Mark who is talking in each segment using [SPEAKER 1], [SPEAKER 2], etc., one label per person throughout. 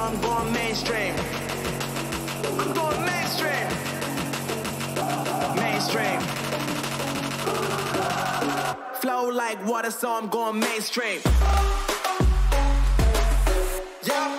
[SPEAKER 1] I'm going mainstream. I'm going mainstream. Mainstream. Flow like water, so I'm going mainstream. Yeah.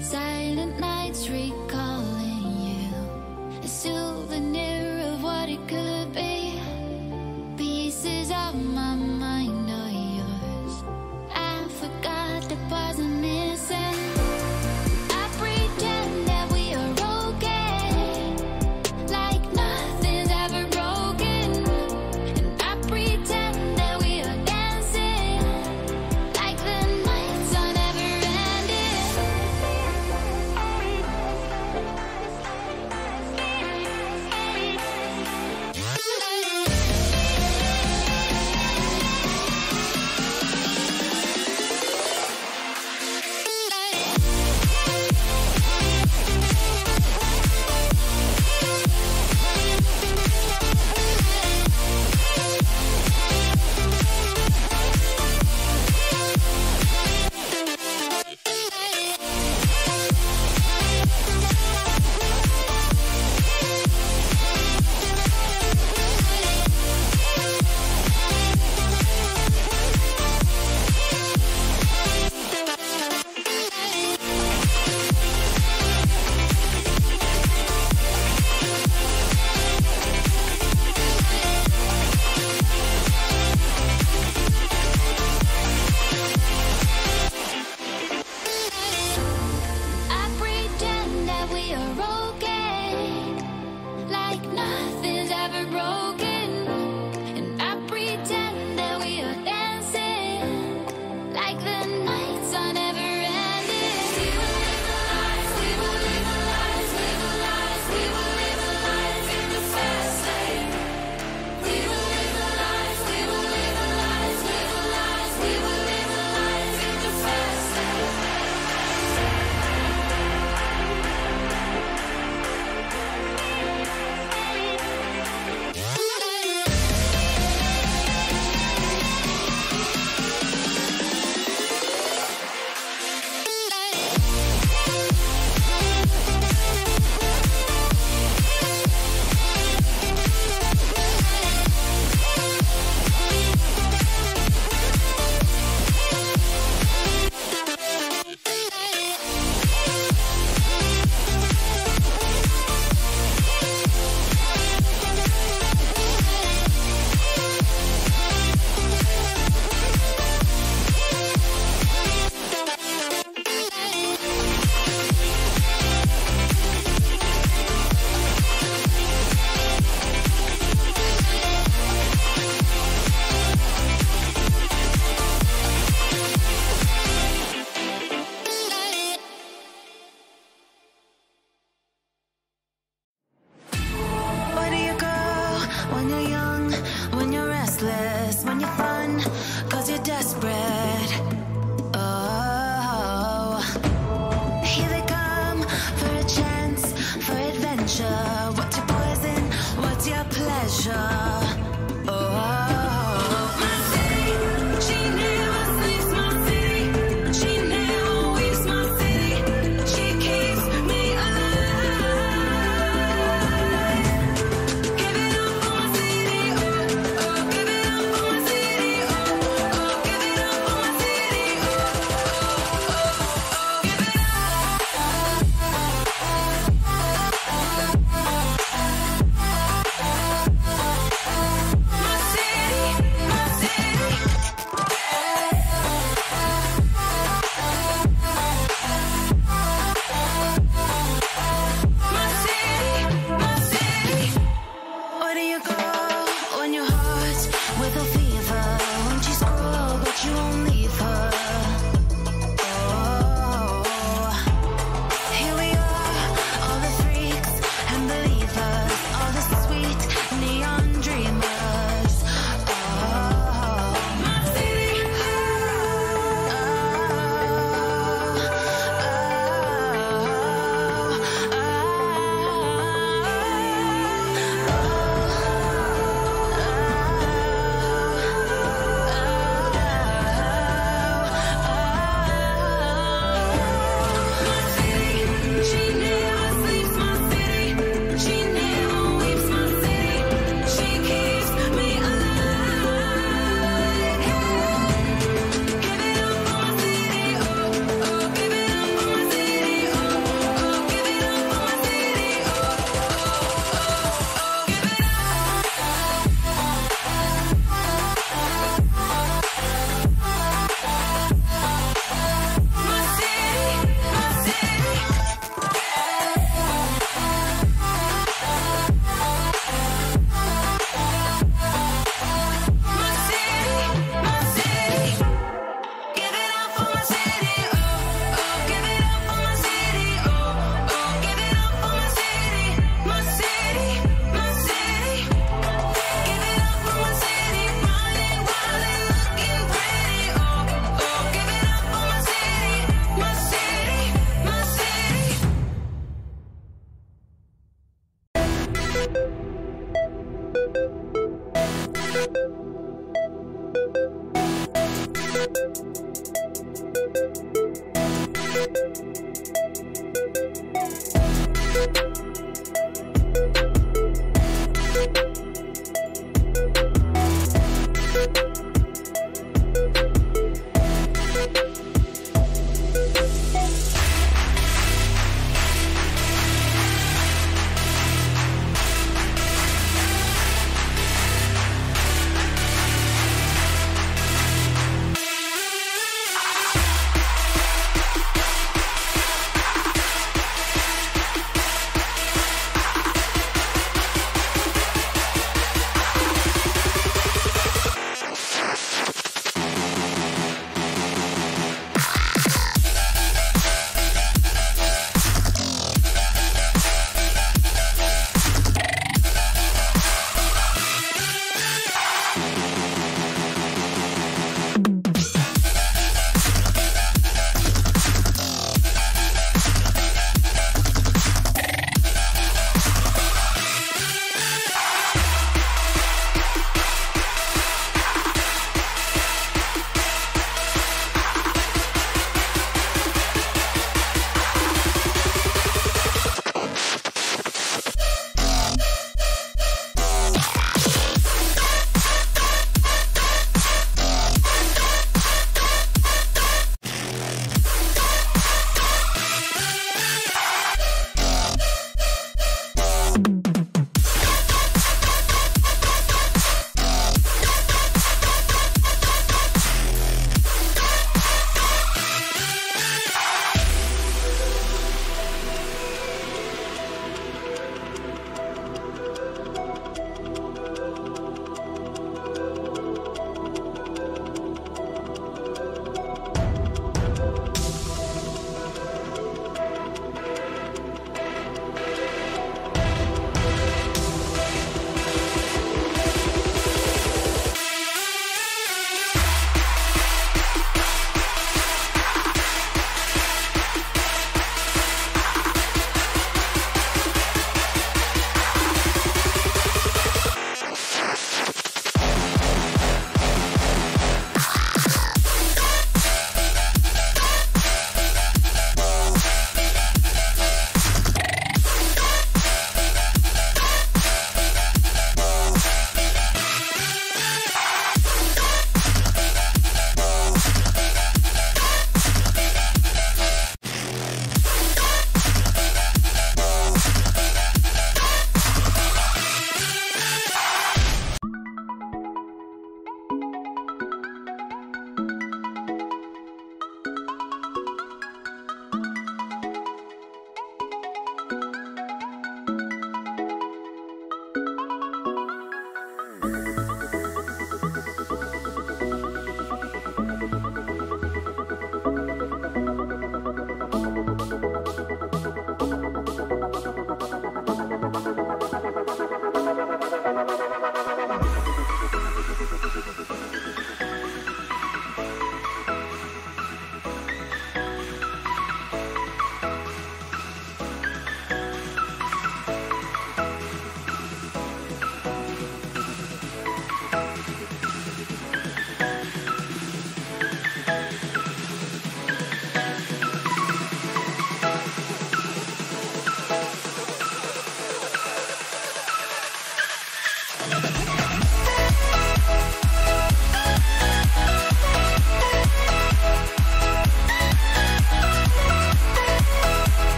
[SPEAKER 2] Silent nights recalling you, a souvenir of what it could be. Pieces of my mind are yours. I forgot the parts I'm missing.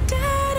[SPEAKER 3] Dead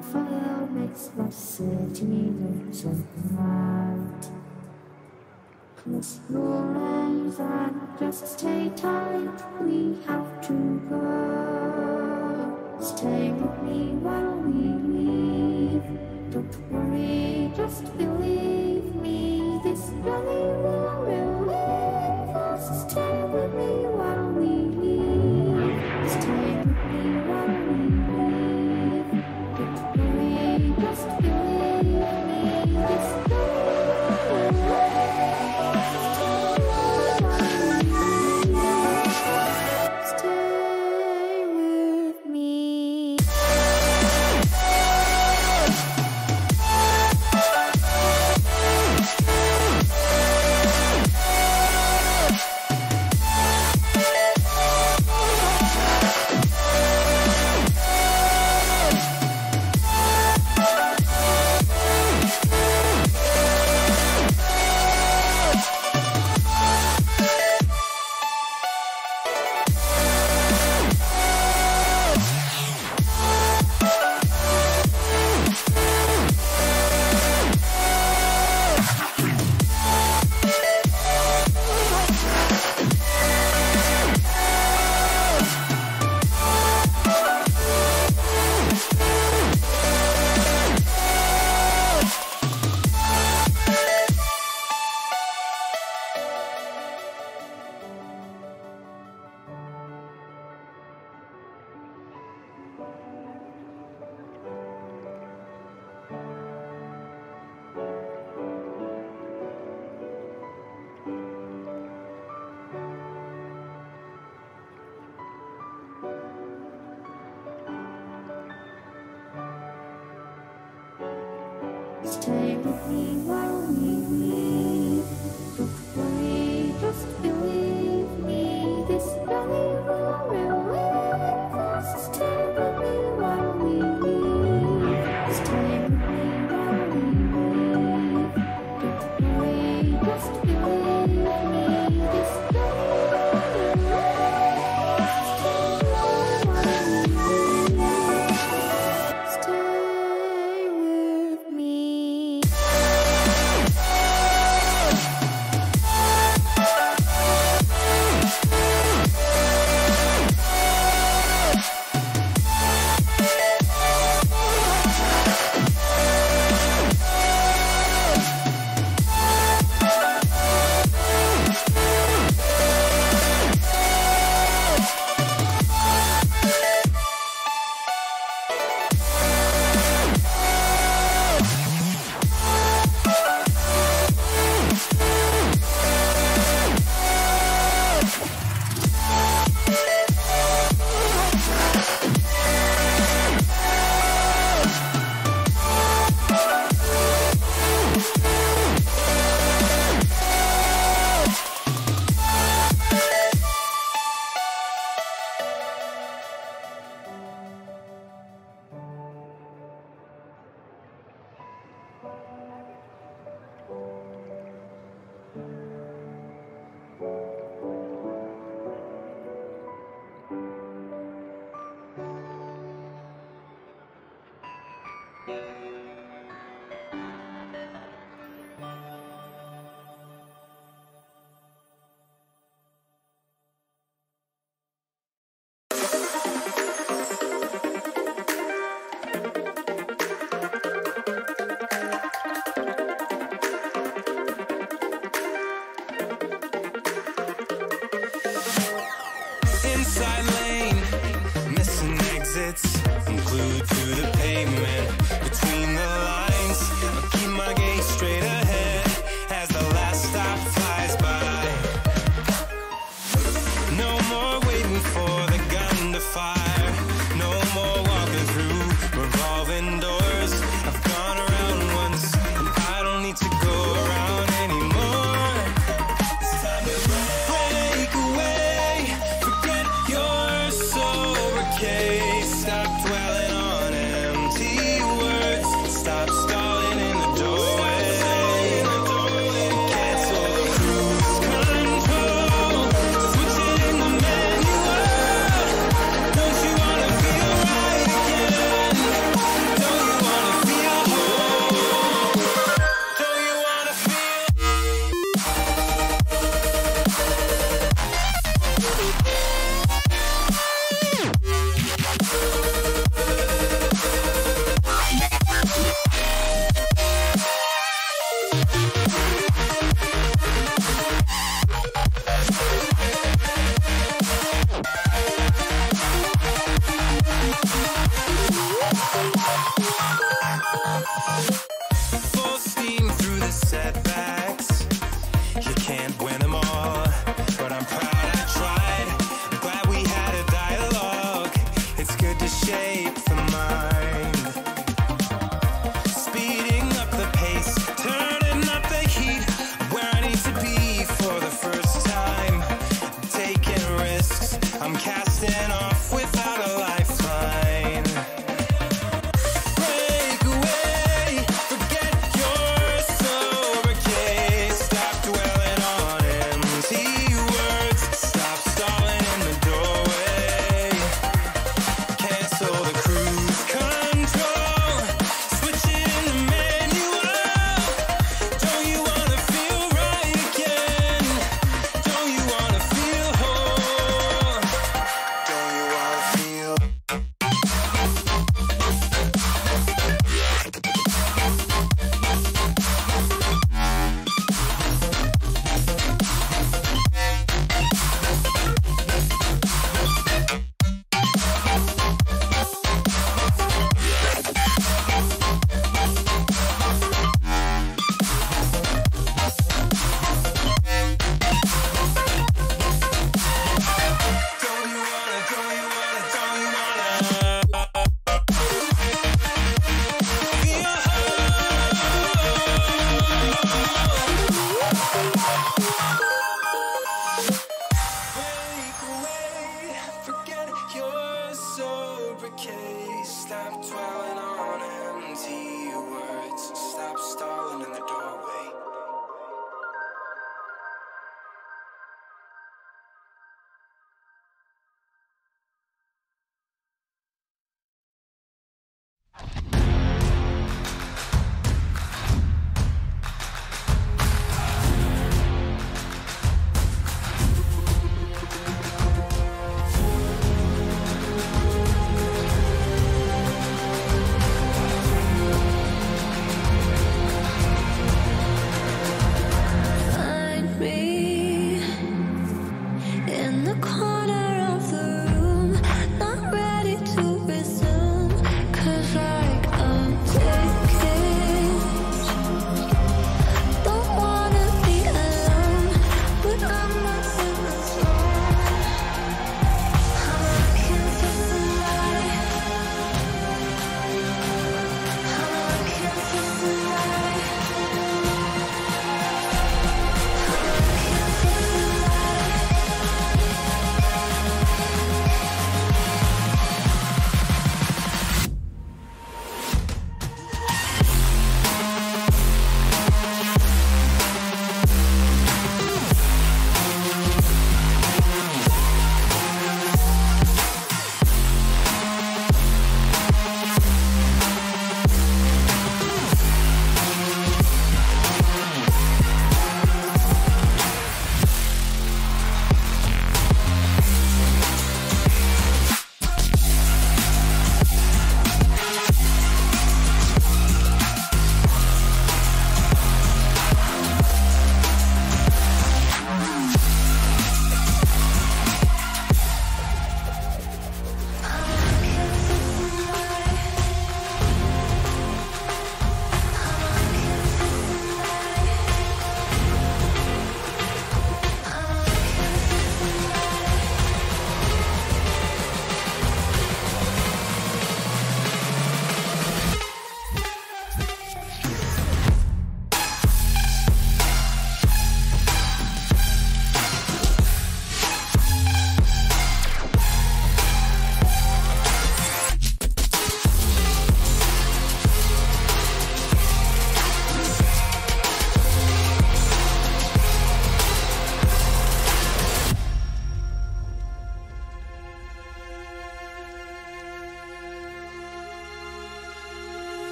[SPEAKER 3] the fire makes the city look so bright. Close your eyes and just stay tight. We have to go. Stay with me while we leave. Don't worry, just believe me. This journey will relieve us. Stay with me while we leave. Stay with me while we leave. Don't worry, just believe me. This journey will relieve us. Stay with me. Stay with me while we leave. Don't worry, just believe me. This journey will relieve us. Stay with me while we leave. Stay with me while we leave. Don't worry, just believe me. This journey will relieve us. Stay while we leave. Stay with me.
[SPEAKER 1] Inside lane, missing exits. I'm glued to the pavement, between the lines. I'll keep my gaze straight ahead as the last stop flies by. No more waiting for the gun to fire. No more walking through revolving doors. I've gone around once, and I don't need to go around anymore. It's time to break away. Forget your sober case. Stop dwelling on empty words. Stop stalling in the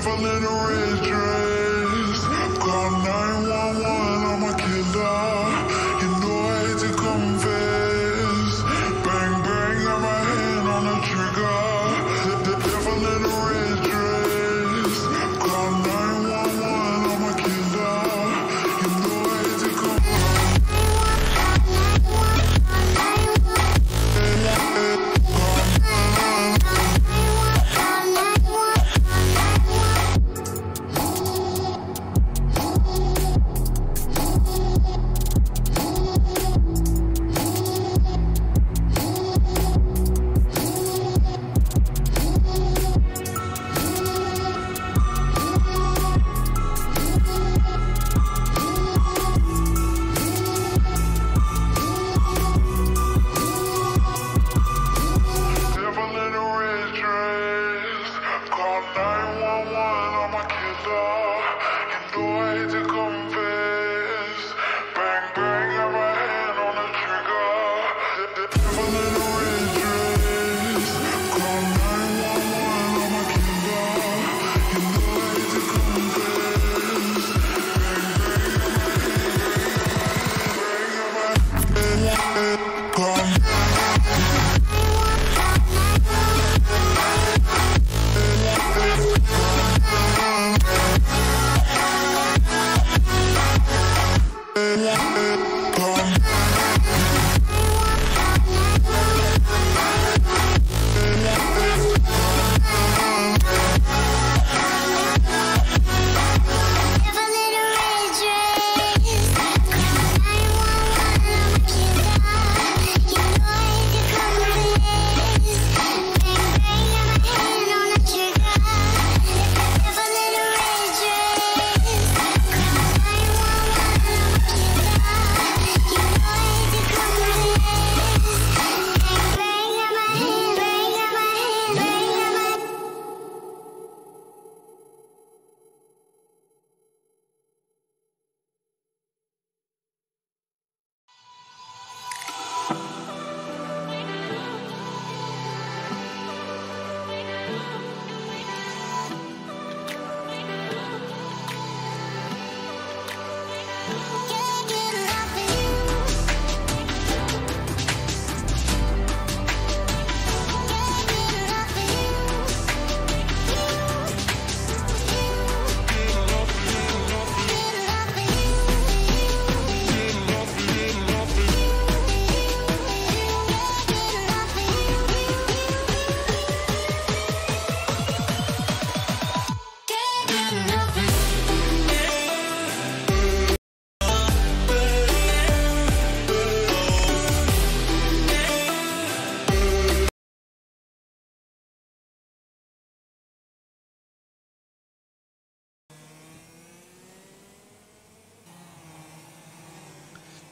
[SPEAKER 4] devil in a red dress. Call 911, I'm a killer. You know I hate to confess. Bang, bang, got my hand on the trigger. The devil in a red dress. Call 911, I'm a killer. You know I hate to confess.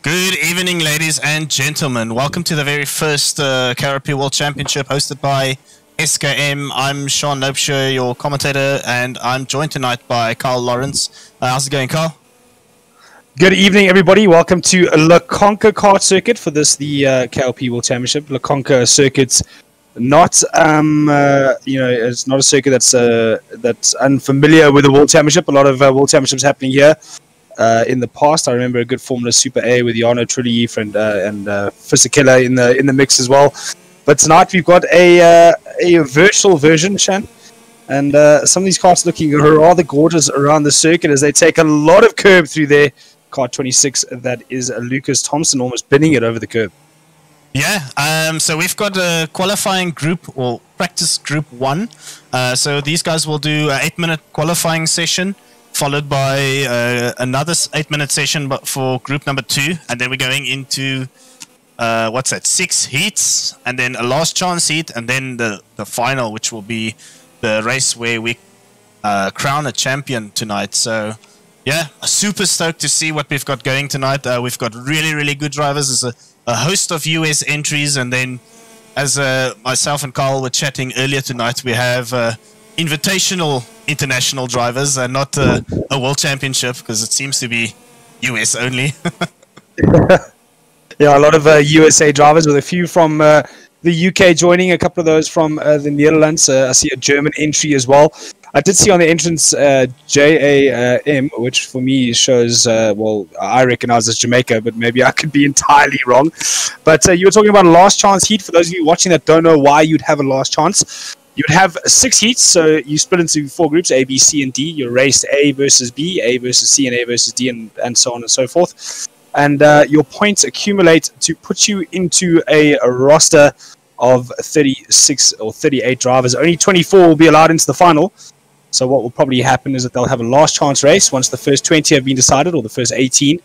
[SPEAKER 5] Good evening, ladies and gentlemen. Welcome to the very first KRP World Championship hosted by SKM. I'm Sean Nopeshire, your commentator, and I'm joined tonight by Carl Lawrence. How's it going, Carl?
[SPEAKER 6] Good evening, everybody. Welcome to Lekonka Kart Circuit for this, the KLP World Championship. Lekonka Circuit's not, it's not a circuit that's unfamiliar with the World Championship. A lot of World Championships happening here. In the past, I remember a good Formula Super A with Jarno Trulli and Fisichella in the mix as well. But tonight we've got a virtual version, Shan, and some of these karts looking rather gorgeous around the circuit as they take a lot of curb through their kart 26. That is Lucas Thompson almost binning it over the curb.
[SPEAKER 5] Yeah, so we've got a qualifying group or practice group 1. So these guys will do an 8-minute qualifying session, followed by another 8-minute session but for group number 2, and then we're going into 6 heats, and then a last chance heat, and then the final, which will be the race where we crown a champion tonight. So yeah, super stoked to see what we've got going tonight. We've got really good drivers. There's a host of US entries, and then as myself and Carl were chatting earlier tonight, we have invitational international drivers and not a world championship, because it seems to be US only.
[SPEAKER 6] Yeah, a lot of USA drivers, with a few from the UK joining, a couple of those from the Netherlands. I see a German entry as well. I did see on the entrance JAM, which for me shows, well, I recognize as Jamaica, but maybe I could be entirely wrong. But you were talking about a last chance heat. For those of you watching that don't know why you'd have a last chance, you'd have 6 heats. So you split into 4 groups, A, B, C, and D. You raced A versus B, A versus C, and A versus D, and so on and so forth. And your points accumulate to put you into a roster of 36 or 38 drivers. Only 24 will be allowed into the final. So what will probably happen is that they'll have a last chance race once the first 20 have been decided, or the first 18.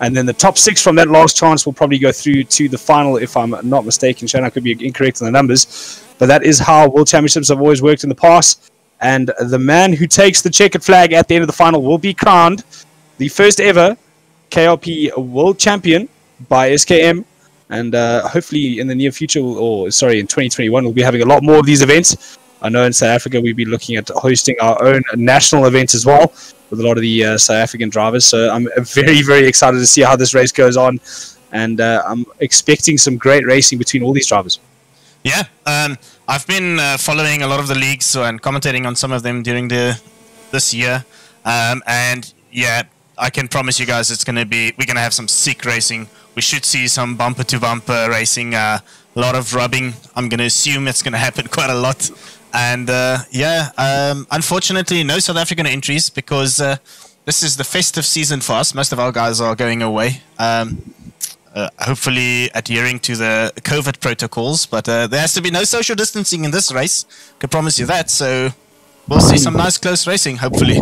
[SPEAKER 6] And then the top 6 from that last chance will probably go through to the final, if I'm not mistaken. Shane, I could be incorrect on the numbers. But that is how World Championships have always worked in the past. And the man who takes the checkered flag at the end of the final will be crowned the first ever KRP World Champion by SKM. And hopefully in the near future, or sorry, in 2021, we'll be having a lot more of these events. I know in South Africa we'll be looking at hosting our own national event as well with a lot of the South African drivers. So I'm very, very excited to see how this race goes on. And I'm expecting some great racing between all these drivers.
[SPEAKER 5] Yeah, I've been following a lot of the leagues and commentating on some of them during this year. And yeah, I can promise you guys we're going to have some sick racing. We should see some bumper-to-bumper racing, a lot of rubbing. I'm going to assume it's going to happen quite a lot. And unfortunately, no South African entries because this is the festive season for us. Most of our guys are going away, hopefully adhering to the COVID protocols. But there has to be no social distancing in this race. I can promise you that. So we'll see some nice close racing, hopefully.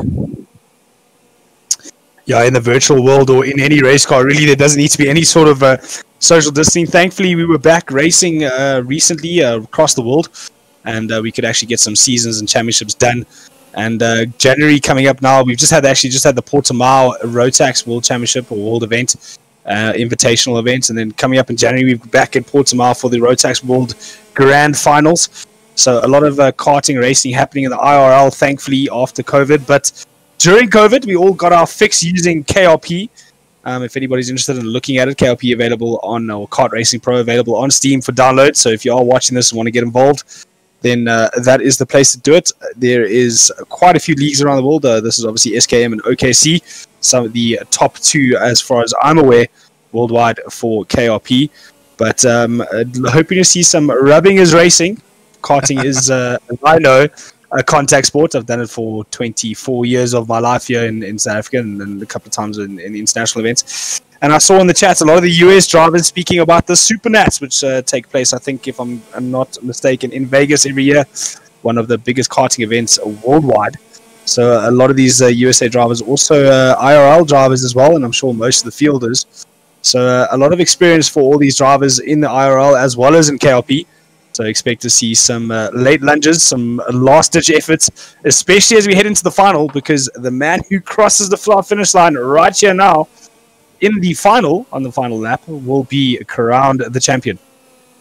[SPEAKER 6] Yeah, in the virtual world or in any race car, really, there doesn't need to be any sort of social distancing. Thankfully, we were back racing recently across the world. And we could actually get some seasons and championships done. And January coming up now, we've just had the Portimao Rotax World Championship or World Event, invitational event. And then coming up in January, we're back at Portimao for the Rotax World Grand Finals. So a lot of karting racing happening in the IRL, thankfully, after COVID. But during COVID, we all got our fix using KRP. If anybody's interested in looking at it, KRP available on, or Kart Racing Pro available on Steam for download. So if you are watching this and want to get involved, then that is the place to do it. There is quite a few leagues around the world. This is obviously SKM and OKC, some of the top 2, as far as I'm aware, worldwide for KRP. But hoping to see some rubbing as racing. Karting is, I know, a contact sport. I've done it for 24 years of my life here in South Africa and a couple of times in international events. And I saw in the chat a lot of the US drivers speaking about the Super Nats, which take place, I think, if I'm not mistaken, in Vegas every year. One of the biggest karting events worldwide. So a lot of these USA drivers, also IRL drivers as well, and I'm sure most of the fielders. So a lot of experience for all these drivers in the IRL as well as in KRP. So expect to see some late lunges, some last-ditch efforts, especially as we head into the final, because the man who crosses the finish line right here now, in the final, on the final lap, will be crowned the champion.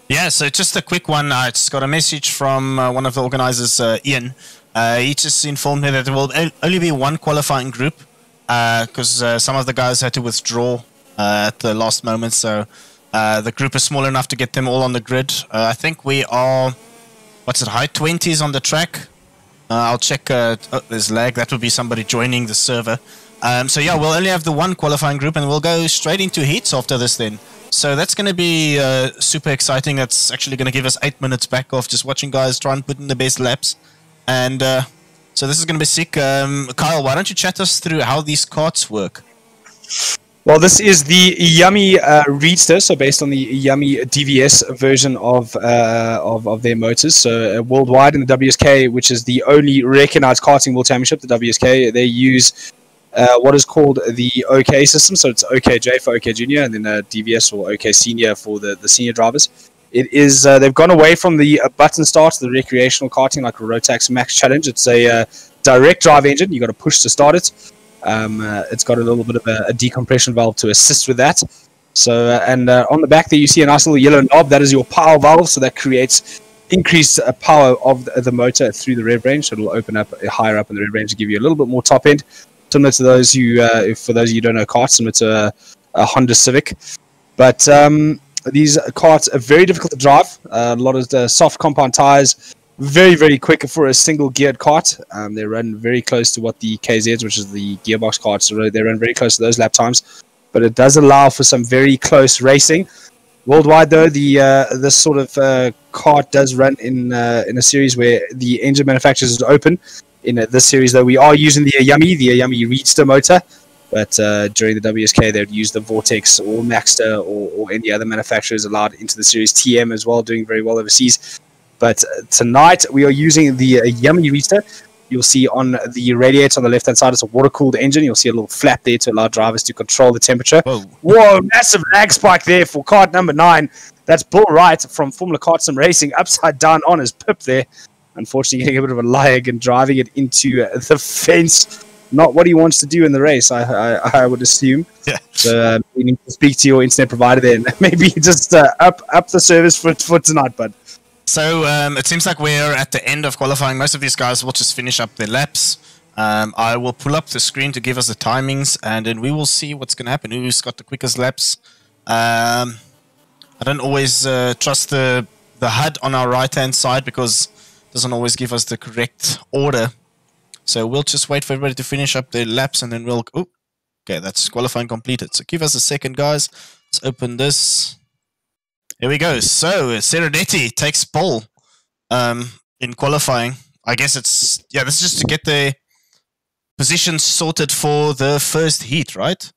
[SPEAKER 5] Yeah, so just a quick one. I just got a message from one of the organizers, Ian. He just informed me that there will only be one qualifying group because some of the guys had to withdraw at the last moment. So the group is small enough to get them all on the grid. I think we are, high 20s on the track. I'll check. There's lag. That would be somebody joining the server. So yeah, we'll only have the one qualifying group and we'll go straight into heats after this then. So that's going to be super exciting. That's actually going to give us 8 minutes back of just watching guys try and put in the best laps. And so this is going to be sick. Kyle, why don't you chat us through how these karts work?
[SPEAKER 6] Well, this is the Yummy Readster, so based on the Yummy DVS version of their motors. So worldwide in the WSK, which is the only recognized karting world championship, the WSK, they use what is called the OK system. So it's OKJ for OK Junior, and then DVS or OK Senior for the senior drivers. It is they've gone away from the button start to the recreational karting like Rotax Max Challenge. It's a direct drive engine. You got to push to start it. It's got a little bit of a decompression valve to assist with that. So and on the back there you see a nice little yellow knob. That is your power valve. So that creates increased power of the motor through the rev range. So it'll open up higher up in the rev range to give you a little bit more top end. Similar to those who, for those of you who don't know karts, similar to a Honda Civic. But these karts are very difficult to drive. A lot of the soft compound tires. very, very quick for a single geared kart. They run very close to what the KZs, which is the gearbox karts, they run very close to those lap times. But it does allow for some very close racing. Worldwide, though, this sort of kart does run in a series where the engine manufacturers is open. In this series, though, we are using the Yami Reedster motor. But during the WSK, they would use the Vortex or Maxter or any other manufacturers allowed into the series. TM as well, doing very well overseas. But tonight, we are using the Yami Reedster. You'll see on the radiator on the left-hand side, it's a water-cooled engine. You'll see a little flap there to allow drivers to control the temperature. Whoa, massive lag spike there for kart number 9. That's Bull Wright from Formula Kart Sim Racing, upside down on his pip there. Unfortunately, getting a bit of a lag and driving it into the fence. Not what he wants to do in the race, I would assume. Yeah. So you need to speak to your internet provider then. Maybe just up the service for tonight, bud.
[SPEAKER 5] So it seems like we're at the end of qualifying. Most of these guys will just finish up their laps. I will pull up the screen to give us the timings, and then we will see what's going to happen. Who's got the quickest laps? I don't always trust the HUD on our right-hand side because it doesn't always give us the correct order. So we'll just wait for everybody to finish up their laps, and then we'll... Oh, okay, that's qualifying completed. So give us a second, guys. Let's open this. Here we go. So Serenetti takes pole in qualifying. I guess it's... Yeah, this is just to get the positions sorted for the first heat, right?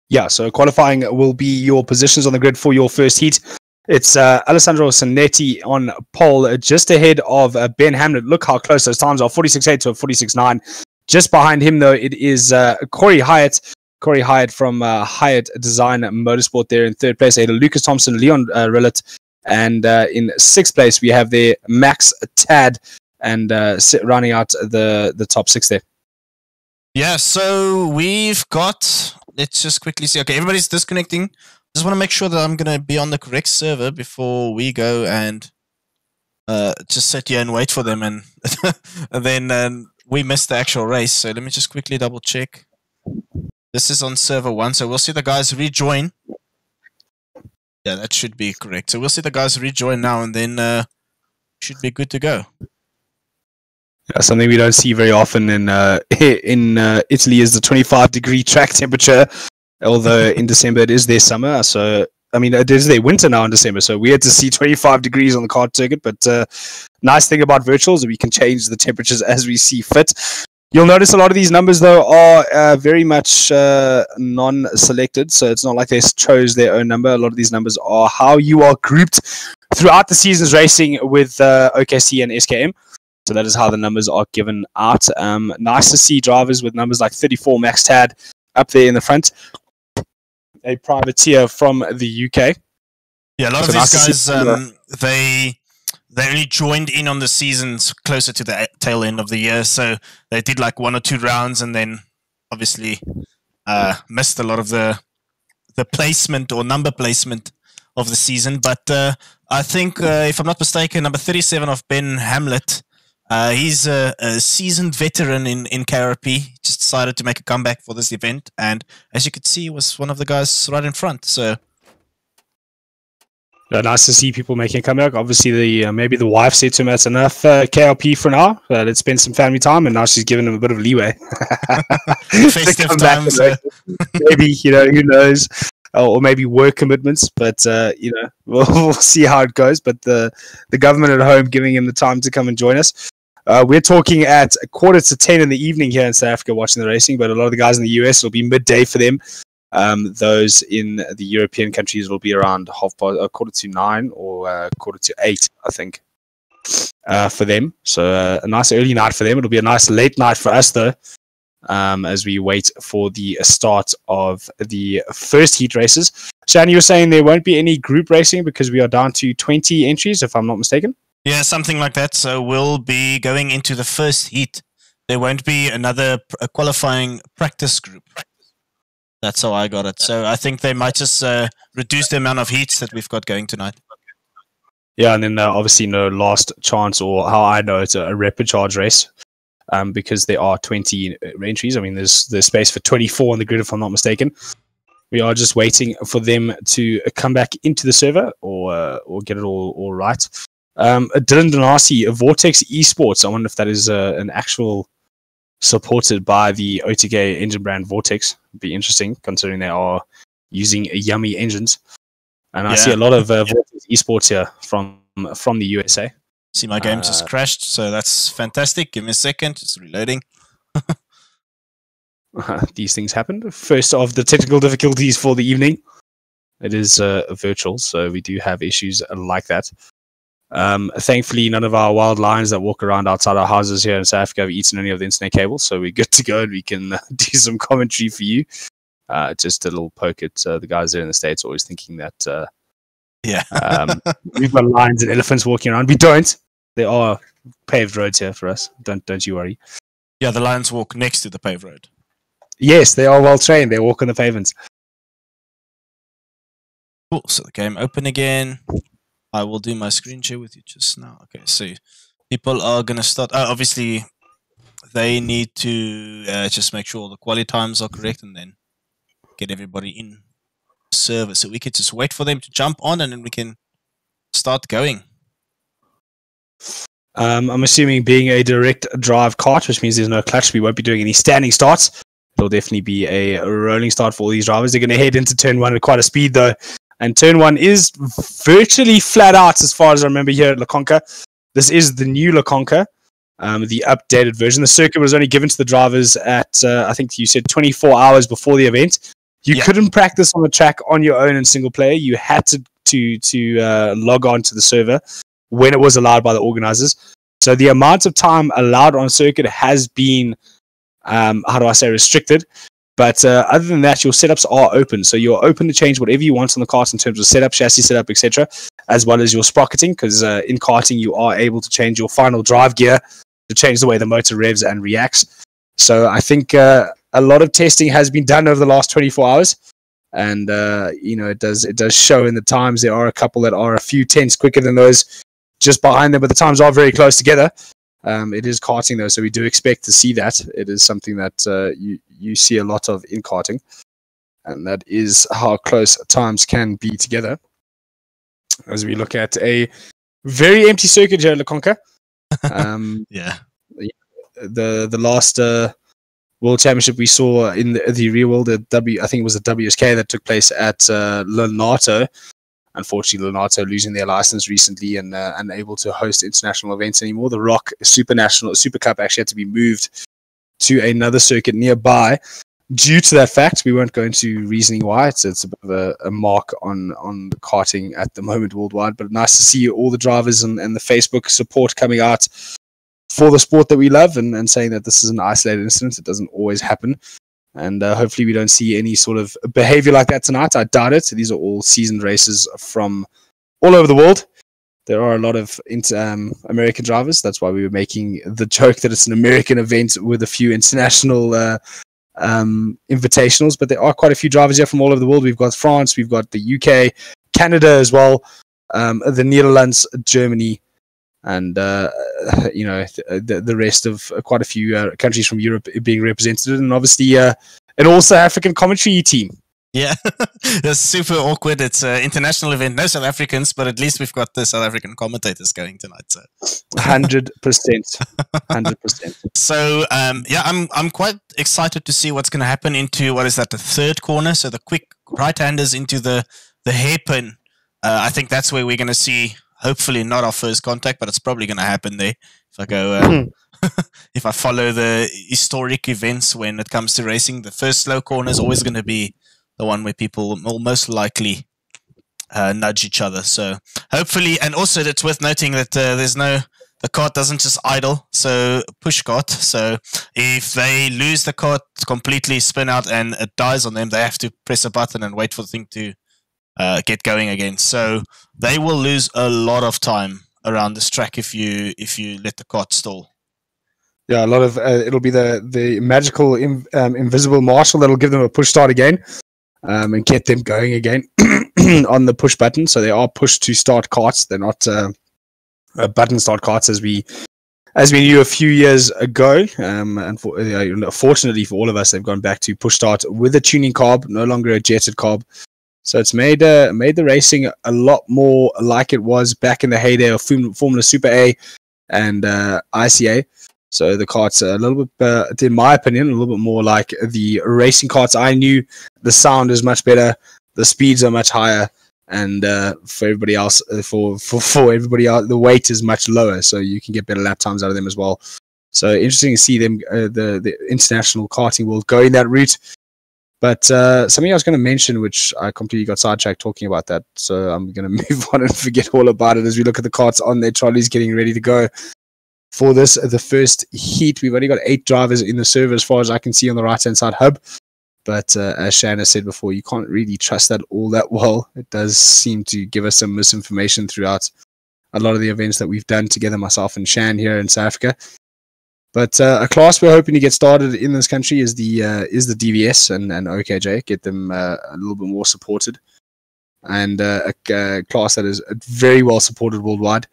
[SPEAKER 6] Yeah, so qualifying will be your positions on the grid for your first heat. It's Alessandro Sonetti on pole, just ahead of Ben Hamlet. Look how close those times are, 46.8 to a 46.9. Just behind him, though, it is Corey Hyatt. Corey Hyatt from Hyatt Design Motorsport there in third place. Lucas Thompson, Leon Rillet. And in sixth place, we have there Max Tad and rounding out the top 6 there.
[SPEAKER 5] Yeah, so we've got... Let's just quickly see. Okay, everybody's disconnecting. Just want to make sure that I'm going to be on the correct server before we go and just sit here and wait for them. And, and then we missed the actual race. So let me just quickly double check. This is on server 1. So we'll see the guys rejoin. Yeah, that should be correct. So we'll see the guys rejoin now and then should be good to go.
[SPEAKER 6] Yeah, something we don't see very often in Italy is the 25-degree track temperature. Although in December it is their summer, so I mean it is their winter now in December. So we had to see 25 degrees on the kart circuit. But nice thing about virtuals is we can change the temperatures as we see fit. You'll notice a lot of these numbers though are very much non-selected, so it's not like they chose their own number. A lot of these numbers are how you are grouped throughout the season's racing with OKC and SKM. So that is how the numbers are given out. Nice to see drivers with numbers like 34 Max Tad up there in the front. A privateer from the UK.
[SPEAKER 5] Yeah, a lot of these guys, they only joined in on the seasons closer to the tail end of the year, so they did like 1 or 2 rounds and then obviously missed a lot of the placement or number placement of the season. But I think, if I'm not mistaken, number 37 of Ben Hamlet, he's a seasoned veteran in KRP. Just decided to make a comeback for this event, and as you could see, was one of the guys right in front. So
[SPEAKER 6] nice to see people making a comeback. Obviously, maybe the wife said to him, "That's enough KRP for now. Let's spend some family time," and now she's giving him a bit of leeway.
[SPEAKER 5] Festive time, so.
[SPEAKER 6] Maybe who knows. Or maybe work commitments, but we'll see how it goes. But the government at home giving him the time to come and join us. We're talking at 9:45 in the evening here in South Africa watching the racing, but a lot of the guys in the US will be midday for them. Those in the European countries will be around 9:45 or 9:45, I think, for them. So a nice early night for them. It'll be a nice late night for us though. As we wait for the start of the first heat races. Shan, you were saying there won't be any group racing because we are down to 20 entries, if I'm not mistaken?
[SPEAKER 5] Yeah, something like that. So we'll be going into the first heat. There won't be another qualifying practice group. That's how I got it. So I think they might just reduce the amount of heats that we've got going tonight.
[SPEAKER 6] Yeah, and then obviously no last chance, or how I know it's a rapid charge race. Because there are 20 entries. I mean, there's space for 24 on the grid, if I'm not mistaken. We are just waiting for them to come back into the server or get it all right. Dylan Donasi, Vortex Esports. I wonder if that is an actual supported by the OTK engine brand Vortex. It'd be interesting considering they are using yummy engines. And I see a lot of Vortex Esports here from the USA.
[SPEAKER 5] See, my game just crashed, so that's fantastic. Give me a second. It's reloading.
[SPEAKER 6] These things happen. First of the technical difficulties for the evening. It is virtual, so we do have issues like that. Thankfully, none of our wild lions that walk around outside our houses here in South Africa have eaten any of the internet cables, so we're good to go and we can do some commentary for you. Just a little poke at the guys there in the States, always thinking that we've got lions and elephants walking around. We don't. There are paved roads here for us. Don't you worry.
[SPEAKER 5] Yeah, the lions walk next to the paved road.
[SPEAKER 6] Yes, they are well trained. They walk on the pavements.
[SPEAKER 5] Cool. So the game open again. I will do my screen share with you just now. Okay, so people are going to start. Obviously, they need to just make sure the quality times are correct and then get everybody in server. So we could just wait for them to jump on and then we can start going.
[SPEAKER 6] I'm assuming being a direct drive kart, which means there's no clutch, we won't be doing any standing starts. It'll definitely be a rolling start for all these drivers. They're going to head into turn 1 at quite a speed though. And turn 1 is virtually flat out as far as I remember here at La Conca. This is the new La Conca, the updated version. The circuit was only given to the drivers at, I think you said 24 hours before the event. You couldn't practice on the track on your own in single player. You had to log on to the server when it was allowed by the organizers. So the amount of time allowed on circuit has been, restricted. But other than that, your setups are open. So you're open to change whatever you want on the kart in terms of setup, chassis setup, etc., as well as your sprocketing, because in karting, you are able to change your final drive gear to change the way the motor revs and reacts. So I think a lot of testing has been done over the last 24 hours. And, it does show in the times. There are a couple that are a few tenths quicker than those just behind them, but the times are very close together. It is karting though, so we do expect to see that. It is something that you see a lot of in karting, and that is how close times can be together. As we look at a very empty circuit here at La Conca. The last World Championship we saw in the real world, I think it was the WSK that took place at Leonardo. Unfortunately, Leonardo losing their license recently and unable to host international events anymore. The Rock Super Cup actually had to be moved to another circuit nearby due to that fact. We won't go into reasoning why. It's a bit of a mark on the karting at the moment worldwide. But nice to see all the drivers and the Facebook support coming out for the sport that we love and saying that this is an isolated incident. It doesn't always happen. And hopefully we don't see any sort of behavior like that tonight. I doubt it. These are all seasoned races from all over the world. There are a lot of American drivers. That's why we were making the joke that it's an American event with a few international invitationals. But there are quite a few drivers here from all over the world. We've got France, we've got the UK, Canada as well, the Netherlands, Germany, and the rest of quite a few countries from Europe being represented, and obviously an all South African commentary team.
[SPEAKER 5] Yeah, that's super awkward. It's an international event, no South Africans, but at least we've got the South African commentators going tonight. So
[SPEAKER 6] 100%, 100%.
[SPEAKER 5] So I'm quite excited to see what's going to happen into the third corner. So the quick right-handers into the hairpin. I think that's where we're going to see. Hopefully not our first contact, but it's probably going to happen there. If I go, if I follow the historic events when it comes to racing, the first slow corner is always going to be the one where people will most likely nudge each other. So hopefully, and also it's worth noting that the kart doesn't just idle, so push kart. So if they lose the kart, completely spin out and it dies on them, they have to press a button and wait for the thing to get going again. So they will lose a lot of time around this track if you let the kart stall.
[SPEAKER 6] Yeah, a lot of it'll be the magical invisible marshal that'll give them a push start again, and get them going again on the push button. So they are push to start karts. They're not button start karts as we knew a few years ago. Fortunately for all of us, they've gone back to push start with a tuning carb, no longer a jetted carb. So it's made the racing a lot more like it was back in the heyday of Formula Super A and ICA. So the karts are a little bit, in my opinion, a little bit more like the racing karts I knew. The sound is much better, the speeds are much higher, and for everybody else, for everybody else, the weight is much lower, so you can get better lap times out of them as well. So interesting to see them, the international karting world going that route. But something I was going to mention, which I completely got sidetracked talking about that, so I'm going to move on and forget all about it as we look at the karts on their trolleys getting ready to go. For this, the first heat, we've only got 8 drivers in the server as far as I can see on the right-hand side hub. But as Shanna said before, you can't really trust that all that well. It does seem to give us some misinformation throughout a lot of the events that we've done together, myself and Shan here in South Africa. But a class we're hoping to get started in this country is the DVS and OKJ, get them a little bit more supported. And a class that is very well supported worldwide.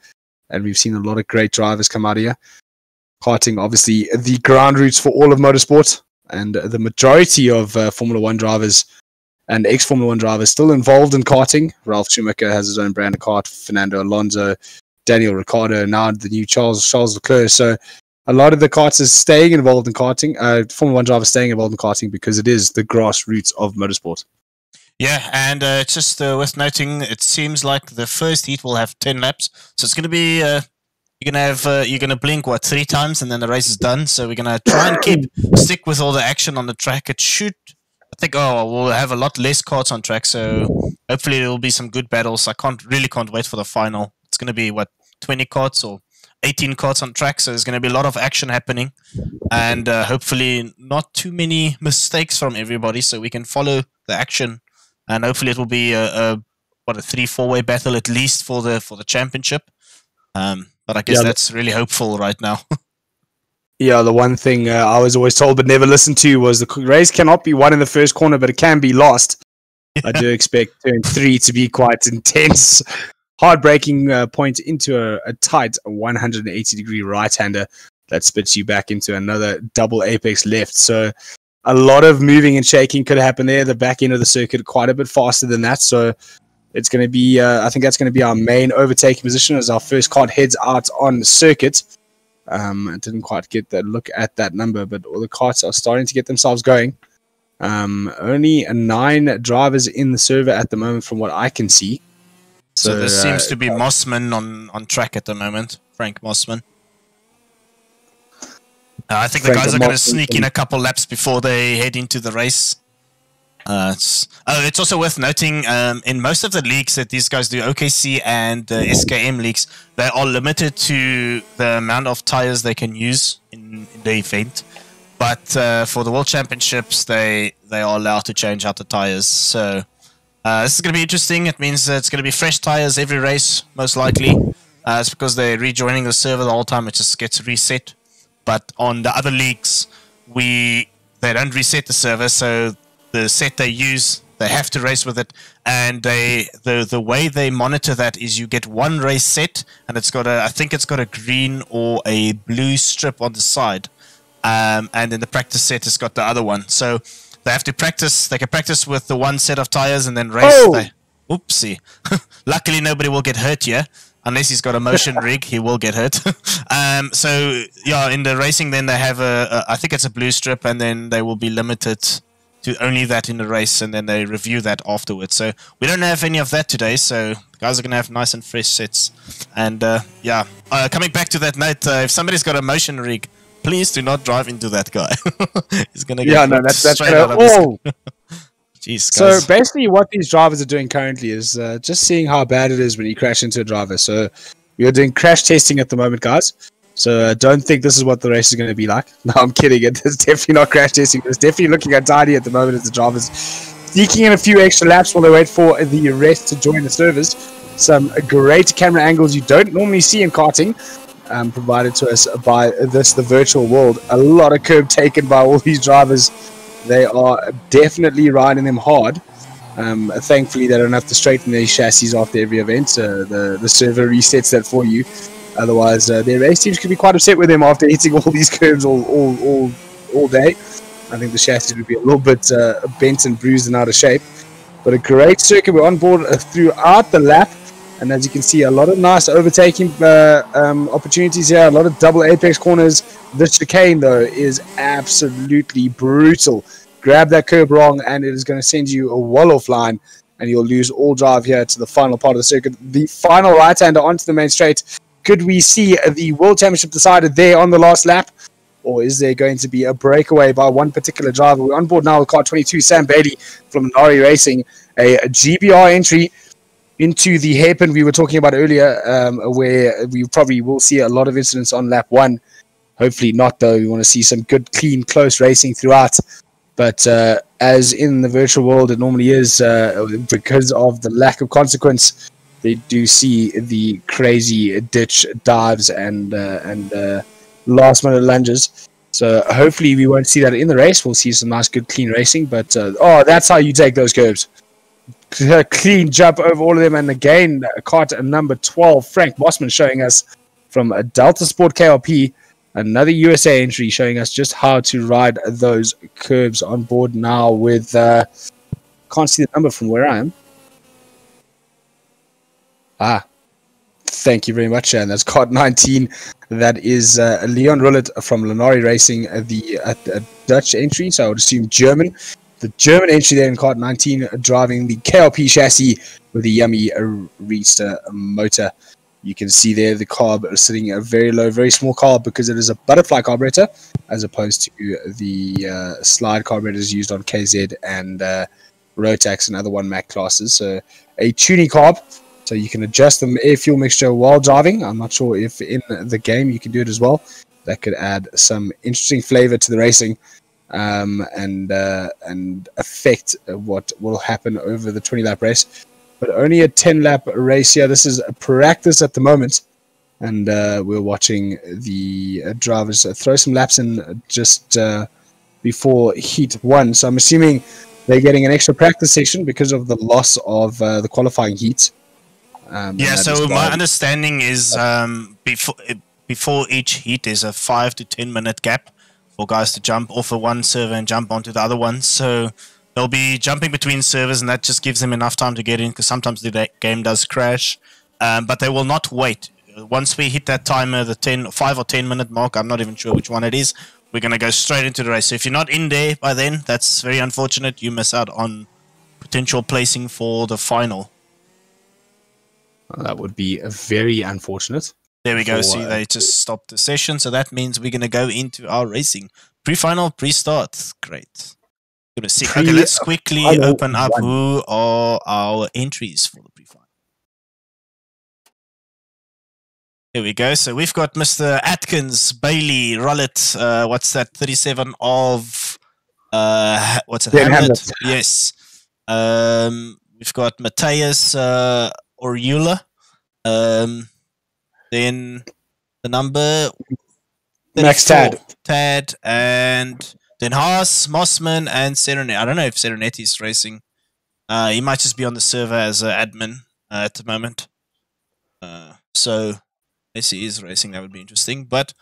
[SPEAKER 6] And we've seen a lot of great drivers come out of here. Karting, obviously, the ground routes for all of motorsport. And the majority of Formula 1 drivers and ex-Formula 1 drivers still involved in karting. Ralph Schumacher has his own brand of kart. Fernando Alonso, Daniel Ricciardo, now the new Charles Leclerc. So a lot of the karts is staying involved in karting. Formula 1 drivers staying involved in karting because it is the grassroots of motorsport.
[SPEAKER 5] Yeah, and just worth noting, it seems like the first heat will have 10 laps. So it's going to be, you're going to blink, 3 times, and then the race is done. So we're going to try and stick with all the action on the track. It should, I think, we'll have a lot less karts on track. So hopefully there will be some good battles. I can't wait for the final. It's going to be, 20 karts or 18 karts on track. So there's going to be a lot of action happening. And hopefully not too many mistakes from everybody so we can follow the action. And hopefully it will be a 3-4-way battle at least for the championship. But I guess that's really hopeful right now.
[SPEAKER 6] Yeah, the one thing I was always told but never listened to was the race cannot be won in the first corner, but it can be lost. Yeah. I do expect turn 3 to be quite intense. Hard-braking point into a tight 180-degree right-hander that spits you back into another double apex left. So a lot of moving and shaking could happen there. The back end of the circuit quite a bit faster than that. So it's going to be, I think that's going to be our main overtaking position as our first kart heads out on the circuit. I didn't quite get that look at that number, but all the karts are starting to get themselves going. Only 9 drivers in the server at the moment from what I can see.
[SPEAKER 5] So there seems to be Mossman on track at the moment, Frank Mossman. I think the guys are going to sneak in a couple laps before they head into the race. It's also worth noting, in most of the leagues that these guys do, OKC and SKM leagues, they are limited to the amount of tires they can use in the event. But for the World Championships, they are allowed to change out the tires. So this is going to be interesting. It means it's going to be fresh tires every race, most likely. It's because they're rejoining the server the whole time. It just gets reset. But on the other leagues, they don't reset the server, so the set they use, they have to race with it. And the way they monitor that is you get one race set, and I think it's got a green or a blue strip on the side. And then the practice set has got the other one. So they have to practice. They can practice with the one set of tires and then race. Oopsie! Luckily, nobody will get hurt here. Unless he's got a motion rig, he will get hurt. So, yeah, in the racing, then they have I think it's a blue strip, and then they will be limited to only that in the race, and then they review that afterwards. So we don't have any of that today, so the guys are going to have nice and fresh sets. And, coming back to that note, if somebody's got a motion rig, please do not drive into that guy. He's going to get
[SPEAKER 6] that's
[SPEAKER 5] straight out of his...
[SPEAKER 6] Jeez, so basically what these drivers are doing currently is just seeing how bad it is when you crash into a driver. So we are doing crash testing at the moment, guys. So don't think this is what the race is going to be like. No, I'm kidding. It's definitely not crash testing. It's definitely looking untidy at the moment as the drivers sneaking in a few extra laps while they wait for the rest to join the servers. Some great camera angles you don't normally see in karting, provided to us by the virtual world. A lot of curb taken by all these drivers. They are definitely riding them hard. Thankfully, they don't have to straighten their chassis after every event. The server resets that for you. Otherwise, their race teams could be quite upset with them after hitting all these curves all day. I think the chassis would be a little bit bent and bruised and out of shape. But a great circuit. We're on board throughout the lap. And as you can see, a lot of nice overtaking opportunities here. A lot of double apex corners. The chicane, though, is absolutely brutal. Grab that curb wrong, and it is going to send you a wall-off line, and you'll lose all drive here to the final part of the circuit. The final right-hander onto the main straight. Could we see the World Championship decided there on the last lap? Or is there going to be a breakaway by one particular driver? We're on board now with car 22, Sam Bailey from Nari Racing. A GBR entry into the hairpin we were talking about earlier, where we probably will see a lot of incidents on lap 1. Hopefully not, though. We want to see some good, clean, close racing throughout. But as in the virtual world it normally is, because of the lack of consequence, they do see the crazy ditch dives and last-minute lunges. So hopefully we won't see that in the race. We'll see some nice, good, clean racing. But, oh, that's how you take those curbs. Clean jump over all of them. And again, kart number 12, Frank Mossman, showing us from Delta Sport KRP, another USA entry, showing us just how to ride those curbs. On board now with can't see the number from where I am. Thank you very much, and that's kart 19. That is Leon Rullet from Lenari Racing, the Dutch entry, so I would assume German. The German entry there in kart 19, driving the KRP chassis with the yummy Reester motor. You can see there the carb sitting very low, very small carb, because it is a butterfly carburetor as opposed to the slide carburetors used on KZ and Rotax and other 1MAC classes. So a tuning carb, so you can adjust the air fuel mixture while driving. I'm not sure if in the game you can do it as well. That could add some interesting flavor to the racing and affect what will happen over the 20-lap race. But only a 10-lap race here. This is a practice at the moment. And we're watching the drivers throw some laps in just before Heat 1. So I'm assuming they're getting an extra practice session because of the loss of the qualifying heat.
[SPEAKER 5] Yeah, so my understanding is before each heat, there's a 5 to 10 minute gap for guys to jump off of one server and jump onto the other one. So they'll be jumping between servers, and that just gives them enough time to get in, because sometimes the game does crash. But they will not wait. Once we hit that timer, the 5 or 10 minute mark, I'm not even sure which one it is, we're going to go straight into the race. So if you're not in there by then, that's very unfortunate. You miss out on potential placing for the final.
[SPEAKER 6] Well, that would be very unfortunate.
[SPEAKER 5] There we go. See, they just stopped the session. So that means we're going to go into our racing. Pre-final, pre-start. Great. Okay, let's quickly open up who are our entries for the pre-final. Here we go. So we've got Mr. Atkins, Bailey, Rullet, what's that, 37 of, what's it, Hamlet? Yes. We've got Matthias Orjula. Then the number...
[SPEAKER 6] Max
[SPEAKER 5] Tad, and then Haas, Mossman, and Serenetti. I don't know if Serenetti's racing. He might just be on the server as an admin at the moment. So, unless he is racing, that would be interesting. But,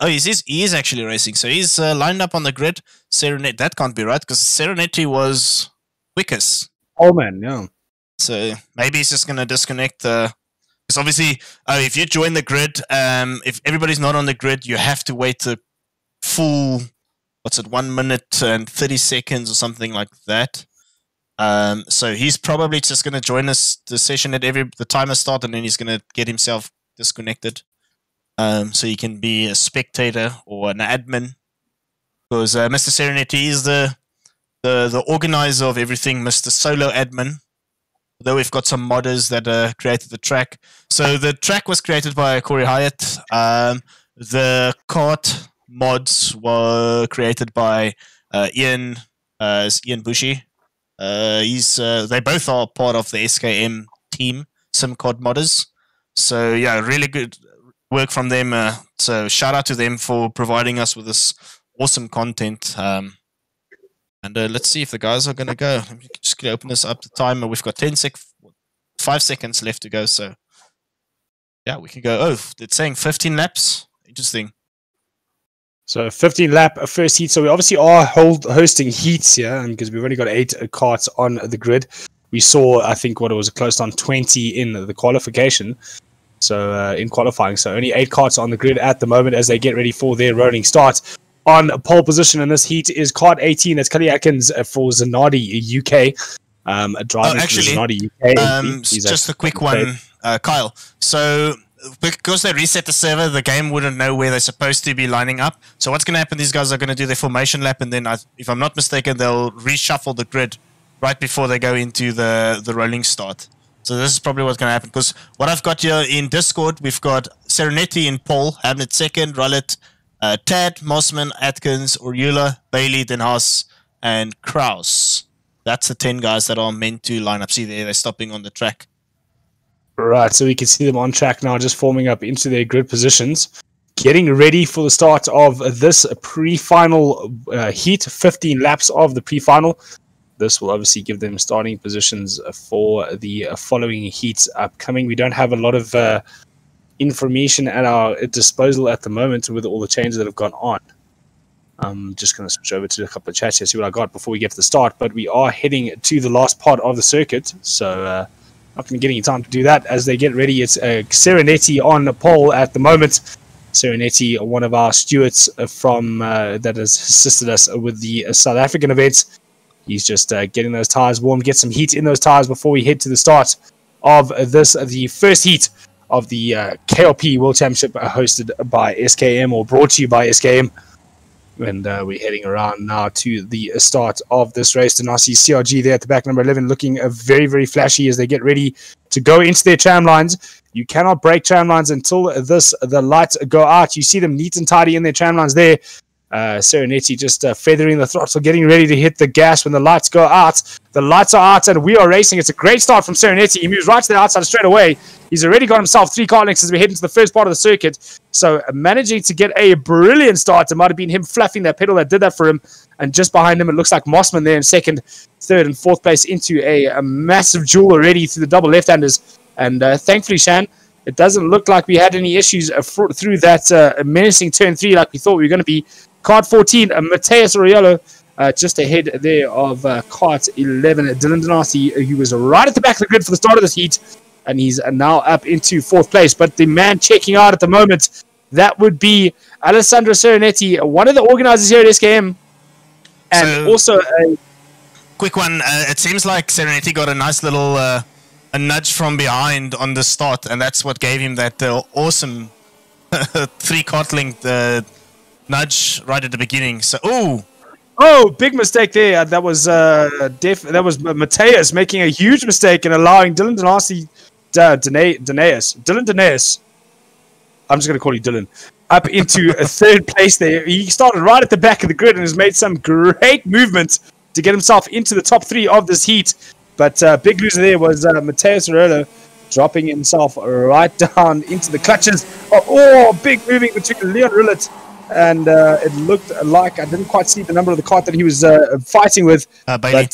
[SPEAKER 5] he is actually racing. So he's lined up on the grid. Serenetti, that can't be right, because Serenetti was quickest.
[SPEAKER 6] Oh, man, yeah.
[SPEAKER 5] So, maybe he's just going to disconnect the... Because obviously, if you join the grid, if everybody's not on the grid, you have to wait the full, 1 minute and 30 seconds or something like that. So he's probably just going to join us the session at the timer start, and then he's going to get himself disconnected. So he can be a spectator or an admin. Because Mr. Serenetti is the organizer of everything, Mr. Solo Admin. Although we've got some modders that created the track. So the track was created by Corey Hyatt. The kart mods were created by Ian Bushy. They both are part of the SKM team, SimCard modders. So yeah, really good work from them. So shout out to them for providing us with this awesome content. And let's see if the guys are going to go. Let me just open this up, the timer. We've got 5 seconds left to go. So, yeah, we can go. Oh, it's saying 15 laps. Interesting.
[SPEAKER 6] So, 15 lap first heat. So, we obviously are hosting heats here, because we've only got 8 karts on the grid. we saw, I think, what it was close on 20 in the qualification. So in qualifying, so only 8 karts on the grid at the moment as they get ready for their rolling start. On pole position in this heat is kart 18. That's Cuddy Atkins for Zanardi UK. Driving
[SPEAKER 5] actually,
[SPEAKER 6] for Zanardi UK.
[SPEAKER 5] Just a quick one, Kyle. So because they reset the server, the game wouldn't know where they're supposed to be lining up. So what's going to happen? These guys are going to do their formation lap, and then, if I'm not mistaken, they'll reshuffle the grid right before they go into the rolling start. So this is probably what's going to happen. Because what I've got here in Discord, we've got Serenity in pole, Hamlet second, Rullet, Tad, Mossman, Atkins, Oriula, Bailey, Den Haas, and Kraus. That's the 10 guys that are meant to line up. See there, they're stopping on the track.
[SPEAKER 6] Right, so we can see them on track now, just forming up into their grid positions. Getting ready for the start of this pre-final heat, 15 laps of the pre-final. This will obviously give them starting positions for the following heats upcoming. We don't have a lot of information at our disposal at the moment with all the changes that have gone on. I'm just going to switch over to a couple of chats here, see what I got before we get to the start. But we are heading to the last part of the circuit, so not going to get any time to do that as they get ready. It's Serenity on the pole at the moment. Serenity, one of our stewards from that has assisted us with the South African events. He's just getting those tires warm, get some heat in those tires before we head to the start of this, the first heat of the KRP World Championship hosted by SKM, or brought to you by SKM. And we're heading around now to the start of this race. And I see CRG there at the back, number 11, looking very, very flashy as they get ready to go into their tram lines. You cannot break tram lines until the lights go out. You see them neat and tidy in their tram lines there. Serenity just feathering the throttle, getting ready to hit the gas when the lights go out. The lights are out and we are racing. It's a great start from Serenity. He moves right to the outside straight away. He's already got himself 3 car lengths as we head into the first part of the circuit. So managing to get a brilliant start. It might have been him fluffing that pedal that did that for him. And just behind him, it looks like Mossman there in second, third, and fourth place into a massive duel already through the double left-handers. And thankfully, Shan, it doesn't look like we had any issues through that menacing turn 3 like we thought we were going to be. Kart 14, Mateus Oriolo, just ahead there of Kart 11, Dylan Donati, who was right at the back of the grid for the start of this heat, and he's now up into 4th place. But the man checking out at the moment, that would be Alessandro Serenetti, one of the organizers here at SKM, and so, also a
[SPEAKER 5] quick one. It seems like Serenetti got a nice little a nudge from behind on the start, and that's what gave him that awesome 3 kart length nudge right at the beginning. So,
[SPEAKER 6] big mistake there. That was Mateus making a huge mistake and allowing Dylan Donasi, Dylan Denaeus. I'm just going to call you Dylan. Up into a 3rd place there. He started right at the back of the grid and has made some great movement to get himself into the top 3 of this heat. But big loser there was Mateus Arello, dropping himself right down into the clutches. Big moving between Leon Rillet. And it looked like, I didn't quite see the number of the kart that he was fighting with.
[SPEAKER 5] Bailey.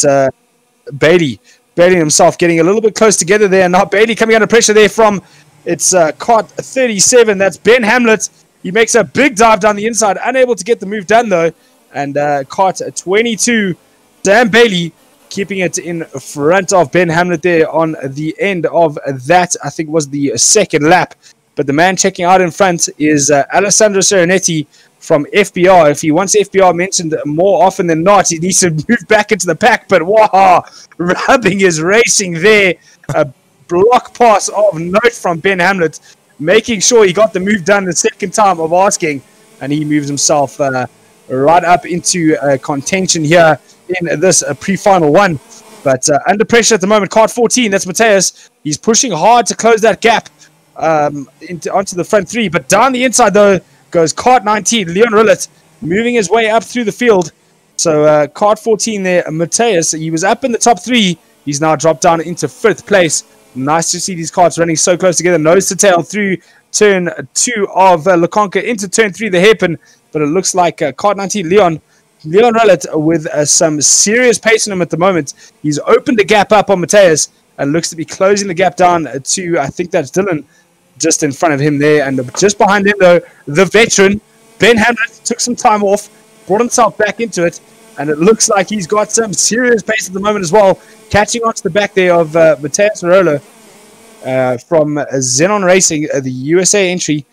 [SPEAKER 6] But Bailey himself getting a little bit close together there. Now Bailey coming under pressure there from, it's kart 37. That's Ben Hamlet. He makes a big dive down the inside. Unable to get the move done though. And kart 22, Dan Bailey keeping it in front of Ben Hamlet there on the end of that. I think was the 2nd lap. But the man checking out in front is Alessandro Serenetti from FBR. If he wants FBR mentioned more often than not, he needs to move back into the pack. But wow, rubbing his racing there. A block pass of note from Ben Hamlet, making sure he got the move done the 2nd time of asking. And he moves himself right up into contention here in this pre-final one. But under pressure at the moment, kart 14, that's Mateus. He's pushing hard to close that gap onto the front 3, but down the inside though goes kart 19, Leon Rillet, moving his way up through the field. So kart 14 there, Mateus, he was up in the top 3, he's now dropped down into 5th place. Nice to see these karts running so close together, nose to tail through turn 2 of Lekonka into turn 3, the hairpin. But it looks like kart 19, Leon Rillet with some serious pace in him at the moment. He's opened the gap up on Mateus and looks to be closing the gap down to, I think that's Dylan, just in front of him there. And just behind him, though, the veteran, Ben Hamlet, took some time off, brought himself back into it, And it looks like he's got some serious pace at the moment as well. Catching onto the back there of Mateus Marolo from Xenon Racing, the USA entry.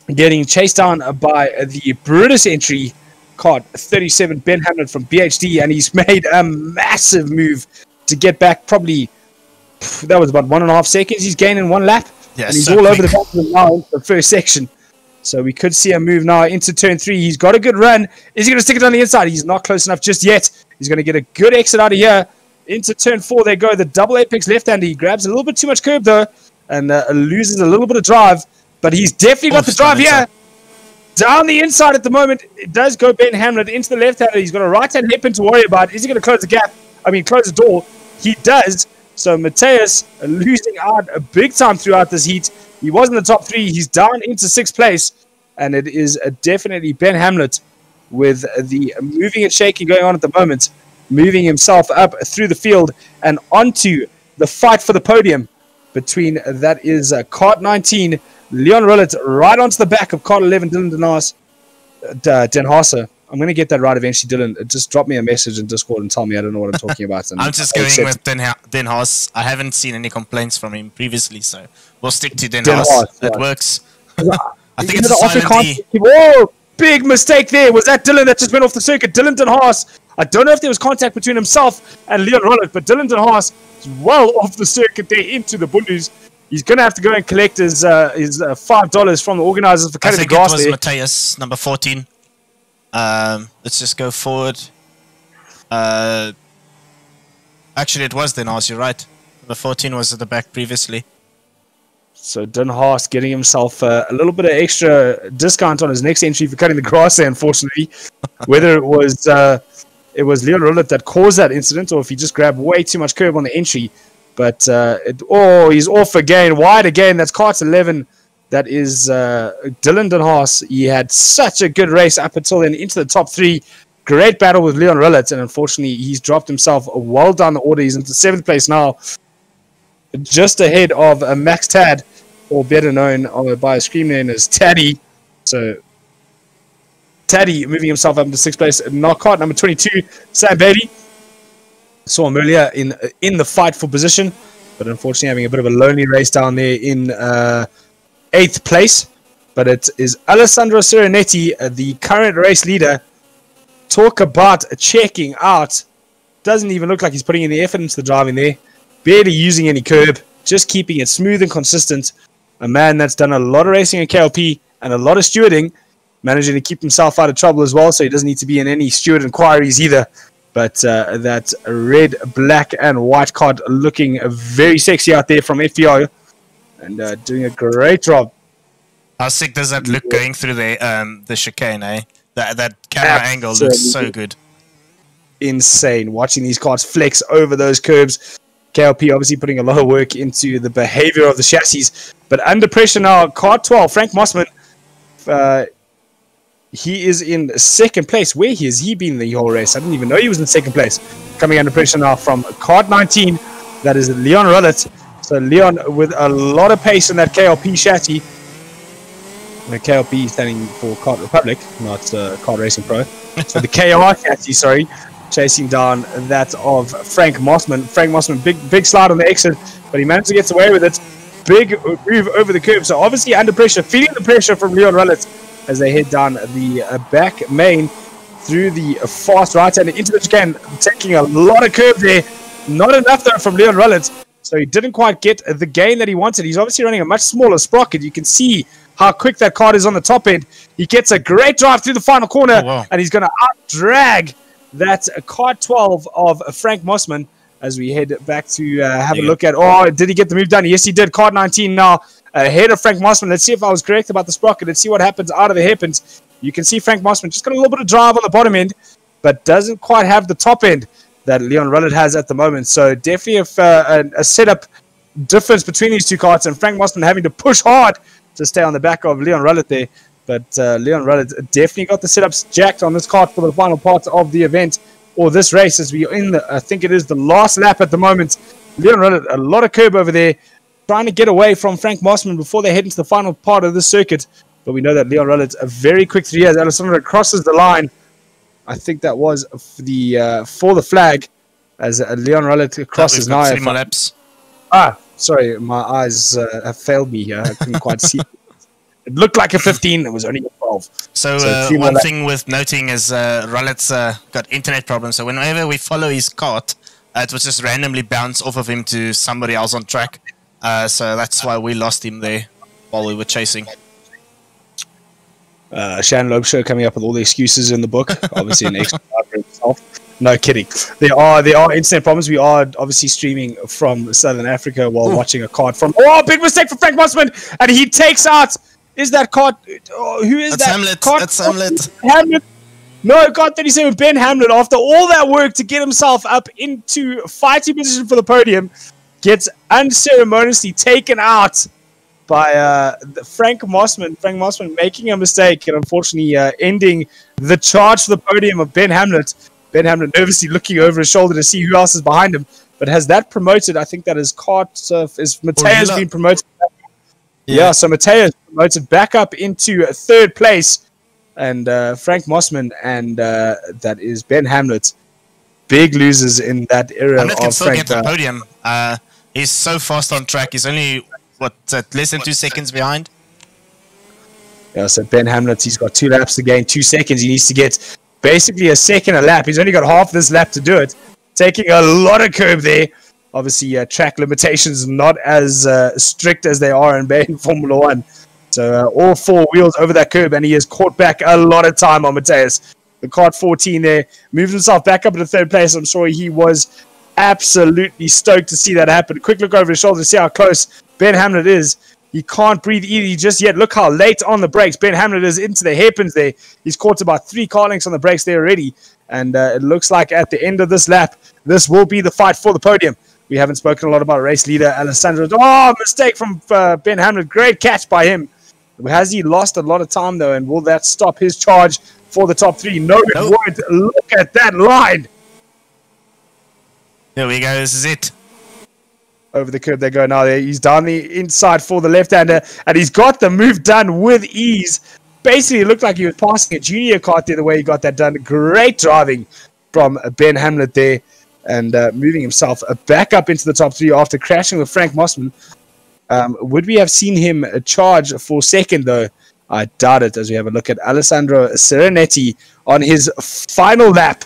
[SPEAKER 6] Getting chased down by the British entry, Kart 37, Ben Hamlet from BHD. And he's made a massive move to get back. Probably, that was about 1.5 seconds. He's gaining 1 lap.
[SPEAKER 5] Yeah,
[SPEAKER 6] and he's
[SPEAKER 5] so
[SPEAKER 6] all
[SPEAKER 5] quick.
[SPEAKER 6] over the back of the now in the first section. So we could see a move now into turn 3. He's got a good run. Is he going to stick it on the inside? He's not close enough just yet. He's going to get a good exit out of here. Into turn 4 they go. The double apex left-hander. He grabs a little bit too much curb though. And loses a little bit of drive. But he's definitely got the drive here. Down the inside at the moment. It does go Ben Hamlet into the left-hander. He's got a right-hand hairpin to worry about. Is he going to close the gap? Close the door. He does. So Mateus losing out a big time throughout this heat. He was in the top 3. He's down into 6th place. And it is definitely Ben Hamlet with the moving and shaking going on at the moment. Moving himself up through the field and onto the fight for the podium. Between, that is Kart 19, Leon Rullet, right onto the back of Kart 11, Dylan Den Haase. I'm going to get that right eventually, Dylan. Just drop me a message in Discord and tell me I don't know what I'm talking about. And
[SPEAKER 5] I'm just going with Den Haase. I haven't seen any complaints from him previously, so we'll stick to Den Haase. It works. I think it's a silent D.
[SPEAKER 6] Whoa, big mistake there. Was that Dylan that just went off the circuit? Dylan Den Haase. I don't know if there was contact between himself and Leon Rullet, but Dylan Den Haase is well off the circuit there into the Bundes. He's going to have to go and collect his $5 from the organizers for cutting the grass there.
[SPEAKER 5] I think it was Mateus, number 14. Let's just go forward. Actually, it was Den Haase, you're right. Number 14 was at the back previously.
[SPEAKER 6] So Den Haase getting himself a little bit of extra discount on his next entry for cutting the grass there, unfortunately. Whether it was Leon Rullet that caused that incident or if he just grabbed way too much curb on the entry. But he's off again, wide again. That's Kart 11. That is Dylan Den Haase. He had such a good race up until then into the top 3. Great battle with Leon Rullet, and unfortunately he's dropped himself well down the order. He's into 7th place now, just ahead of Max Tad, or better known by a screen name as Taddy. So Taddy moving himself up into 6th place. Kart number 22, Sam Bailey. Saw him earlier in the fight for position, but unfortunately having a bit of a lonely race down there in 8th place. But it is Alessandro Serenetti, the current race leader. Talk about checking out. Doesn't even look like he's putting in the effort into the driving there. Barely using any curb, just keeping it smooth and consistent. A man that's done a lot of racing in KLP and a lot of stewarding, managing to keep himself out of trouble as well, so he doesn't need to be in any steward inquiries either. But that red, black, and white card looking very sexy out there from FPO, and doing a great job.
[SPEAKER 5] How sick does that look going through the chicane, eh? That camera angle looks so good.
[SPEAKER 6] Insane. Watching these cars flex over those curbs. KLP obviously putting a lot of work into the behavior of the chassis. But under pressure now, Kart 12, Frank Mossman. He is in 2nd place. Where has he been the whole race? I didn't even know he was in 2nd place. Coming under pressure now from Kart 19. That is Leon Rullet. So Leon with a lot of pace in that KLP chassis. The KLP standing for Kart Republic, not Kart Racing Pro. So the KR chassis, sorry, chasing down that of Frank Mossman. Frank Mossman, big slide on the exit, but he managed to get away with it. Big move over the curb. So obviously under pressure, feeling the pressure from Leon Rullet as they head down the back main through the fast right hand into the chicane, taking a lot of curb there. Not enough though from Leon Rullet. So he didn't quite get the gain that he wanted. He's obviously running a much smaller sprocket. You can see how quick that car is on the top end. He gets a great drive through the final corner, and he's going to out-drag that Kart 12 of Frank Mossman as we head back to have a look at... Oh, did he get the move done? Yes, he did. Kart 19 now ahead of Frank Mossman. Let's see if I was correct about the sprocket. Let's see what happens out of the hairpins. You can see Frank Mossman just got a little bit of drive on the bottom end, but doesn't quite have the top end that Leon Rullet has at the moment. So definitely a setup difference between these two karts, and Frank Mossman having to push hard to stay on the back of Leon Rullet there. But Leon Rullet definitely got the setups jacked on this kart for the final part of the event, or this race, as we are in I think it is the last lap at the moment. Leon Rullet, a lot of curb over there, trying to get away from Frank Mossman before they head into the final part of this circuit. But we know that Leon Rullet, a very quick 3 years. Alessandro crosses the line. I think that was for the flag as Leon Rollet crosses now.
[SPEAKER 5] 3 more laps.
[SPEAKER 6] Sorry, my eyes have failed me here. I couldn't quite see. It looked like a 15. It was only a 12.
[SPEAKER 5] So one thing worth noting is Rollet's got internet problems. So whenever we follow his kart, it was just randomly bounce off of him to somebody else on track. So that's why we lost him there while we were chasing.
[SPEAKER 6] Shannon Lobshow coming up with all the excuses in the book. Obviously an extra for himself. No kidding. There are internet problems. We are obviously streaming from Southern Africa while watching a kart from... Oh, big mistake for Frank Mossman! And he takes out... Is that kart... who is
[SPEAKER 5] that's
[SPEAKER 6] that?
[SPEAKER 5] Hamlet.
[SPEAKER 6] Kart,
[SPEAKER 5] that's Hamlet.
[SPEAKER 6] Hamlet. No, kart 37, Ben Hamlet, after all that work to get himself up into fighting position for the podium, gets unceremoniously taken out by Frank Mossman. Frank Mossman making a mistake and unfortunately ending the charge for the podium of Ben Hamlet. Ben Hamlet nervously looking over his shoulder to see who else is behind him. But has that promoted? I think that his kart is Mateo's been promoted. Yeah, so Mateo promoted back up into third place. And Frank Mossman and that is Ben Hamlet. Big losers in that area
[SPEAKER 5] Hamlet
[SPEAKER 6] of
[SPEAKER 5] can still
[SPEAKER 6] Frank.
[SPEAKER 5] get the podium. He's so fast on track. He's only, less than 2 seconds behind?
[SPEAKER 6] Yeah, so Ben Hamlet, he's got 2 laps to gain 2 seconds. He needs to get basically a second a lap. He's only got half this lap to do it. Taking a lot of curb there. Obviously, track limitations not as strict as they are in Formula 1. So all 4 wheels over that curb, and he has caught back a lot of time on Mateus. The kart 14 there, moved himself back up into third place. I'm sure he was absolutely stoked to see that happen. Quick look over his shoulder to see how close Ben Hamlet is. He can't breathe easy just yet. Look how late on the brakes Ben Hamlet is into the hairpins there. He's caught about 3 car lengths on the brakes there already. And it looks like at the end of this lap, this will be the fight for the podium. We haven't spoken a lot about race leader Alessandro. Oh, mistake from Ben Hamlet. Great catch by him. Has he lost a lot of time, though? And will that stop his charge for the top 3? No, it won't. Look at that line.
[SPEAKER 5] There we go. This is it.
[SPEAKER 6] Over the curb they go now. He's down the inside for the left-hander, and he's got the move done with ease. Basically, it looked like he was passing a junior kart there, the way he got that done. Great driving from Ben Hamlet there, and moving himself back up into the top 3 after crashing with Frank Mossman. Would we have seen him charge for second, though? I doubt it, as we have a look at Alessandro Serenetti on his final lap,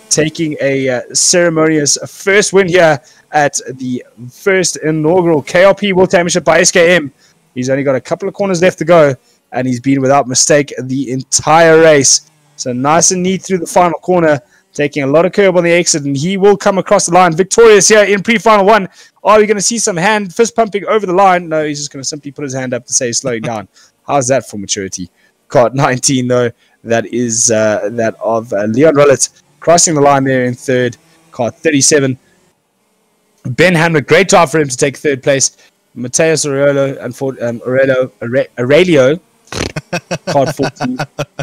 [SPEAKER 6] taking a ceremonious first win here at the first inaugural KRP World Championship by SKM. He's only got a couple of corners left to go, and he's been without mistake the entire race. So nice and neat through the final corner, taking a lot of curb on the exit, and he will come across the line victorious here in pre-final 1. Are we going to see some fist pumping over the line? No, he's just going to simply put his hand up to say slowing down. How's that for maturity? Kart 19, though, that is that of Leon Rollet crossing the line there in third. Kart 37. Ben Hamlet, great drive for him to take third place. Mateus Aurelio, Kart 14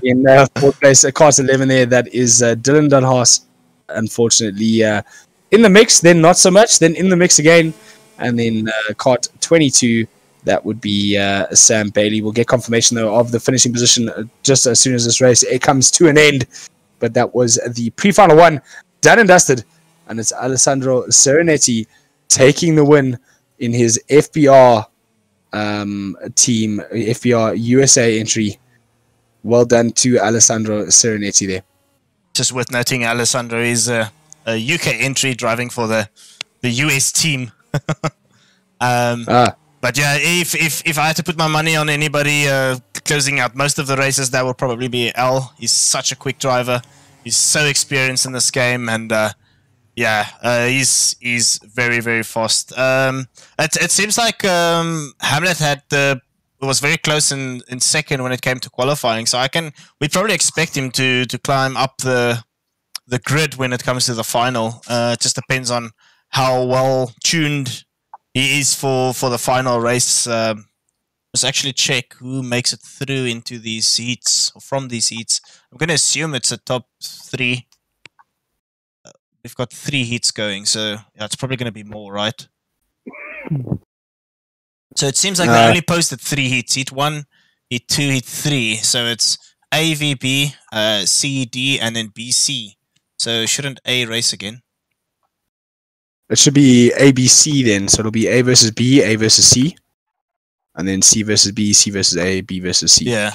[SPEAKER 6] in fourth place. Kart 11 there, that is Dylan Dunhas, unfortunately in the mix, then not so much, then in the mix again, and then Kart 22, that would be Sam Bailey. We'll get confirmation, though, of the finishing position just as soon as this race comes to an end. But that was the pre-final 1, done and dusted, and it's Alessandro Serenetti taking the win in his FBR team, FBR USA entry. Well done to Alessandro Serenetti there.
[SPEAKER 5] Just worth noting, Alessandro is a UK entry driving for the US team. But yeah, if I had to put my money on anybody closing out most of the races, that would probably be Al. He's such a quick driver. He's so experienced in this game, and he's very, very fast. It seems like Hamlet was very close in second when it came to qualifying, so we probably expect him to climb up the grid when it comes to the final. It just depends on how well tuned he is for the final race. Let's actually check who makes it through into these heats, or from these heats. I'm going to assume it's a top 3. We've got 3 heats going, so yeah, it's probably going to be more, right? So it seems like they only posted 3 heats. Heat 1, Heat 2, Heat 3. So it's A, V, B, C, D, and then B, C. So shouldn't A race again?
[SPEAKER 6] It should be A, B, C then. So it'll be A versus B, A versus C. And then C versus B, C versus A, B versus C.
[SPEAKER 5] Yeah.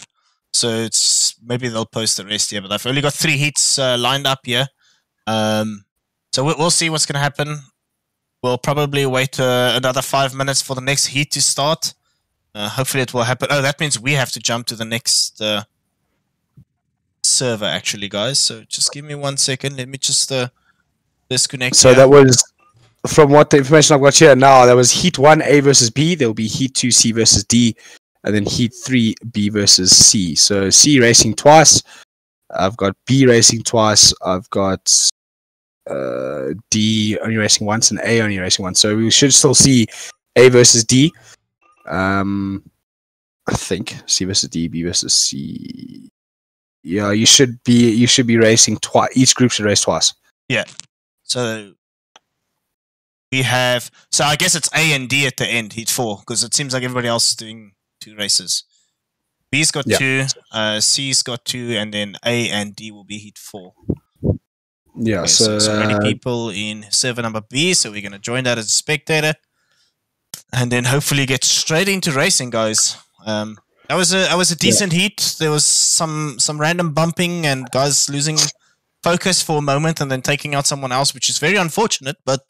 [SPEAKER 5] So it's maybe they'll post the rest here, but I've only got 3 heats lined up here. So we'll see what's going to happen. We'll probably wait another 5 minutes for the next heat to start. Hopefully it will happen. Oh, that means we have to jump to the next server, actually, guys. So just give me 1 second. Let me just disconnect.
[SPEAKER 6] So that was, from what the information I've got here now, that was Heat 1, A versus B. There will be Heat 2, C versus D. And then Heat 3, B versus C. So C racing twice. I've got B racing twice. I've got D only racing once and A only racing once. So we should still see A versus D. I think C versus D, B versus C. Yeah, you should be racing twice. Each group should race twice.
[SPEAKER 5] Yeah. So we have. So I guess it's A and D at the end, Heat 4, because it seems like everybody else is doing 2 races. B's got 2, C's got 2, and then A and D will be Heat 4.
[SPEAKER 6] Yeah,
[SPEAKER 5] Okay,
[SPEAKER 6] so
[SPEAKER 5] so many people in server number B, so we're going to join that as a spectator. And then hopefully get straight into racing, guys. That was a decent heat. There was some random bumping and guys losing focus for a moment and then taking out someone else, which is very unfortunate, but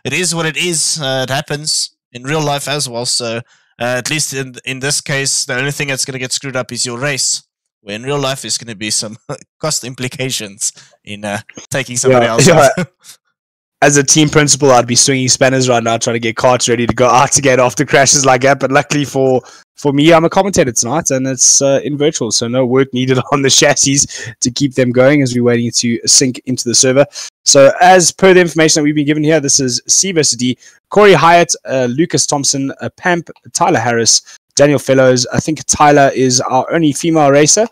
[SPEAKER 5] it is what it is. It happens in real life as well, so at least in this case, the only thing that's going to get screwed up is your race, where in real life there's going to be some cost implications in taking somebody else out.
[SPEAKER 6] As a team principal, I'd be swinging spanners right now trying to get carts ready to go out again after crashes like that. But luckily for me, I'm a commentator tonight, and it's in virtual, so no work needed on the chassis to keep them going as we're waiting to sync into the server. So as per the information that we've been given here, this is C versus D. Corey Hyatt, Lucas Thompson, Pamp, Tyler Harris, Daniel Fellows. I think Tyler is our only female racer.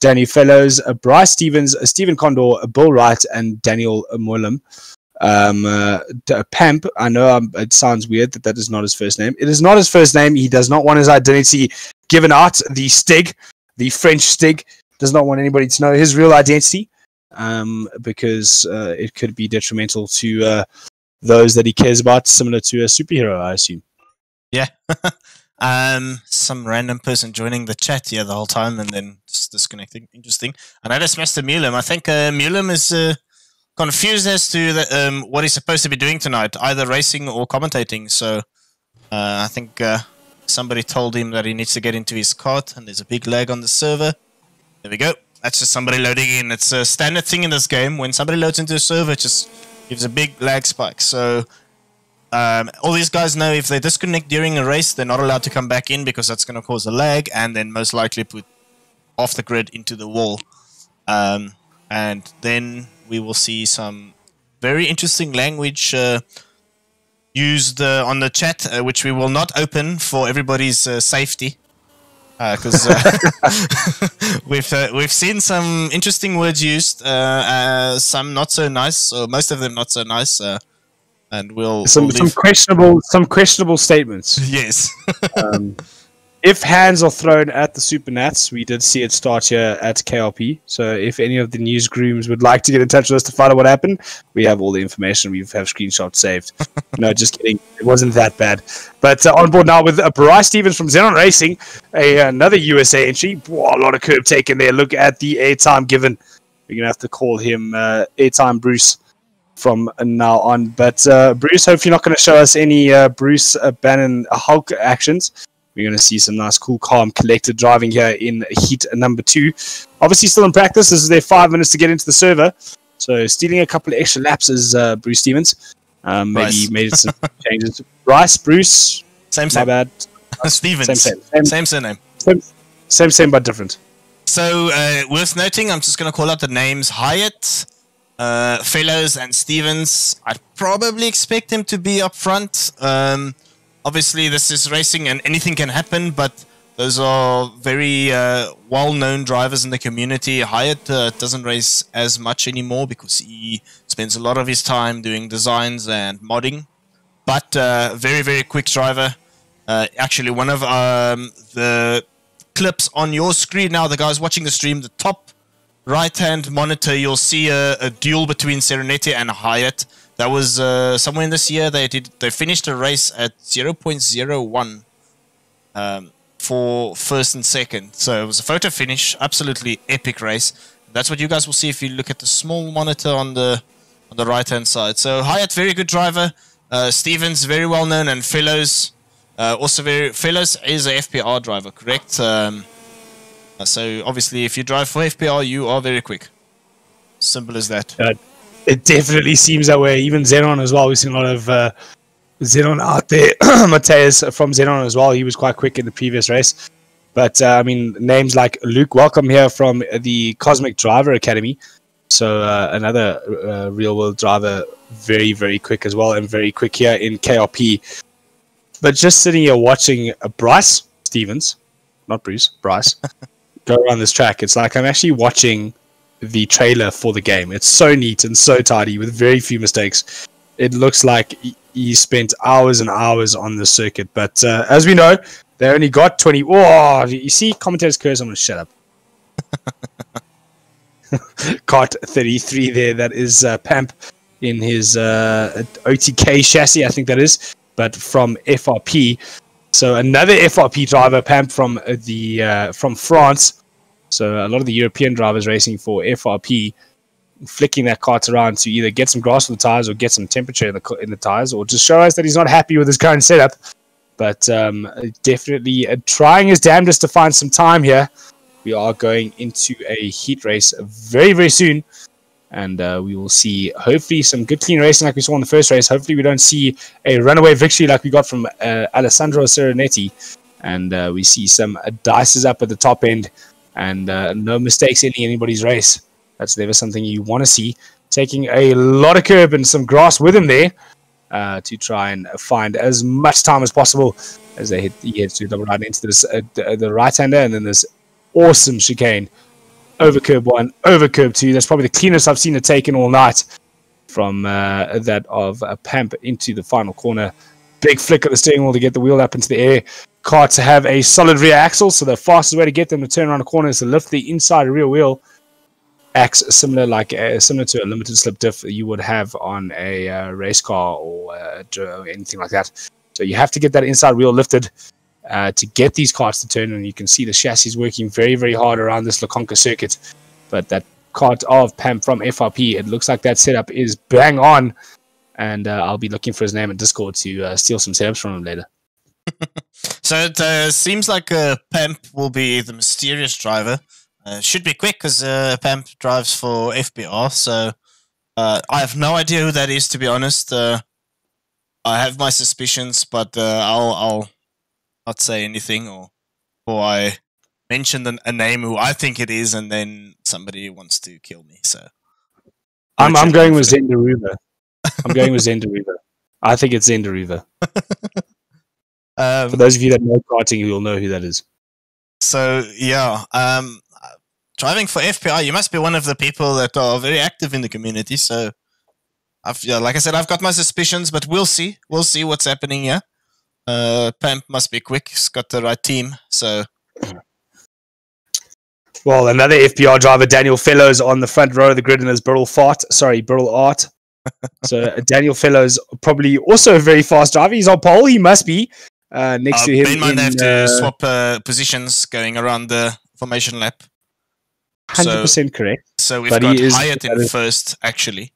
[SPEAKER 6] Daniel Fellows, Bryce Stevens, Stephen Condor, Bill Wright, and Daniel Mollem. Pamp, I know it sounds weird that is not his first name. It is not his first name. He does not want his identity given out. The Stig, the French Stig, does not want anybody to know his real identity because it could be detrimental to those that he cares about, similar to a superhero, I assume.
[SPEAKER 5] Yeah. Some random person joining the chat here the whole time and then just disconnecting. Interesting. And I just Mr. Mulem. I think Mulem is confused as to what he's supposed to be doing tonight, either racing or commentating. So I think somebody told him that he needs to get into his cart, and there's a big lag on the server. There we go. That's just somebody loading in. It's a standard thing in this game. When somebody loads into a server, it just gives a big lag spike. So all these guys know if they disconnect during a race, they're not allowed to come back in because that's going to cause a lag and then most likely put off the grid into the wall. And then we will see some very interesting language used on the chat, which we will not open for everybody's safety, because we've seen some interesting words used, some not so nice, or most of them not so nice, and we'll
[SPEAKER 6] some questionable statements.
[SPEAKER 5] Yes.
[SPEAKER 6] If hands are thrown at the Super Nats, we did see it start here at KRP. So if any of the newsgrooms would like to get in touch with us to find out what happened, we have all the information. We have screenshots saved. No, just kidding. It wasn't that bad. But on board now with Bryce Stevens from Xenon Racing, another USA entry. Whoa, a lot of curb taken there. Look at the airtime given. We're going to have to call him Airtime Bruce from now on. But Bruce, hopefully not going to show us any Bruce Bannon Hulk actions. We're going to see some nice, cool, calm, collected driving here in heat number 2. Obviously still in practice. This is their 5 minutes to get into the server. So stealing a couple of extra laps is Bruce Stevens. Maybe made some changes. Bruce.
[SPEAKER 5] Same.
[SPEAKER 6] My bad.
[SPEAKER 5] Stevens. Same surname.
[SPEAKER 6] Same, but different.
[SPEAKER 5] So worth noting, I'm just going to call out the names Hyatt, Fellows, and Stevens. I'd probably expect them to be up front. Obviously, this is racing and anything can happen, but those are very well-known drivers in the community. Hyatt doesn't race as much anymore because he spends a lot of his time doing designs and modding. But very, very quick driver. Actually, one of the clips on your screen now, the guys watching the stream, the top right-hand monitor, you'll see a duel between Serenity and Hyatt. That was somewhere in this year. They finished a race at 0.01 for first and second. So it was a photo finish, absolutely epic race. That's what you guys will see if you look at the small monitor on the right-hand side. So Hyatt, very good driver. Stevens, very well known, and Fellows, also Fellows is a FPR driver, correct? So obviously, if you drive for FPR, you are very quick. Simple as that.
[SPEAKER 6] It definitely seems that way. Even Xenon as well. We've seen a lot of Xenon out there. Mateus from Xenon as well. He was quite quick in the previous race. But, I mean, names like Luke, welcome here from the Cosmic Driver Academy. So, another real-world driver, very, very quick as well, and very quick here in KRP. But just sitting here watching Bryce Stevens, not Bruce, Bryce, go around this track, it's like I'm actually watching the trailer for the game. It's so neat and so tidy with very few mistakes. It looks like he spent hours and hours on the circuit. But as we know, they only got 20. Oh, you see commentator's curse? I'm going to shut up. Kart 33 there. That is Pamp in his OTK chassis, I think that is. But from FRP. So another FRP driver, Pamp from France. So a lot of the European drivers racing for FRP, flicking that kart around to either get some grass on the tires or get some temperature in the tires, or just show us that he's not happy with his current setup. But definitely trying his damnedest to find some time here. We are going into a heat race very, very soon. And we will see, hopefully, some good clean racing like we saw in the first race. Hopefully, we don't see a runaway victory like we got from Alessandro Serenetti. And we see some dices up at the top end. And no mistakes in anybody's race. That's never something you want to see. Taking a lot of curb and some grass with him there to try and find as much time as possible as he heads to double right into this the right-hander, and then this awesome chicane. Over curb 1, over curb 2. That's probably the cleanest I've seen it taken all night from that of Pamp into the final corner. Big flick of the steering wheel to get the wheel up into the air. Karts have a solid rear axle, so the fastest way to get them to turn around a corner is to lift the inside rear wheel. Acts similar to a limited slip diff you would have on a race car or anything like that. So you have to get that inside wheel lifted to get these karts to turn, and you can see the chassis working very, very hard around this Leconca circuit. But that kart of Pam from FRP, it looks like that setup is bang on, and I'll be looking for his name in Discord to steal some setups from him later.
[SPEAKER 5] So it seems like Pamp will be the mysterious driver. Should be quick because Pamp drives for FBR, so I have no idea who that is, to be honest. I have my suspicions, but I'll not say anything, or I mention a name who I think it is, and then somebody wants to kill me. So
[SPEAKER 6] I'm going with Zenderuva. I'm going with Zenderuva. I think it's Zenderuva. For those of you that know karting, you'll know who that is.
[SPEAKER 5] So yeah, driving for FPI, you must be one of the people that are very active in the community. So, like I said, I've got my suspicions, but we'll see. We'll see what's happening here. Pamp must be quick. He's got the right team. So,
[SPEAKER 6] well, another FPR driver, Daniel Fellows, on the front row of the grid in his Burrell Art. So Daniel Fellows, probably also a very fast driver. He's on pole. He must be next to him.
[SPEAKER 5] Bear in mind they have to swap positions going around the formation lap.
[SPEAKER 6] 100% correct.
[SPEAKER 5] So we've got Hyatt in first, actually.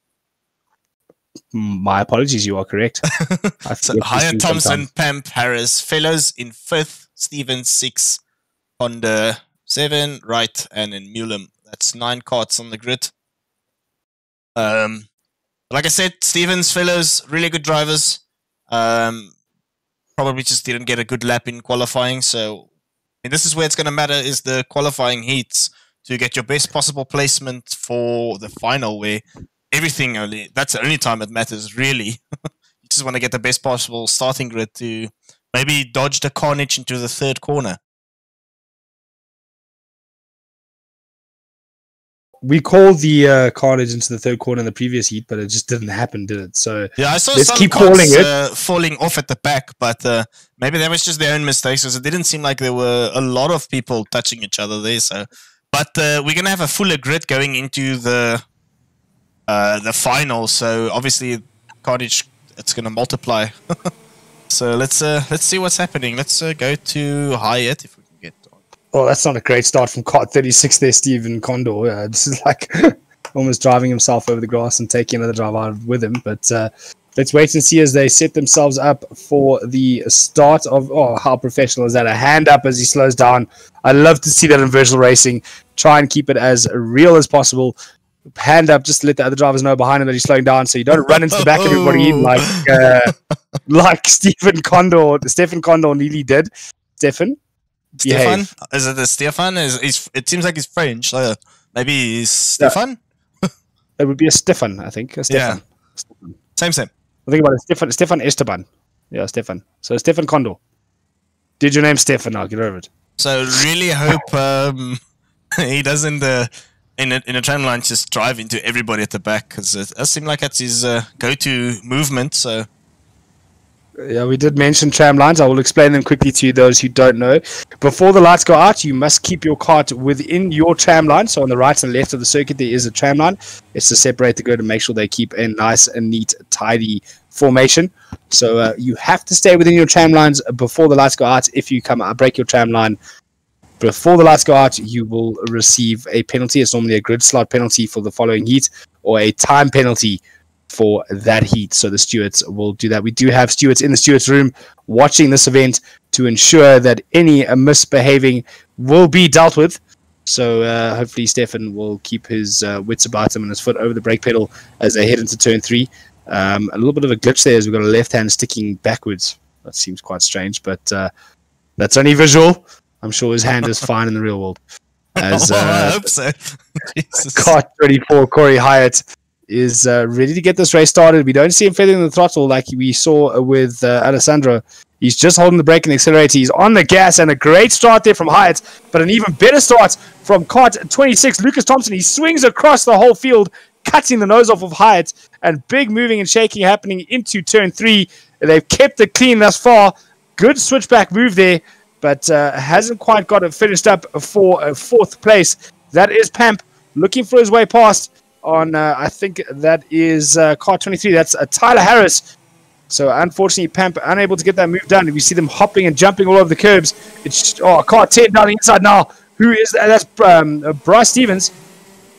[SPEAKER 6] My apologies, you are correct.
[SPEAKER 5] So Hyatt, Thompson, Pamp, Harris, Fellows in fifth, Stevens 6, Honda 7, Wright, and then Mulem. That's 9 karts on the grid. Like I said, Stevens, Fellows, really good drivers. Probably just didn't get a good lap in qualifying. So this is where it's going to matter, is the qualifying heats, to get your best possible placement for the final, where everything that's the only time it matters, really. You just want to get the best possible starting grid to maybe dodge the carnage into the third corner.
[SPEAKER 6] we called the carnage into the third corner in the previous heat, but it just didn't happen, did it? So
[SPEAKER 5] yeah, I saw
[SPEAKER 6] let's
[SPEAKER 5] some
[SPEAKER 6] keep
[SPEAKER 5] carts,
[SPEAKER 6] calling it.
[SPEAKER 5] falling off at the back, but maybe that was just their own mistakes, because it didn't seem like there were a lot of people touching each other there. So, but we're gonna have a fuller grid going into the final. So obviously, carnage, it's gonna multiply. So let's see what's happening. Let's go to Hyatt if we can get on.
[SPEAKER 6] Oh, that's not a great start from Kart 36 there, Stephen Condor. This is like almost driving himself over the grass and taking another drive out with him. But let's wait and see as they set themselves up for the start of... Oh, how professional is that? A hand up as he slows down. I love to see that in virtual racing. Try and keep it as real as possible. Hand up just to let the other drivers know behind him that he's slowing down, so you don't run into the back of everybody like Stephen Condor nearly did. Stefan?
[SPEAKER 5] Stefan? Is it a Stefan? It seems like he's French. So maybe he's Stefan?
[SPEAKER 6] It would be a Stefan, I think. A Stefan.
[SPEAKER 5] Yeah. Same.
[SPEAKER 6] I think about it. Stefan Esteban. Yeah, Stefan. So Stefan Condor. Did your name Stefan now? Get over it.
[SPEAKER 5] So really hope he doesn't in a tram line just drive into everybody at the back, because it does seem like that's his go-to movement. So
[SPEAKER 6] yeah, we did mention tram lines. I will explain them quickly to those who don't know. Before the lights go out, you must keep your cart within your tram line. So on the right and left of the circuit, there is a tram line. It's to separate the grid and make sure they keep a nice and neat, tidy formation. So you have to stay within your tram lines before the lights go out. If you break your tram line before the lights go out, you will receive a penalty. It's normally a grid slot penalty for the following heat, or a time penalty for that heat. So the stewards will do that. We do have stewards in the stewards room watching this event to ensure that any misbehaving will be dealt with. So hopefully Stefan will keep his wits about him and his foot over the brake pedal as they head into turn 3. A little bit of a glitch there as we've got a left hand sticking backwards. That seems quite strange, but that's only visual. I'm sure his hand is fine in the real world. As
[SPEAKER 5] I hope so.
[SPEAKER 6] Kart 34, Corey Hyatt, is ready to get this race started. We don't see him feeling the throttle like we saw with Alessandro. He's just holding the brake and accelerator. He's on the gas, and a great start there from Hyatt, but an even better start from Kart 26, Lucas Thompson. He swings across the whole field, cutting the nose off of Hyatt, and big moving and shaking happening into turn 3. They've kept it clean thus far. Good switchback move there, but hasn't quite got it finished up for 4th place. That is Pamp looking for his way past on, I think that is Kart 23. That's Tyler Harris. So unfortunately, Pamp unable to get that move done. We see them hopping and jumping all over the curbs. It's Kart 10 down the inside now. Who is that? That's Bryce Stevens.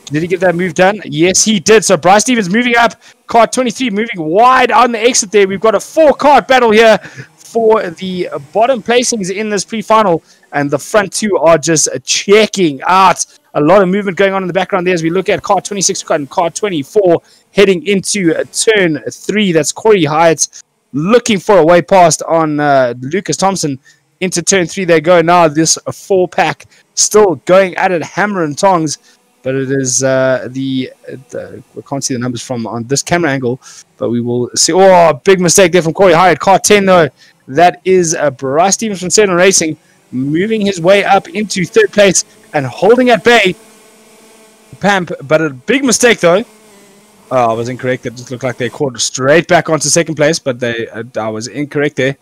[SPEAKER 6] Did he get that move done? Yes, he did. So Bryce Stevens moving up. Kart 23 moving wide on the exit there. We've got a 4-kart battle here for the bottom placings in this pre-final, and the front 2 are just checking out. A lot of movement going on in the background there as we look at Kart 26 and Kart 24 heading into turn 3. That's Corey Hyatt looking for a way past on Lucas Thompson. Into turn 3 they go now. This 4-pack still going at it hammer and tongs, but it is we can't see the numbers from on this camera angle, but we will see. Oh, big mistake there from Corey Hyatt. Kart 10 though. That is Bryce Stevens from Seven Racing moving his way up into 3rd place and holding at bay Pamp, but a big mistake though. Oh, I was incorrect. It just looked like they caught straight back onto 2nd place, but I was incorrect there.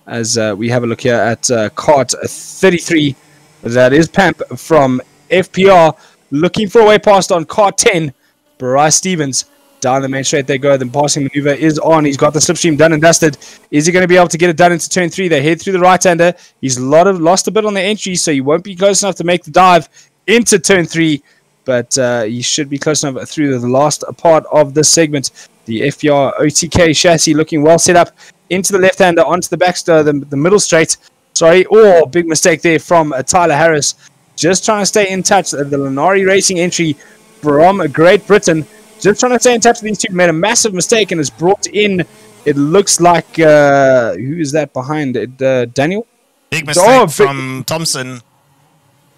[SPEAKER 6] As we have a look here at Kart 33, that is Pamp from FPR looking for a way past on Kart 10. Bryce Stevens down the main straight they go. The passing maneuver is on. He's got the slipstream done and dusted. Is he going to be able to get it done into turn 3? They head through the right-hander. He's lost a bit on the entry, so he won't be close enough to make the dive into turn 3. But he should be close enough through the last part of this segment. The FPR OTK chassis looking well set up into the left-hander, onto the backstay, the middle straight. Sorry. Oh, big mistake there from Tyler Harris. Just trying to stay in touch. The Lanari Racing entry from Great Britain. Just trying to stay in touch with these two. Made a massive mistake and has brought in, it looks like, who is that behind it? Daniel?
[SPEAKER 5] Big mistake from Thompson.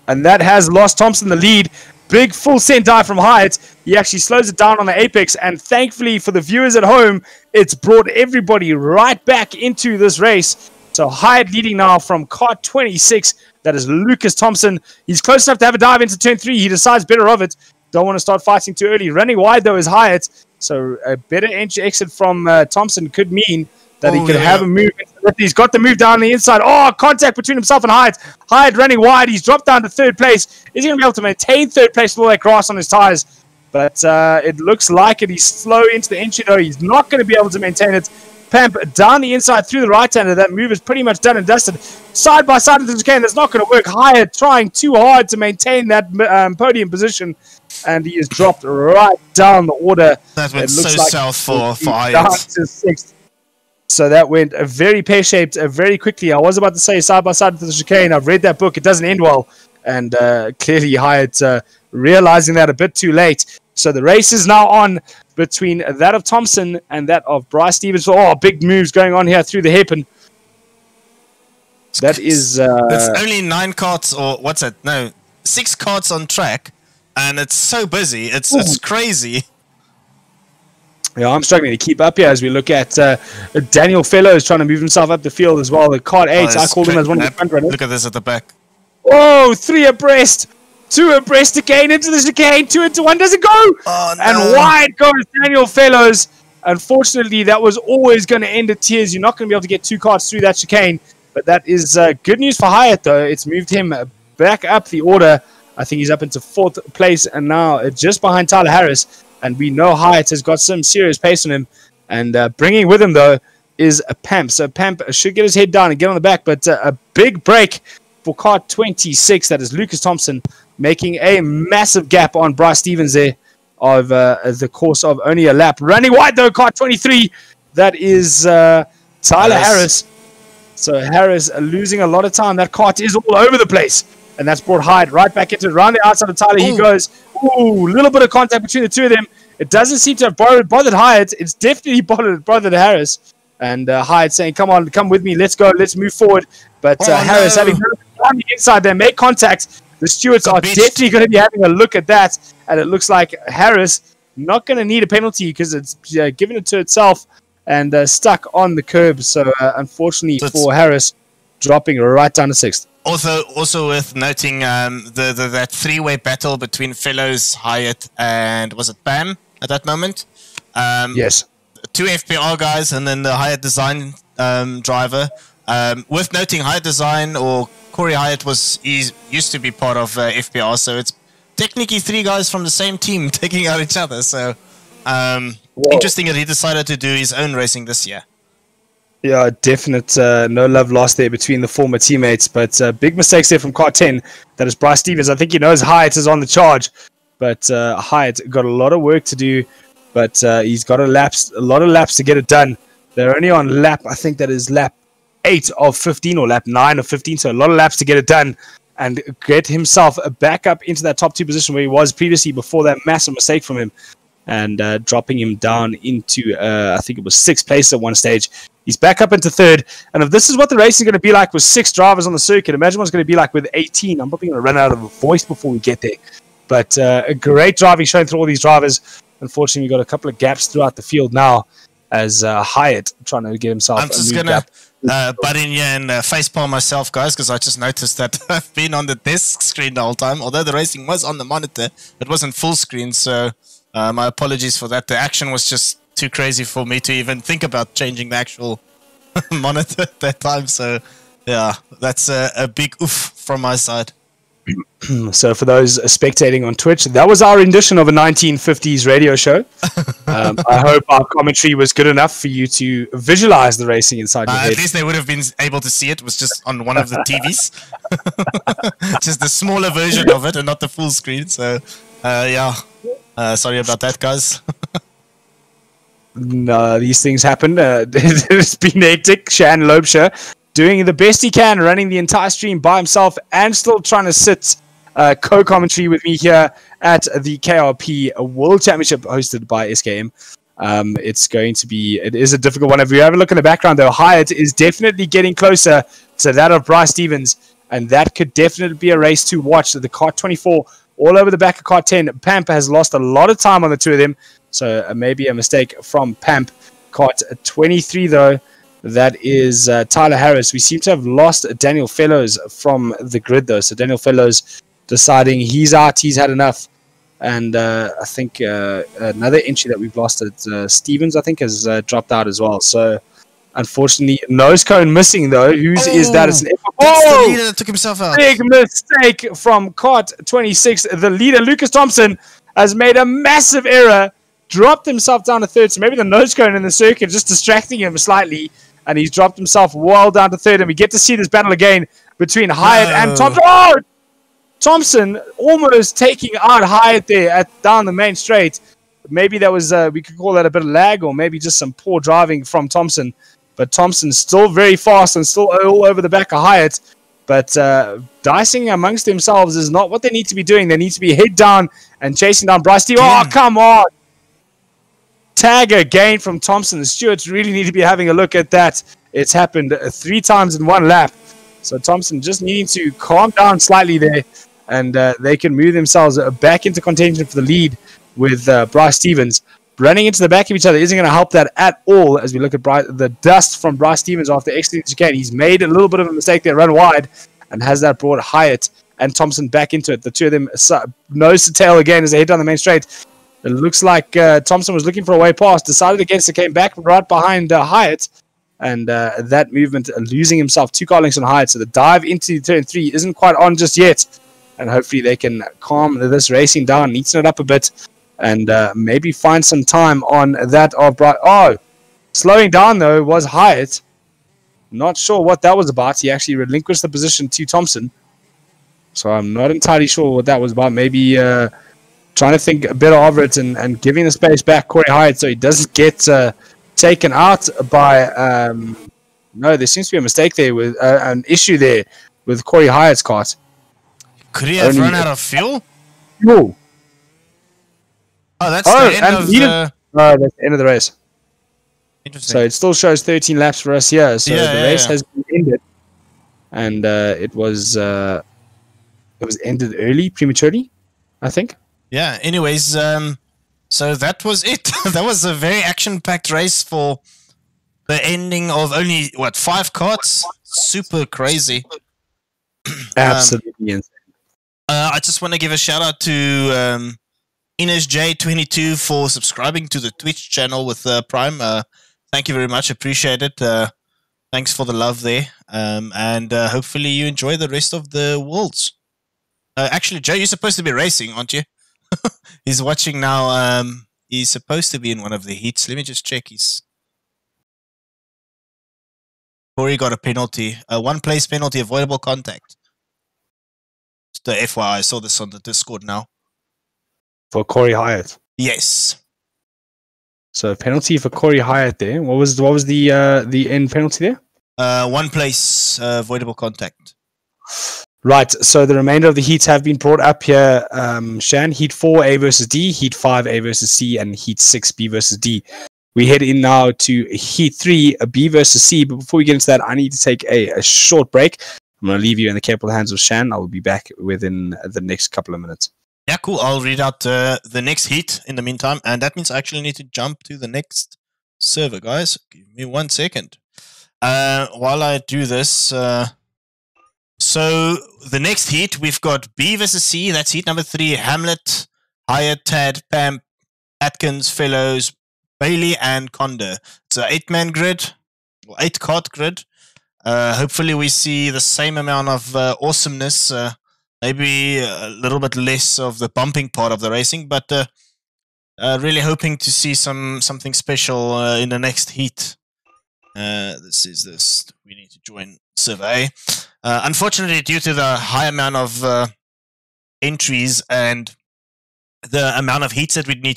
[SPEAKER 6] And that has lost Thompson the lead. Big full send dive from Hyatt. He actually slows it down on the apex. And thankfully for the viewers at home, it's brought everybody right back into this race. So Hyatt leading now from Kart 26. That is Lucas Thompson. He's close enough to have a dive into turn 3. He decides better of it. Don't want to start fighting too early. Running wide, though, is Hyatt. So a better entry exit from Thompson could mean that he could have a move. He's got the move down the inside. Oh, contact between himself and Hyatt. Hyatt running wide. He's dropped down to third place. Is he going to be able to maintain third place with all that grass on his tires? But it looks like it. He's slow into the entry, though. He's not going to be able to maintain it. Pamp down the inside through the right-hander. That move is pretty much done and dusted. Side by side into the chicane. That's not going to work. Hyatt trying too hard to maintain that podium position. And he is dropped right down the order.
[SPEAKER 5] That went so south for Hyatt.
[SPEAKER 6] To sixth. So that went very pear-shaped very quickly. I was about to say side by side into the chicane. I've read that book. It doesn't end well. And clearly Hyatt realizing that a bit too late. So the race is now on between that of Thompson and that of Bryce Stevens. Oh, big moves going on here through the hairpin. That is...
[SPEAKER 5] It's only 9 carts, or what's it? No, 6 carts on track. And it's so busy. It's crazy.
[SPEAKER 6] Yeah, I'm struggling to keep up here as we look at Daniel Fellows trying to move himself up the field as well. The Kart 8, I called him as one of the front runners.
[SPEAKER 5] Look at this at the back.
[SPEAKER 6] Oh, 3 abreast. 2 abreast again into the chicane. 2 into 1. Does it go?
[SPEAKER 5] Oh, no.
[SPEAKER 6] And wide goes Daniel Fellows. Unfortunately, that was always going to end in tears. You're not going to be able to get 2 carts through that chicane. But that is good news for Hyatt, though. It's moved him back up the order. I think he's up into 4th place and now just behind Tyler Harris. And we know Hyatt has got some serious pace on him. And bringing with him, though, is a Pamp. So Pamp should get his head down and get on the back. But a big break for car 26. That is Lucas Thompson making a massive gap on Bryce Stevens there of the course of only a lap. Running wide, though, car 23. That is Tyler Harris. So Harris losing a lot of time. That cart is all over the place. And that's brought Hyde right back into it. Around the outside of Tyler, he goes. Ooh, little bit of contact between the two of them. It doesn't seem to have bothered Hyatt. It's definitely bothered Harris. And Hyatt saying, come on, come with me. Let's go. Let's move forward. But Harris having on the inside there, make contact. The stewards are definitely going to be having a look at that. And it looks like Harris not going to need a penalty because it's given it to itself and stuck on the curb. So unfortunately for Harris, dropping right down to 6th.
[SPEAKER 5] Also worth noting that 3-way battle between Fellows, Hyatt, and was it Bam at that moment?
[SPEAKER 6] Yes.
[SPEAKER 5] 2 FPR guys and then the Hyatt Design driver. Worth noting, Hyatt Design or Corey Hyatt used to be part of FPR, so it's technically 3 guys from the same team taking out each other. So interesting that he decided to do his own racing this year.
[SPEAKER 6] Yeah, definite no love lost there between the former teammates, but big mistakes there from car 10. That is Bryce Stevens. I think he knows Hyatt is on the charge, but Hyatt got a lot of work to do, but he's got a lot of laps to get it done. They're only on lap, I think that is lap 8 of 15 or lap 9 of 15, so a lot of laps to get it done and get himself back up into that top 2 position where he was previously before that massive mistake from him and dropping him down into, I think it was 6th place at one stage. He's back up into 3rd. And if this is what the race is going to be like with 6 drivers on the circuit, imagine what it's going to be like with 18. I'm probably going to run out of a voice before we get there. But a great driving shown through all these drivers. Unfortunately, we've got a couple of gaps throughout the field now as Hyatt trying to get himself
[SPEAKER 5] I'm just going to butt in here and facepalm myself, guys, because I just noticed that I've been on the desk screen the whole time. Although the racing was on the monitor, it wasn't full screen. So my apologies for that. The action was just too crazy for me to even think about changing the actual monitor at that time. So, yeah, that's a big oof from my side.
[SPEAKER 6] So, for those spectating on Twitch, that was our rendition of a 1950s radio show. I hope our commentary was good enough for you to visualize the racing inside your head.
[SPEAKER 5] At least they would have been able to see it. It was just on one of the TVs. Just the smaller version of it and not the full screen. So, yeah, sorry about that, guys.
[SPEAKER 6] No, these things happen. It's been hectic. Shan Lobsher doing the best he can, running the entire stream by himself and still trying to sit co-commentary with me here at the KRP World Championship hosted by SKM. It is a difficult one. If you have a look in the background, though, Hyatt is definitely getting closer to that of Bryce Stevens, and that could definitely be a race to watch. The Kart 24 all over the back of Kart 10. Pampa has lost a lot of time on the two of them. So maybe a mistake from Pamp. Kart 23, though, that is Tyler Harris. We seem to have lost Daniel Fellows from the grid, though. So Daniel Fellows deciding he's out, he's had enough. And I think another entry that we've lost at Stevens, I think, has dropped out as well. So, unfortunately, nose cone missing, though. Whose is that? It's an
[SPEAKER 5] That's the leader that took himself out.
[SPEAKER 6] big mistake from Kart 26. The leader, Lucas Thompson, has made a massive error, dropped himself down to third. So maybe the nose cone in the circuit just distracting him slightly, and he's dropped himself well down to third. And we get to see this battle again between Hyatt and Thompson. Oh! Thompson almost taking out Hyatt there down the main straight. Maybe that was, we could call that a bit of lag, or maybe just some poor driving from Thompson. But Thompson's still very fast and still all over the back of Hyatt. But dicing amongst themselves is not what they need to be doing. They need to be head down and chasing down Bryce Steve. Oh, come on! Tag again from Thompson. The stewards really need to be having a look at that. It's happened 3 times in 1 lap. So Thompson just needing to calm down slightly there. And they can move themselves back into contention for the lead with Bryce Stevens. Running into the back of each other isn't going to help that at all as we look at the dust from Bryce Stevens after exiting the chicane. He's made a little bit of a mistake there, run wide, and has that brought Hyatt and Thompson back into it. The two of them nose to tail again as they head down the main straight. It looks like Thompson was looking for a way past, decided against it, came back right behind Hyatt, and that movement losing himself 2 car lengths on Hyatt. So the dive into turn 3 isn't quite on just yet. And hopefully they can calm this racing down, neaten it up a bit, and maybe find some time on that of Bright. Oh, slowing down though was Hyatt. Not sure what that was about. He actually relinquished the position to Thompson. So I'm not entirely sure what that was about. Maybe trying to think a bit of it and giving the space back Corey Hyatt so he doesn't get taken out by... no, there seems to be a mistake there with an issue there with Corey Hyatt's kart.
[SPEAKER 5] Could he have run out of fuel?
[SPEAKER 6] No.
[SPEAKER 5] Oh, that's the end of the...
[SPEAKER 6] No, that's the end of the race.
[SPEAKER 5] Interesting.
[SPEAKER 6] So it still shows 13 laps for us here. So the race has been ended. And it was ended early, prematurely, I think.
[SPEAKER 5] Yeah, anyways, so that was it. That was a very action-packed race for the ending of only, 5 karts? Super crazy.
[SPEAKER 6] Absolutely insane.
[SPEAKER 5] I just want to give a shout out to InesJ22 for subscribing to the Twitch channel with Prime. Thank you very much. Appreciate it. Thanks for the love there. And hopefully you enjoy the rest of the Worlds. Actually, Joe, you're supposed to be racing, aren't you? He's watching now. He's supposed to be in one of the heats. Let me just check. Corey got a penalty. A 1-place penalty, avoidable contact. Just the FYI, I saw this on the Discord now.
[SPEAKER 6] For Corey Hyatt.
[SPEAKER 5] Yes.
[SPEAKER 6] So penalty for Corey Hyatt there. What was the end penalty there?
[SPEAKER 5] 1-place avoidable contact.
[SPEAKER 6] Right, so the remainder of the heats have been brought up here. Shan, Heat 4, A versus D, Heat 5, A versus C, and Heat 6, B versus D. We head in now to Heat 3, B versus C. But before we get into that, I need to take a short break. I'm going to leave you in the capable hands of Shan. I will be back within the next couple of minutes.
[SPEAKER 5] Yeah, cool. I'll read out the next heat in the meantime. And that means I actually need to jump to the next server, guys. Give me 1 second. While I do this... So, the next heat, we've got B versus C. That's heat number 3. Hamlet, Hyatt, Tad, Pam, Atkins, Fellows, Bailey, and Conda. It's an 8-man grid, or 8-kart grid. Hopefully we see the same amount of awesomeness. Maybe a little bit less of the bumping part of the racing. But really hoping to see something special in the next heat. This is this. We need to join survey. Unfortunately, due to the high amount of entries and the amount of heats that we need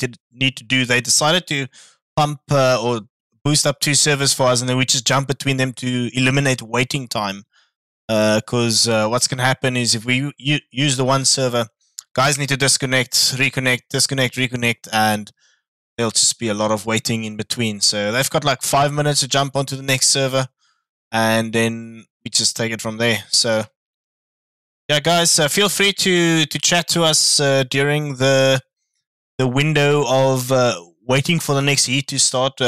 [SPEAKER 5] to do, they decided to pump or boost up 2 servers for us, and then we just jump between them to eliminate waiting time. Because what's going to happen is if we use the one server, guys need to disconnect, reconnect, disconnect, reconnect, and there'll just be a lot of waiting in between. So they've got like 5 minutes to jump onto the next server, and then we just take it from there. So yeah, guys, feel free to chat to us during the window of waiting for the next heat to start.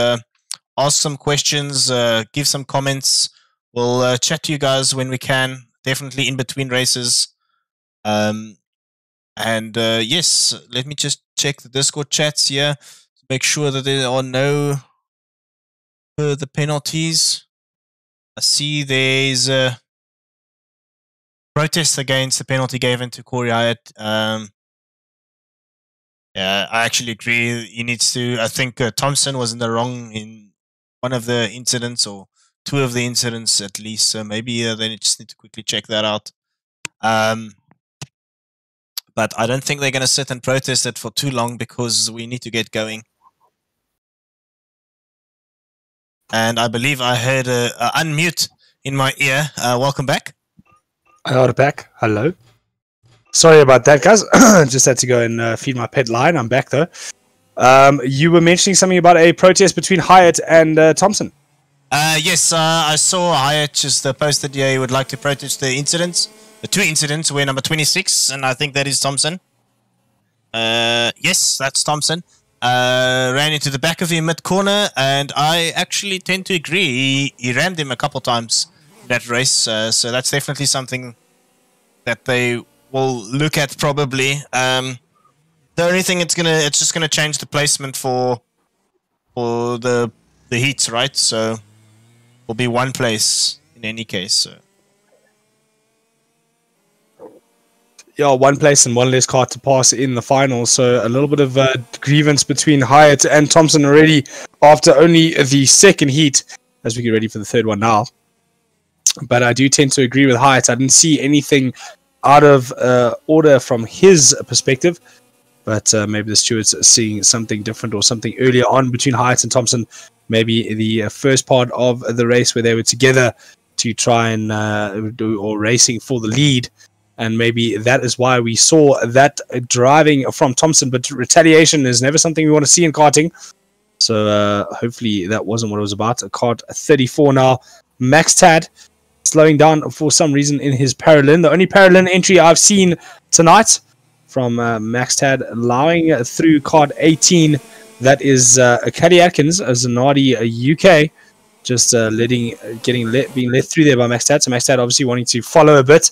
[SPEAKER 5] Ask some questions, give some comments. We'll chat to you guys when we can, definitely in between races. And yes, let me just check the Discord chats here to make sure that there are no further penalties. I see there's a protest against the penalty given to Corey Hyatt. Yeah, I actually agree. He needs to. I think Thompson was in the wrong in one of the incidents, or two of the incidents at least. So maybe they just need to quickly check that out. But I don't think they're going to sit and protest it for too long because we need to get going. And I believe I heard a unmute in my ear. Welcome back.
[SPEAKER 6] Hello back. Hello. Sorry about that, guys. Just had to go and feed my pet lion. I'm back, though. You were mentioning something about a protest between Hyatt and Thompson.
[SPEAKER 5] Yes, I saw Hyatt just posted he would like to protest the incidents. The two incidents where number 26, and I think that is Thompson. Yes, that's Thompson. Ran into the back of him mid-corner, and I actually tend to agree. He rammed him a couple times in that race, so that's definitely something that they will look at probably. The only thing it's just gonna change the placement for the heats, right? So will be one place in any case. So.
[SPEAKER 6] Yeah, one place and one less car to pass in the final. So a little bit of grievance between Hyatt and Thompson already after only the second heat, as we get ready for the third one now. But I do tend to agree with Hyatt. I didn't see anything out of order from his perspective. But maybe the stewards are seeing something different or something earlier on between Hyatt and Thompson. Maybe the first part of the race where they were together to try and do or racing for the lead. And maybe that is why we saw that driving from Thompson. But retaliation is never something we want to see in karting. So hopefully that wasn't what it was about. Kart 34 now. Max Tad slowing down for some reason in his Paralin. The only Paralin entry I've seen tonight from Max Tad allowing through Kart 18. That is Caddy Atkins, a Zanardi UK. Just being let through there by Max Tad. So Max Tad obviously wanting to follow a bit.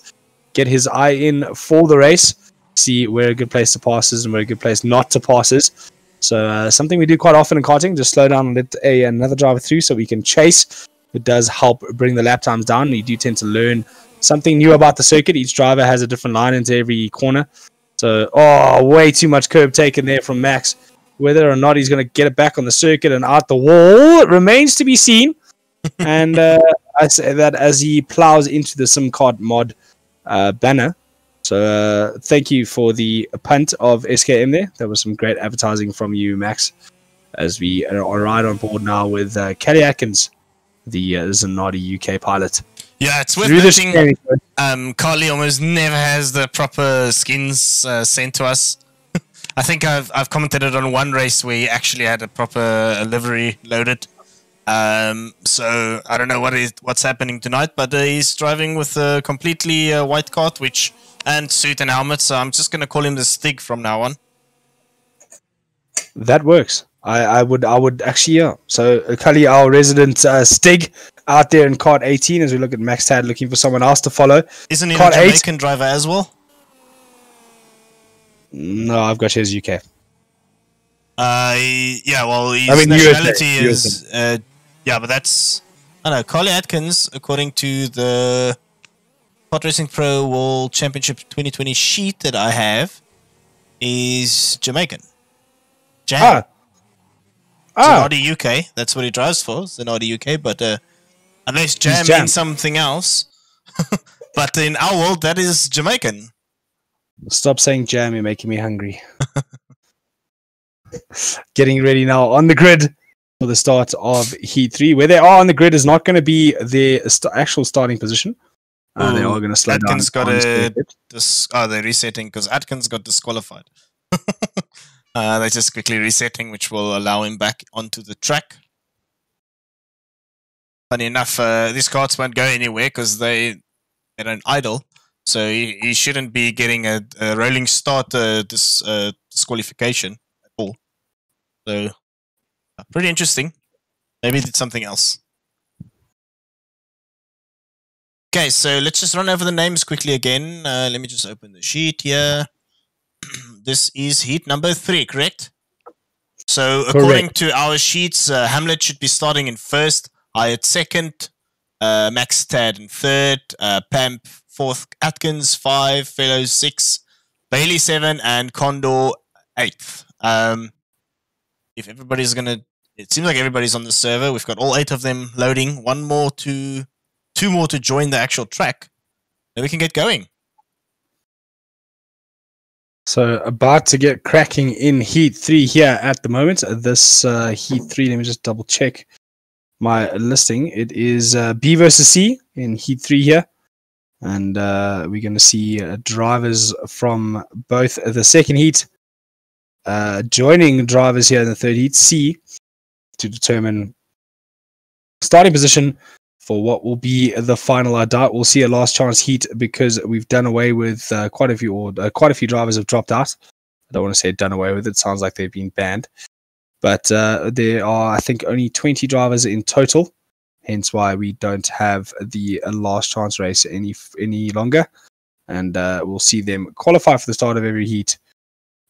[SPEAKER 6] Get his eye in for the race, see where a good place to pass is and where a good place not to pass is. So something we do quite often in karting, just slow down and let another driver through so we can chase. It does help bring the lap times down. You do tend to learn something new about the circuit. Each driver has a different line into every corner. So, way too much curb taken there from Max. Whether or not he's going to get it back on the circuit and out the wall remains to be seen. And I say that as he plows into the SimCard mod banner. So thank you for the punt of SKM there. That was some great advertising from you, Max, as we are right on board now with Caddy Atkins, the Zanardi UK pilot.
[SPEAKER 5] Yeah, it's worth noting Carly almost never has the proper skins sent to us. I think I've commented it on one race where he actually had a proper livery loaded. So I don't know what's happening tonight, but he's driving with a completely white kart, and suit and helmet. So I'm just gonna call him the Stig from now on.
[SPEAKER 6] That works. I would actually, yeah. So Kali, our resident Stig, out there in Kart 18 as we look at Max Tad looking for someone else to follow.
[SPEAKER 5] Isn't he a Jamaican driver as well?
[SPEAKER 6] No, I've got his UK.
[SPEAKER 5] Yeah, well, his nationality is yeah, but that's I don't know. Carly Atkins, according to the Kart Racing Pro World Championship 2020 sheet that I have, is Jamaican. Zanardi UK. That's what he drives for, Zanardi UK. But unless Jam means something else, but in our world, that is Jamaican.
[SPEAKER 6] Stop saying Jam, you're making me hungry. Getting ready now on the grid for the start of Heat 3. Where they are on the grid is not going to be their actual starting position. They are going to slow down.
[SPEAKER 5] They're resetting because Atkins got disqualified. They're just quickly resetting, which will allow him back onto the track. Funny enough, these karts won't go anywhere because they don't idle. So he shouldn't be getting a rolling start disqualification at all. So pretty interesting. Maybe he did something else. Okay, so let's just run over the names quickly again. Let me just open the sheet here. this is heat number 3, correct? So according to our sheets, Hamlet should be starting in first, Hyatt second, Max Tad in third, Pamp fourth, Atkins 5, Fellows 6, Bailey 7, and Condor 8th. If everybody's gonna, it seems like everybody's on the server. We've got all 8 of them loading. 2 more to join the actual track. Then we can get going.
[SPEAKER 6] So about to get cracking in Heat 3 here at the moment. This Heat 3, let me just double check my listing. It is B versus C in Heat 3 here. And we're going to see drivers from both the second heat joining drivers here in the third heat, C, to determine starting position for what will be the final. I doubt we'll see a last chance heat because we've done away with quite a few drivers have dropped out. I don't want to say done away with it. Sounds like they've been banned. But there are, I think, only 20 drivers in total. Hence why we don't have the last chance race any longer. And we'll see them qualify for the start of every heat.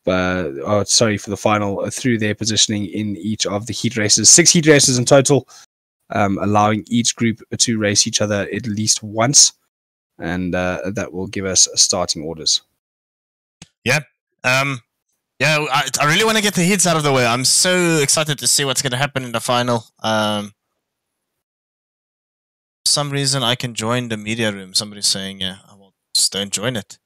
[SPEAKER 6] For the final through their positioning in each of the heat races. 6 heat races in total. Allowing each group to race each other at least once, and that will give us starting orders.
[SPEAKER 5] Yeah, I really want to get the heats out of the way. I'm so excited to see what's going to happen in the final. For some reason, I can join the media room. Somebody's saying, "Yeah, well, just don't join it."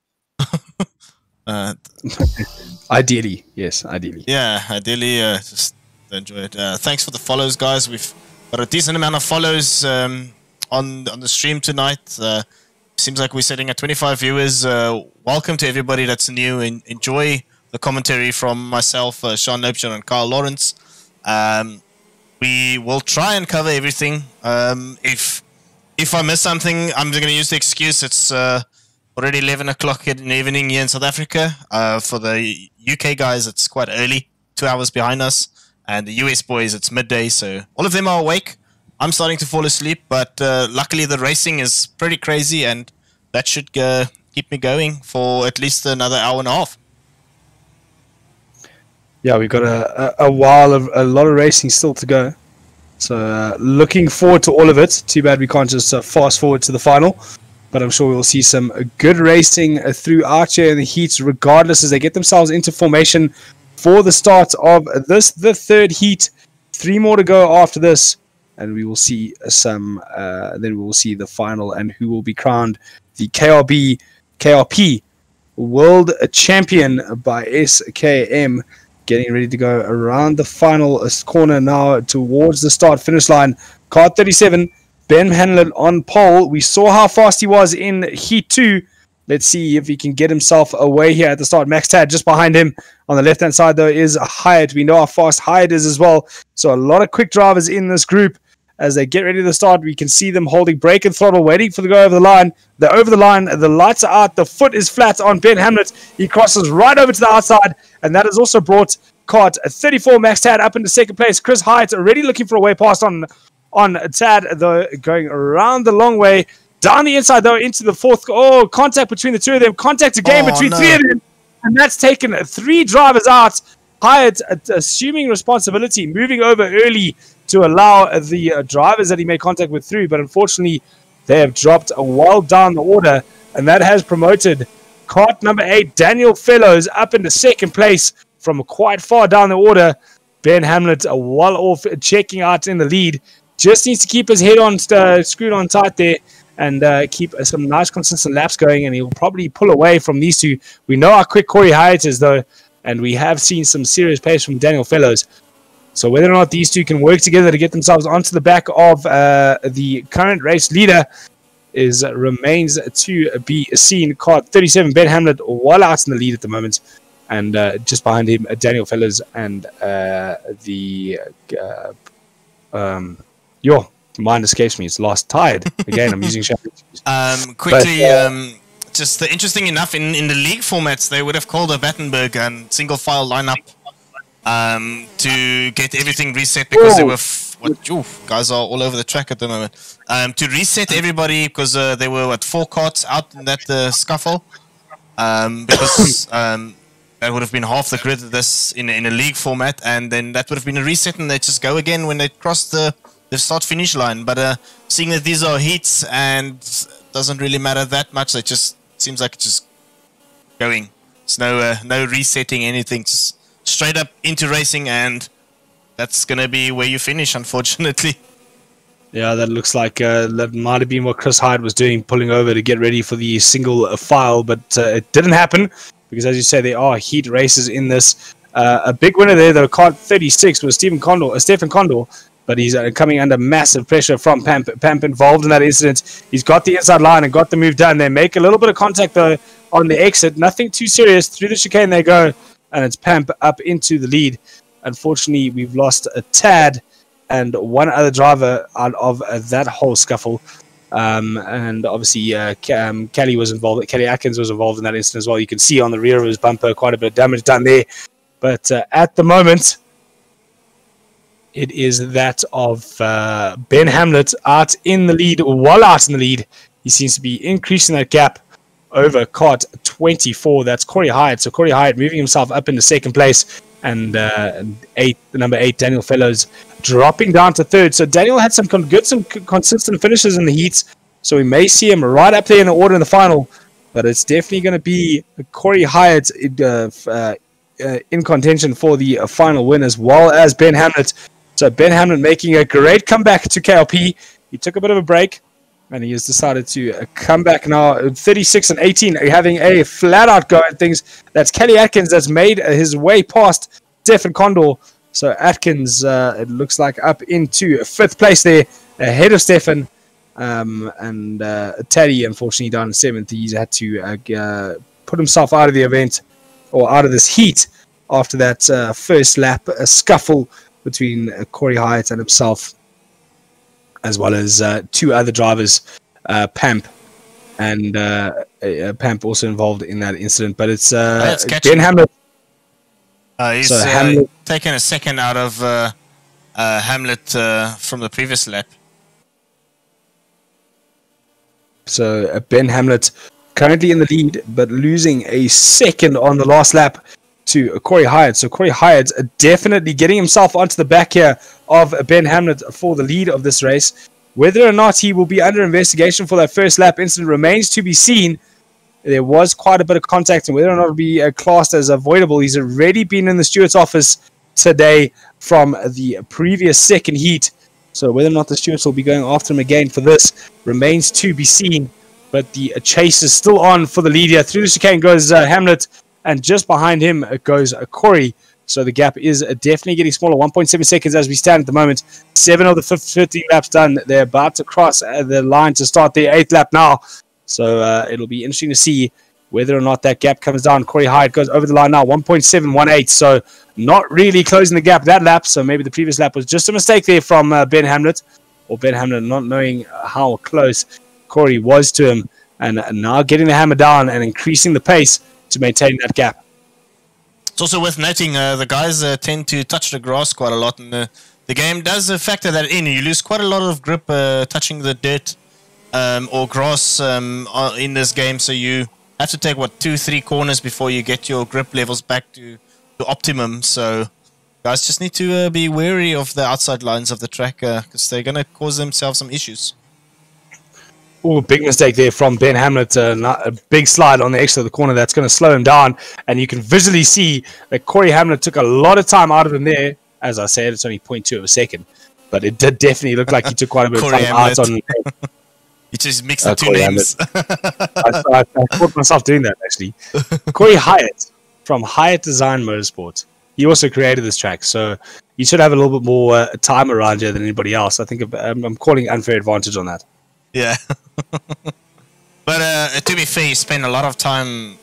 [SPEAKER 6] Ideally, yes, ideally.
[SPEAKER 5] Yeah, ideally, just don't join it. Thanks for the follows, guys. We've got a decent amount of follows on the stream tonight. Seems like we're sitting at 25 viewers. Welcome to everybody that's new. Enjoy the commentary from myself, Sean Lopcher, and Carl Lawrence. We will try and cover everything. If I miss something, I'm going to use the excuse. It's already 11 o'clock in the evening here in South Africa. For the UK guys, it's quite early, 2 hours behind us. And the US boys, it's midday, so all of them are awake. I'm starting to fall asleep, but luckily the racing is pretty crazy, and that should keep me going for at least another hour and a half.
[SPEAKER 6] Yeah, we've got a lot of racing still to go. So looking forward to all of it. Too bad we can't just fast forward to the final. But I'm sure we'll see some good racing throughout here in the heats, regardless as they get themselves into formation for the start of this, the third heat. 3 more to go after this, and we will see some. Then we will see the final and who will be crowned the KRP World Champion by SKM. Getting ready to go around the final corner now towards the start-finish line. Kart 37, Ben Hanlon on pole. We saw how fast he was in Heat 2. Let's see if he can get himself away here at the start. Max Tad just behind him. On the left-hand side, though, is Hyatt. We know how fast Hyatt is as well. So a lot of quick drivers in this group. As they get ready to start, we can see them holding brake and throttle, waiting for the go over the line. They're over the line. The lights are out. The foot is flat on Ben Hamlet. He crosses right over to the outside. And that has also brought Kart 34 Max Tad up into second place. Chris Hyatt already looking for a way past on Tad, though, going around the long way. Down the inside, though, into the fourth. Oh, contact between the two of them. Contact again between 3 of them. And that's taken 3 drivers out. Hyatt assuming responsibility, moving over early to allow the drivers that he made contact with through. But unfortunately, they have dropped well down the order. And that has promoted Kart number 8, Daniel Fellows, up into second place from quite far down the order. Ben Hamlet well off, checking out in the lead. Just needs to keep his head on screwed on tight there. And keep some nice consistent laps going, and he'll probably pull away from these two. We know how quick Corey Hyatt is, though, and we have seen some serious pace from Daniel Fellows. So whether or not these two can work together to get themselves onto the back of the current race leader remains to be seen. Kart 37, Ben Hamlet, well out in the lead at the moment, and just behind him, Daniel Fellows and mind escapes me. It's last tied. Again, I'm using
[SPEAKER 5] quickly, just interesting enough, in the league formats, they would have called a Battenberg and single file lineup to get everything reset because they were guys are all over the track at the moment. To reset everybody because there were 4 carts out in that scuffle. Because that would have been half the grid of this in a league format, and then that would have been a reset, and they just go again when they cross the start-finish line. But seeing that these are heats and doesn't really matter that much, it just seems like it's just going. It's no resetting anything, just straight up into racing, and that's gonna be where you finish, unfortunately.
[SPEAKER 6] Yeah, that looks like that might have been what Chris Hyde was doing, pulling over to get ready for the single file, but it didn't happen because, as you say, there are heat races in this. A big winner there, though, Kart 36 was Stefan Condor, but he's coming under massive pressure from Pamp. Pamp involved in that incident. He's got the inside line and got the move done. They make a little bit of contact, though, on the exit. Nothing too serious. Through the chicane they go, and it's Pamp up into the lead. Unfortunately, we've lost a Tad and one other driver out of that whole scuffle. And obviously, Kelly was involved. Kelly Atkins was involved in that incident as well. You can see on the rear of his bumper quite a bit of damage done there. But at the moment, it is that of Ben Hamlet out in the lead. While out in the lead, he seems to be increasing that gap over Kart 24. That's Corey Hyatt. So Corey Hyatt moving himself up into second place. And number 8, Daniel Fellows, dropping down to third. So Daniel had some consistent finishes in the heats. So we may see him right up there in the order in the final. But it's definitely going to be Corey Hyatt in contention for the final win, as well as Ben Hamlet. So Ben Hamlet making a great comeback to KRP. He took a bit of a break, and he has decided to come back now. 36 and 18, having a flat-out go at things. That's Kelly Atkins that's made his way past Stefan Condor. So Atkins, it looks like, up into 5th place there, ahead of Stefan. And Taddy, unfortunately, down in 7th. He's had to put himself out of the event, or out of this heat, after that first lap scuffle between Corey Hyatt and himself, as well as 2 other drivers, Pamp, and Pamp also involved in that incident. But it's Ben Hamlet.
[SPEAKER 5] He's taken a second out of Hamlet from the previous lap.
[SPEAKER 6] So Ben Hamlet currently in the lead, but losing a second on the last lap to Corey Hyatt. So Corey Hyatt definitely getting himself onto the back here of Ben Hamlet for the lead of this race. Whether or not he will be under investigation for that first lap incident remains to be seen. There was quite a bit of contact, and whether or not it will be classed as avoidable. He's already been in the steward's office today from the previous second heat. So whether or not the stewards will be going after him again for this remains to be seen. But the chase is still on for the lead here. Through the chicane goes Hamlet, and just behind him goes Corey. So the gap is definitely getting smaller. 1.7 seconds as we stand at the moment. 7 of the 15 laps done. They're about to cross the line to start their 8th lap now. So it'll be interesting to see whether or not that gap comes down. Corey Hyde goes over the line now. 1.718. So not really closing the gap that lap. So maybe the previous lap was just a mistake there from Ben Hamlet. Or Ben Hamlet not knowing how close Corey was to him. And now getting the hammer down and increasing the pace to maintain that gap.
[SPEAKER 5] It's also worth noting the guys tend to touch the grass quite a lot, and the game does factor that in. You lose quite a lot of grip touching the dirt or grass in this game, so you have to take, 2-3 corners before you get your grip levels back to optimum. So guys just need to be wary of the outside lines of the track because they're going to cause themselves some issues.
[SPEAKER 6] Oh, big mistake there from Ben Hamlet. A big slide on the exit of the corner that's going to slow him down. And you can visually see that Corey Hamlet took a lot of time out of him there. As I said, it's only 0.2 of a second. But it did definitely look like he took quite a bit of time out on.
[SPEAKER 5] You just mixed the two names.
[SPEAKER 6] I caught myself doing that, actually. Corey Hyatt from Hyatt Design Motorsport. He also created this track. So he should have a little bit more time around here than anybody else. I think I'm calling unfair advantage on that.
[SPEAKER 5] Yeah. But to be fair, he spent a lot of time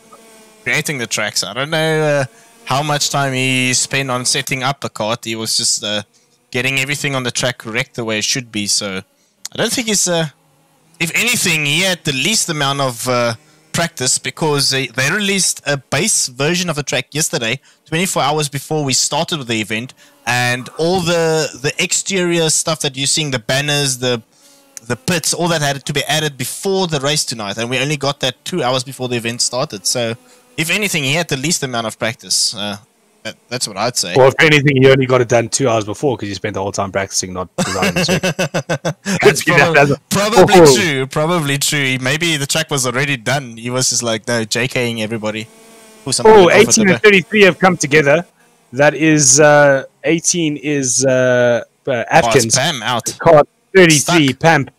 [SPEAKER 5] creating the tracks. I don't know how much time he spent on setting up the kart. He was just getting everything on the track correct the way it should be. So I don't think he's... if anything, he had the least amount of practice because they released a base version of the track yesterday, 24 hours before we started with the event. And all the exterior stuff that you're seeing, the banners, the pits, all that had to be added before the race tonight, and we only got that 2 hours before the event started. So If anything, he had the least amount of practice. That's what I'd say.
[SPEAKER 6] Well, if anything, you only got it done 2 hours before because you spent the whole time practicing, not designing the circuit.
[SPEAKER 5] That's probably
[SPEAKER 6] Oh.
[SPEAKER 5] true. Probably true. Maybe the track was already done. He was just like, no, JKing everybody.
[SPEAKER 6] Oh, 18 and 33 have come together. That is 18 is Atkins.
[SPEAKER 5] Pam out.
[SPEAKER 6] Kart 33,
[SPEAKER 5] Stuck.
[SPEAKER 6] Pamp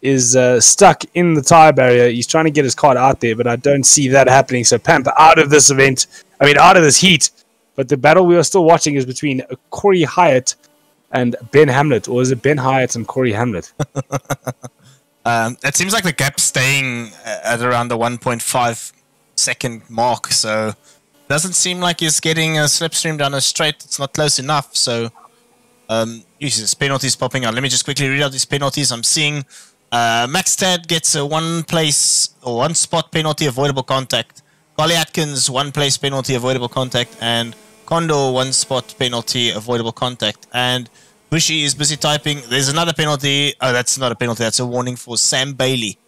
[SPEAKER 6] is stuck in the tire barrier. He's trying to get his cart out there, but I don't see that happening. So Pamp out of this event. I mean, out of this heat. But the battle we are still watching is between Corey Hyatt and Ben Hamlet. Or is it Ben Hyatt and Corey Hamlet?
[SPEAKER 5] It seems like the gap's staying at around the 1.5 second mark. So doesn't seem like he's getting a slipstream down a straight. It's not close enough. So his penalties popping out. Let me just quickly read out these penalties. I'm seeing Max Tad gets a 1 place or 1 spot penalty, avoidable contact. Carly Atkins, 1 place penalty, avoidable contact. And Condor, 1 spot penalty, avoidable contact. And Bushy is busy typing. There's another penalty. Oh, that's not a penalty. That's a warning for Sam Bailey.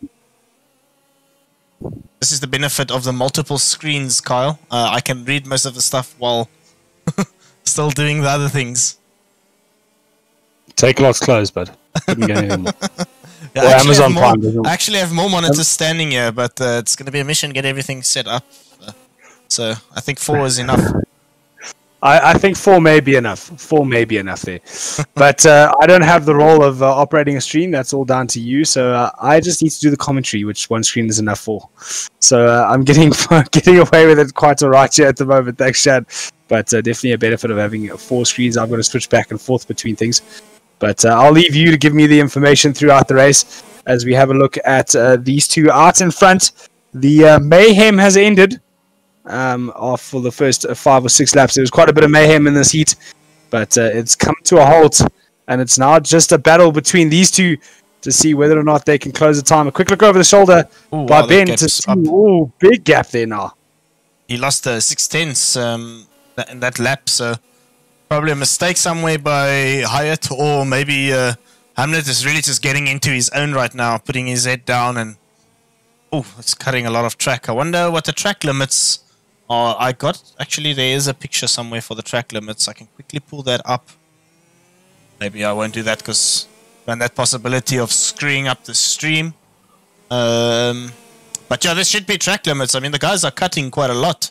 [SPEAKER 5] This is the benefit of the multiple screens, Kyle. I can read most of the stuff while still doing the other things.
[SPEAKER 6] Take lots closed, but couldn't get anything more.
[SPEAKER 5] Yeah,
[SPEAKER 6] Or Amazon Prime.
[SPEAKER 5] I actually have more monitors standing here, but it's going to be a mission get everything set up. So I think 4 is enough.
[SPEAKER 6] I think 4 may be enough. 4 may be enough there. But I don't have the role of operating a stream. That's all down to you. So I just need to do the commentary, which 1 screen is enough for. So I'm getting away with it quite all right here at the moment. Thanks, Shad. But definitely a benefit of having 4 screens. I'm going to switch back and forth between things. But I'll leave you to give me the information throughout the race as we have a look at these two out in front. The mayhem has ended. For the first 5 or 6 laps. There was quite a bit of mayhem in this heat, but it's come to a halt, and it's now just a battle between these two to see whether or not they can close the time. A quick look over the shoulder by Ben to see. Oh, big gap there now.
[SPEAKER 5] He lost 6/10 in that lap, so probably a mistake somewhere by Hyatt, or maybe Hamlet is really just getting into his own right now, putting his head down, and it's cutting a lot of track. I wonder what the track limits are. Actually, there is a picture somewhere for the track limits. I can quickly pull that up. Maybe I won't do that because run that possibility of screwing up the stream. But yeah, there should be track limits. I mean, the guys are cutting quite a lot.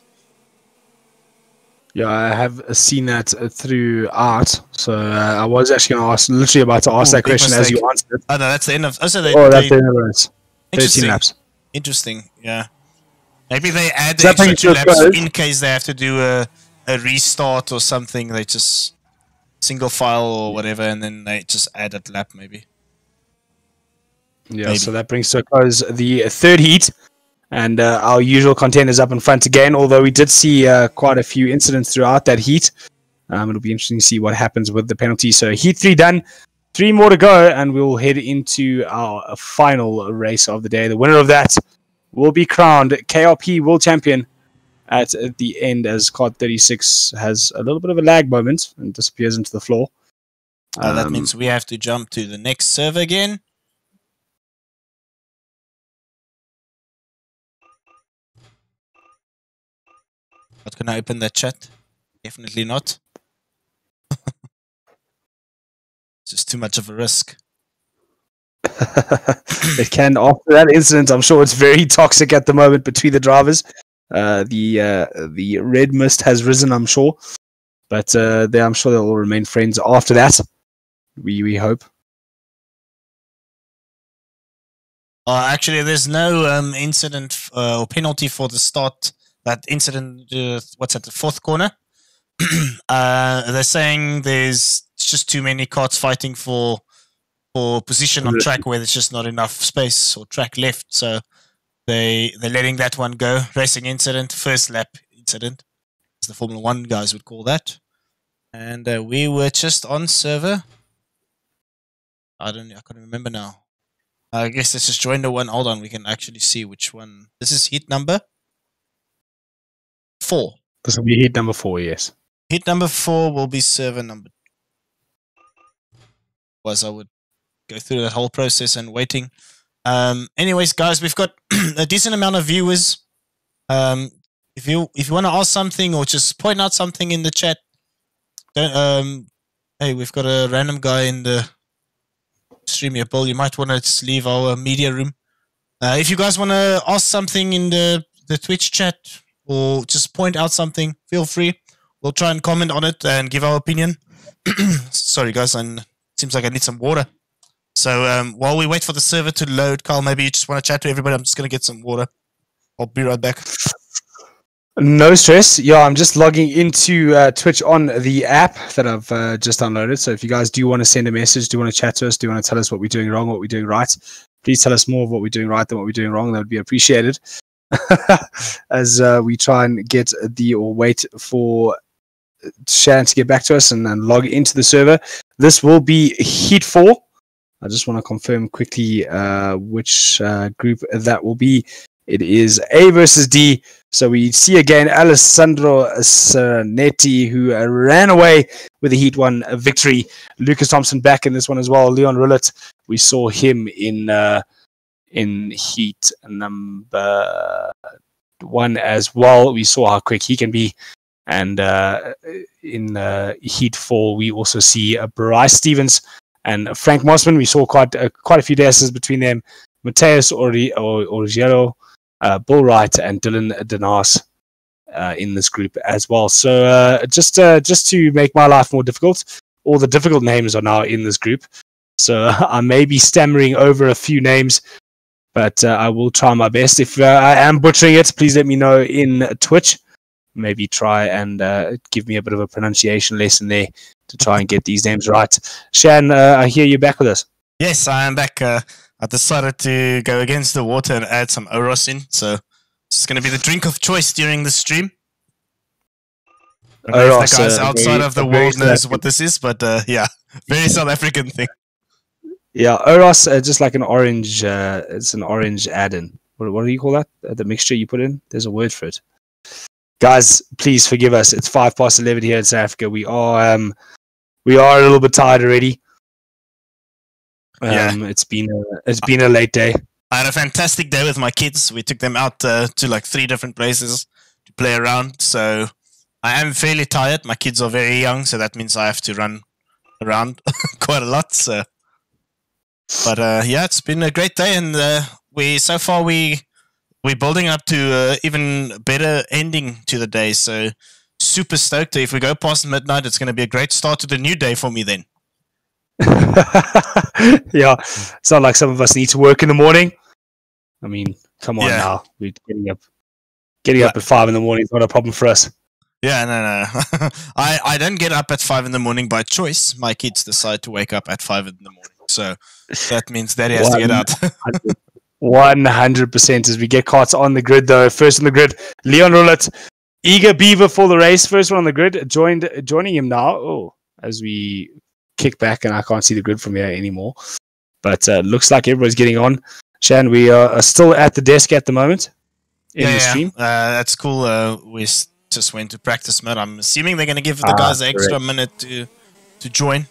[SPEAKER 6] Yeah, I have seen that through art. So I was actually going to ask, literally about to ask that question as you answered it.
[SPEAKER 5] Oh, no, that's the end of...
[SPEAKER 6] that's the end of the race. 13 laps.
[SPEAKER 5] Interesting, yeah. Maybe they add the extra 2 laps in case they have to do a restart or something. They just single file or whatever, and then they just add a lap maybe.
[SPEAKER 6] Yeah, maybe. So that brings to a close the 3rd heat. And our usual contenders up in front again, although we did see quite a few incidents throughout that heat. It'll be interesting to see what happens with the penalty. So heat 3 done. 3 more to go, and we'll head into our final race of the day. The winner of that will be crowned KRP World Champion at the end, as Kart 36 has a little bit of a lag moment and disappears into the floor.
[SPEAKER 5] That means we have to jump to the next server again. Not going to open that chat. Definitely not. It's just too much of a risk.
[SPEAKER 6] It can, after that incident, I'm sure it's very toxic at the moment between the drivers. The red mist has risen, I'm sure. But I'm sure they'll all remain friends after that. We hope.
[SPEAKER 5] Actually, there's no incident or penalty for the start. That incident, what's at the 4th corner? They're saying there's just too many karts fighting for position on track where there's just not enough space or track left. So they're letting that one go. Racing incident, 1st lap incident, as the Formula 1 guys would call that. And we were just on server. I can't remember now. I guess let's just join the one. Hold on, we can actually see which one. This is heat number 4.
[SPEAKER 6] This will be heat number 4, yes.
[SPEAKER 5] Heat number 4 will be server number 2. I would go through that whole process and waiting. Anyways, guys, we've got a decent amount of viewers. if you want to ask something or just point out something in the chat, don't hey, we've got a random guy in the stream here, Bill. You might want to just leave our media room. If you guys want to ask something in the Twitch chat or just point out something, feel free. We'll try and comment on it and give our opinion. Sorry, guys, it seems like I need some water. So while we wait for the server to load, Carl, maybe you just want to chat to everybody. I'm just going to get some water. I'll be right back.
[SPEAKER 6] No stress. Yeah, I'm just logging into Twitch on the app that I've just downloaded. So if you guys do want to send a message, do want to chat to us, do want to tell us what we're doing wrong, what we're doing right, please tell us more of what we're doing right than what we're doing wrong. That would be appreciated. As we try and wait for Shan to get back to us and then log into the server. This will be Heat 4. I just want to confirm quickly which group that will be. It is A versus D. So we see again Alessandro Serenetti, who ran away with the Heat 1 victory. Lucas Thompson back in this one as well. Leon Rullet, we saw him in Heat number 1 as well. We saw how quick he can be. And in Heat 4, we also see Bryce Stevens and Frank Mossman. We saw quite a few dances between them. Mateus Origiero, Bill Wright, and Dylan Denas in this group as well. So just to make my life more difficult, all the difficult names are now in this group. So I may be stammering over a few names, but I will try my best. If I am butchering it, please let me know in Twitch. Maybe try and give me a bit of a pronunciation lesson there to try and get these names right. Shan, I hear you're back with us.
[SPEAKER 5] Yes, I am back. I decided to go against the water and add some Oros in, so it's going to be the drink of choice during the stream. I don't know if the guys outside of the world knows what this is, but yeah, very South African thing.
[SPEAKER 6] Yeah, Oros, just like an orange, it's an orange add-in. What do you call that? The mixture you put in? There's a word for it. Guys, please forgive us. It's 11:05 here in South Africa. We are a little bit tired already. It's been a late day.
[SPEAKER 5] I had a fantastic day with my kids. We took them out to like 3 different places to play around. So I am fairly tired. My kids are very young, so that means I have to run around quite a lot. So, but yeah, it's been a great day, and we're building up to even better ending to the day. So super stoked. If we go past midnight, it's going to be a great start to the new day for me then.
[SPEAKER 6] Yeah, it's not like some of us need to work in the morning. I mean, come on now. We're getting up at 5 in the morning is not a problem for us.
[SPEAKER 5] Yeah, no. I don't get up at 5 in the morning by choice. My kids decide to wake up at 5 in the morning. So that means Daddy has to get out.
[SPEAKER 6] 100% as we get Kart on the grid, though. First on the grid, Leon Rullet, eager beaver for the race. First one on the grid, joining him now. Oh, as we kick back, and I can't see the grid from here anymore. But looks like everybody's getting on. Shan, we are still at the desk at the moment in the stream.
[SPEAKER 5] That's cool. We just went to practice mode. I'm assuming they're going to give the guys an extra minute to join.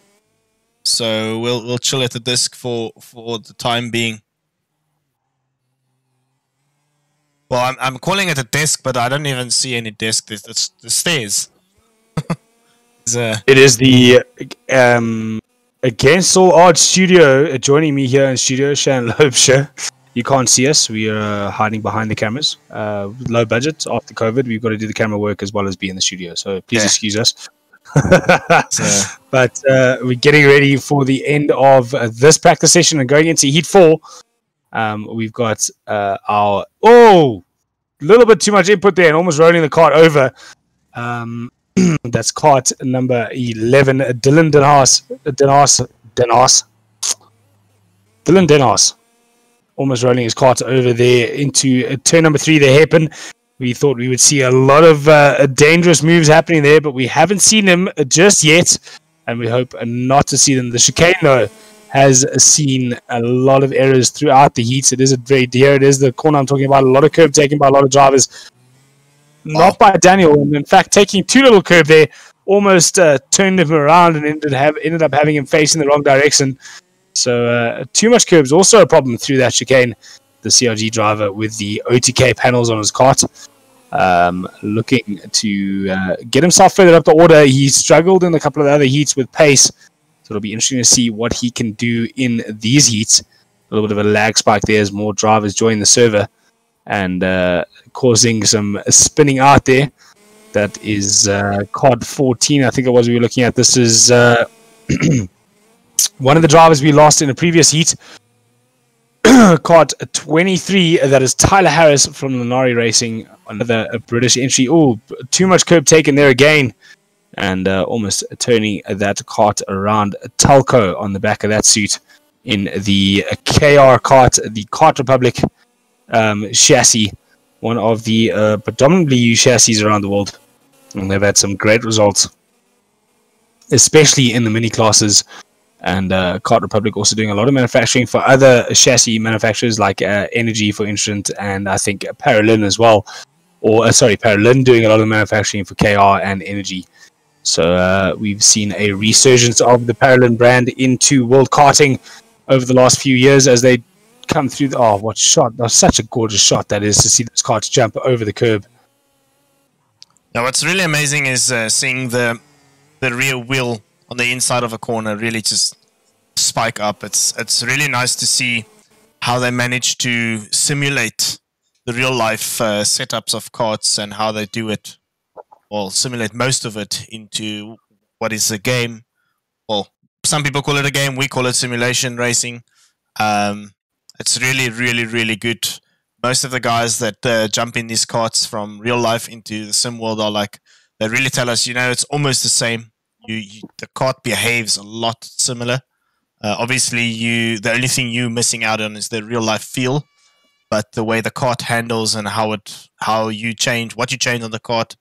[SPEAKER 5] So we'll chill at the desk for the time being. Well, I'm calling it a desk, but I don't even see any desk. It's the stairs.
[SPEAKER 6] It is the AgainstAllOdds studio. Joining me here in studio, Shan Loebscher. You can't see us. We are hiding behind the cameras. Low budget after COVID. We've got to do the camera work as well as be in the studio. So please excuse us. But we're getting ready for the end of this practice session and going into Heat 4. We've got our little bit too much input there and almost rolling the cart over. That's cart number 11, Dylan Denas. Almost rolling his cart over there into turn number 3, the hairpin. We thought we would see a lot of dangerous moves happening there, but we haven't seen them just yet, and we hope not to see them. The chicane, though, has seen a lot of errors throughout the heats. It is the corner I'm talking about. A lot of curb taken by a lot of drivers. Not by Daniel, and in fact, taking too little curb there, almost turned him around and ended up having him facing the wrong direction. So too much curb is also a problem through that chicane. The CRG driver with the OTK panels on his kart. looking to get himself further up the order. He struggled in a couple of the other heats with pace, so it'll be interesting to see what he can do in these heats. A little bit of a lag spike there as more drivers join the server and causing some spinning out there. That is Kart 14, I think it was we were looking at. This is one of the drivers we lost in a previous heat. Kart 23, that is Tyler Harris from Lanari Racing, another British entry. Oh, too much curb taken there again, and almost turning that kart around. Talco on the back of that suit in the KR Kart, the Kart Republic chassis, one of the predominantly used chassis around the world, and they've had some great results, especially in the mini classes. And Kart Republic also doing a lot of manufacturing for other chassis manufacturers like Energy, for instance, and I think Paralin as well. Or Paralin doing a lot of manufacturing for KR and Energy. So we've seen a resurgence of the Paralin brand into world karting over the last few years as they come through. Oh, what shot! That's such a gorgeous shot that is, to see those karts jump over the curb.
[SPEAKER 5] Now, what's really amazing is seeing the rear wheel on the inside of a corner really just spike up. It's really nice to see how they manage to simulate the real life setups of karts and how they do it, well, simulate most of it into what is a game. Well, some people call it a game, we call it simulation racing. It's really, really, really good. Most of the guys that jump in these karts from real life into the sim world are like, they really tell us, it's almost the same. The kart behaves a lot similar. Obviously, the only thing you're missing out on is the real life feel, but the way the kart handles and how you change, what you change on the kart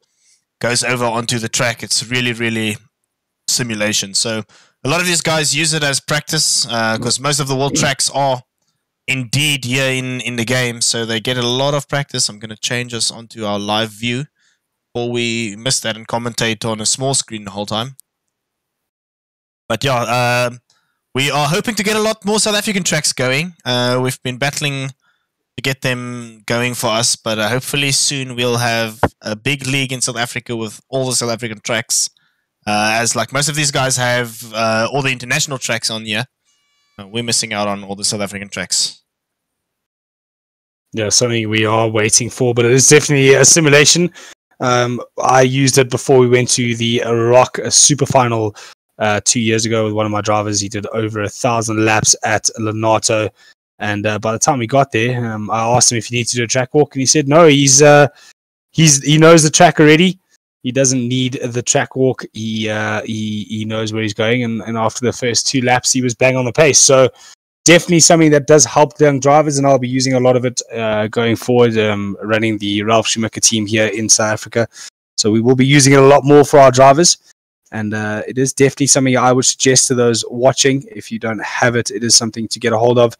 [SPEAKER 5] goes over onto the track. It's really, really simulation. So a lot of these guys use it as practice because most of the world tracks are indeed here in the game, so they get a lot of practice. I'm going to change us onto our live view, or we miss that and commentate on a small screen the whole time. But yeah, we are hoping to get a lot more South African tracks going. We've been battling to get them going for us, but hopefully soon we'll have a big league in South Africa with all the South African tracks. As like most of these guys have all the international tracks on here, we're missing out on all the South African tracks.
[SPEAKER 6] Yeah, something we are waiting for, but it is definitely a simulation. I used it before we went to the Rock Super Final 2 years ago with one of my drivers. He did over 1,000 laps at Lenato, and by the time we got there, I asked him if he needed to do a track walk, and he said no. He knows the track already. He doesn't need the track walk. He knows where he's going, and after the first 2 laps, he was bang on the pace. So definitely something that does help the young drivers, and I'll be using a lot of it going forward, running the Ralph Schumacher team here in South Africa. So we will be using it a lot more for our drivers. And it is definitely something I would suggest to those watching. If you don't have it, it is something to get a hold of.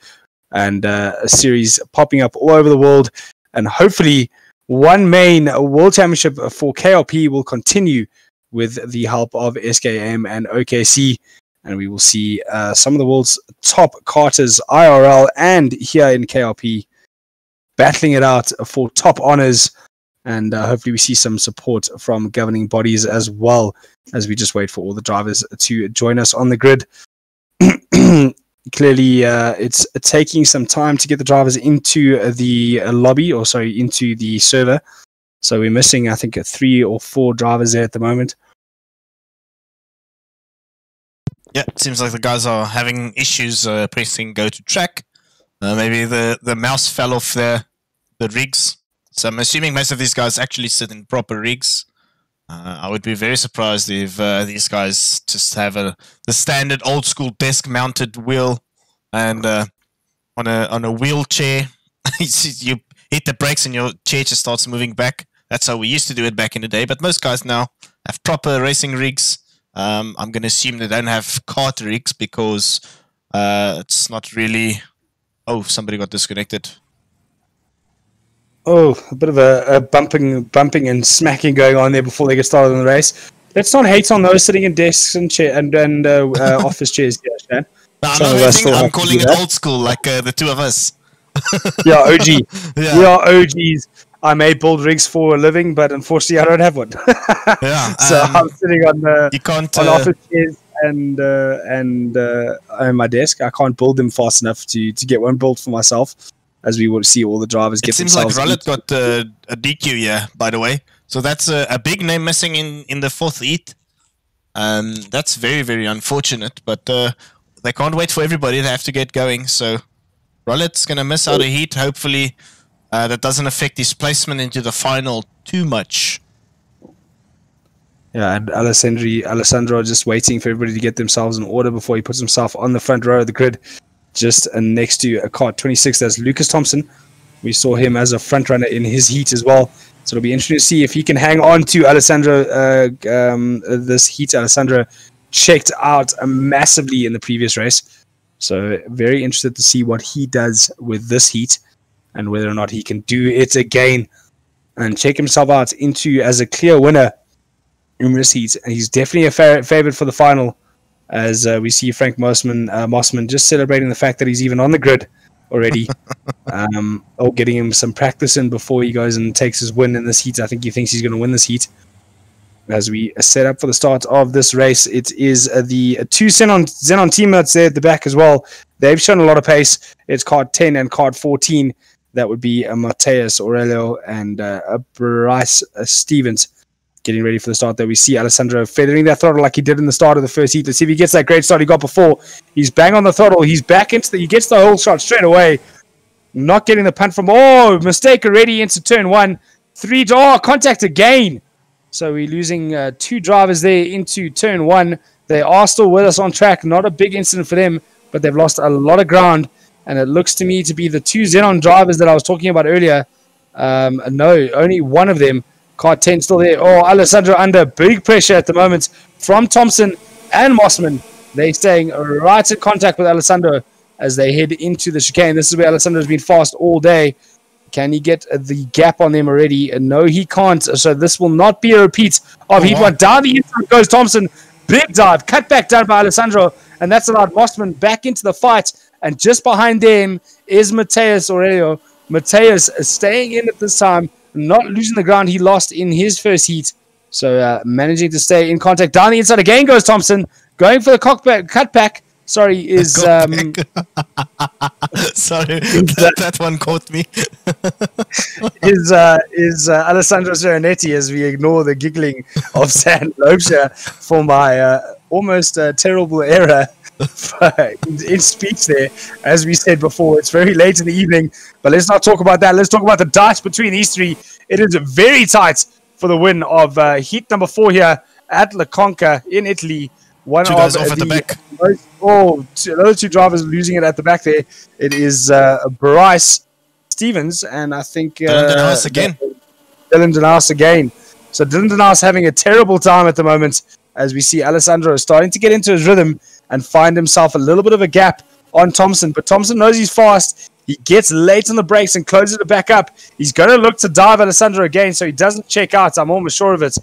[SPEAKER 6] And a series popping up all over the world. And hopefully one main world championship for KRP will continue with the help of SKM and OKC. And we will see some of the world's top karters, IRL and here in KRP, battling it out for top honors. And hopefully we see some support from governing bodies as well, as we just wait for all the drivers to join us on the grid. Clearly, it's taking some time to get the drivers into the lobby, or sorry, into the server. So we're missing, I think, 3 or 4 drivers there at the moment.
[SPEAKER 5] Yeah, it seems like the guys are having issues pressing go to track. Maybe the mouse fell off the rigs. So I'm assuming most of these guys actually sit in proper rigs. I would be very surprised if these guys just have the standard old school desk mounted wheel and on a wheelchair. You hit the brakes and your chair just starts moving back. That's how we used to do it back in the day. But most guys now have proper racing rigs. I'm going to assume they don't have kart rigs because it's not really... Oh, somebody got disconnected.
[SPEAKER 6] Oh, a bit of a bumping and smacking going on there before they get started on the race. Let's not hate on those sitting in desks and office chairs here, Shan.
[SPEAKER 5] No, I'm calling it old school, like the two of us.
[SPEAKER 6] Yeah, OG. Yeah. We are OGs. I may build rigs for a living, but unfortunately I don't have one.
[SPEAKER 5] Yeah.
[SPEAKER 6] So I'm sitting on
[SPEAKER 5] You can't.
[SPEAKER 6] on office chairs and on my desk. I can't build them fast enough to get one built for myself, as we will see all the drivers get
[SPEAKER 5] It seems like
[SPEAKER 6] themselves.
[SPEAKER 5] Rollet got a DQ here, by the way. So that's a big name missing in the fourth heat. That's very, very unfortunate, but they can't wait for everybody. They have to get going. So Rollet's going to miss out a heat. Hopefully that doesn't affect his placement into the final too much.
[SPEAKER 6] Yeah, and Alessandro just waiting for everybody to get themselves in order before he puts himself on the front row of the grid, just next to a Kart 26. That's Lucas Thompson. We saw him as a front runner in his heat as well. So it'll be interesting to see if he can hang on to Alessandro this heat. Alessandro checked out massively in the previous race. So very interested to see what he does with this heat and whether or not he can do it again and check himself out into as a clear winner in this heat. And he's definitely a favorite for the final, as we see Frank Mossman just celebrating the fact that he's even on the grid already, or getting him some practice in before he goes and takes his win in this heat. I think he thinks he's going to win this heat. As we set up for the start of this race, it is the two Xenon teammates there at the back as well. They've shown a lot of pace. It's Kart 10 and Kart 14. That would be Mateus Aurelio and Bryce Stevens getting ready for the start there. We see Alessandro feathering that throttle like he did in the start of the first heat. Let's see if he gets that great start he got before. He's bang on the throttle. He's back into he gets the whole shot straight away. Not getting the punt from, mistake already into turn 1. Contact again. So we're losing 2 drivers there into turn 1. They are still with us on track. Not a big incident for them, but they've lost a lot of ground. And it looks to me to be the 2 Xenon drivers that I was talking about earlier. No, only one of them. Kart 10 still there. Alessandro under big pressure at the moment from Thompson and Mossman. They're staying right in contact with Alessandro as they head into the chicane. This is where Alessandro's been fast all day. Can he get the gap on them already? No, he can't. So this will not be a repeat of heat 1. Down the inside goes Thompson. Big dive. Cut back down by Alessandro. And that's allowed Mossman back into the fight. And just behind them is Mateus Aurelio. Mateus is staying in at this time, not losing the ground he lost in his first heat. So managing to stay in contact. Down the inside again goes Thompson. Going for the cutback. Sorry, is...
[SPEAKER 5] Sorry, that one caught me.
[SPEAKER 6] is Alessandro Serenetti, as we ignore the giggling of San Lopsia for my almost terrible error in speech there. As we said before, it's very late in the evening, but let's not talk about that. Let's talk about the dice between these three. It is very tight for the win of heat number 4 here at La Conca in Italy. One
[SPEAKER 5] two
[SPEAKER 6] of
[SPEAKER 5] guys off at the back.
[SPEAKER 6] Those 2 drivers losing it at the back there. It is Bryce Stevens and I think
[SPEAKER 5] Dylan Denhouse again.
[SPEAKER 6] Dylan Denhouse again. So Dylan Denhouse having a terrible time at the moment, as we see Alessandro starting to get into his rhythm and find himself a little bit of a gap on Thompson. But Thompson knows he's fast. He gets late on the brakes and closes it back up. He's going to look to dive Alessandro again, so he doesn't check out. I'm almost sure of it.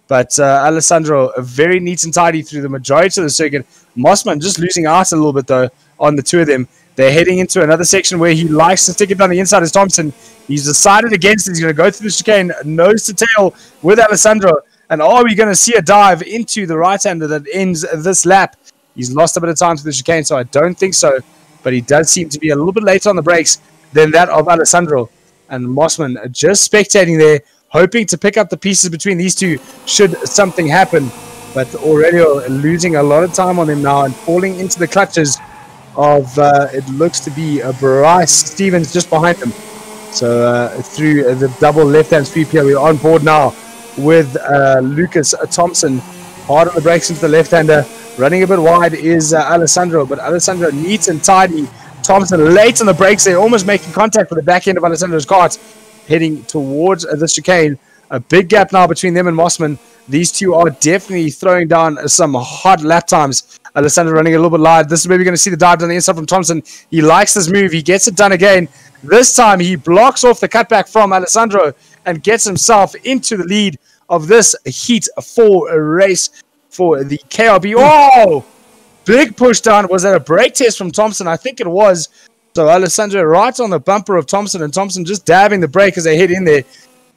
[SPEAKER 6] But Alessandro, very neat and tidy through the majority of the circuit. Mossman just losing out a little bit, though, on the 2 of them. They're heading into another section where he likes to stick it down the inside as Thompson. He's decided against it. He's going to go through the chicane, nose to tail with Alessandro. And are we going to see a dive into the right-hander that ends this lap? He's lost a bit of time to the chicane, so I don't think so. But he does seem to be a little bit later on the brakes than that of Alessandro. And Mossman just spectating there, hoping to pick up the pieces between these 2 should something happen. But Aurelio losing a lot of time on him now and falling into the clutches of, it looks to be Bryce Stevens just behind him. So through the double left-hand sweep here, we're on board now with Lucas Thompson. Hard on the brakes into the left-hander. Running a bit wide is Alessandro, but Alessandro neat and tidy. Thompson late on the brakes there, almost making contact with the back end of Alessandro's kart, heading towards the chicane. A big gap now between them and Mossman. These 2 are definitely throwing down some hot lap times. Alessandro running a little bit live. This is where we're going to see the dive down the inside from Thompson. He likes this move. He gets it done again. This time he blocks off the cutback from Alessandro and gets himself into the lead of this Heat 4 race for the KRP. Big push down. Was that a brake test from Thompson? I think it was. So Alessandro right on the bumper of Thompson, and Thompson just dabbing the brake as they head in there.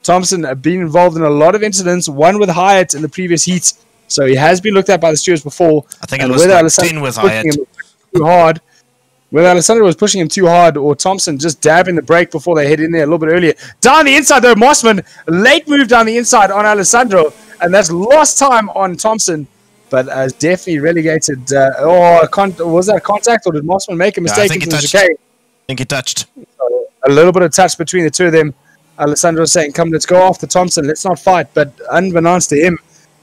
[SPEAKER 6] Thompson been involved in a lot of incidents, one with Hyatt in the previous heat, so he has been looked at by the stewards before.
[SPEAKER 5] I think it was like 10 with Hyatt.
[SPEAKER 6] Too hard. Whether Alessandro was pushing him too hard or Thompson just dabbing the brake before they head in there a little bit earlier. Down the inside though, Mossman, late move down the inside on Alessandro, and that's lost time on Thompson, but definitely relegated. Was that a contact or did Mossman make a mistake?
[SPEAKER 5] I think he touched.
[SPEAKER 6] A little bit of touch between the two of them. Alessandro saying, come, let's go after Thompson, let's not fight, but unbeknownst to him,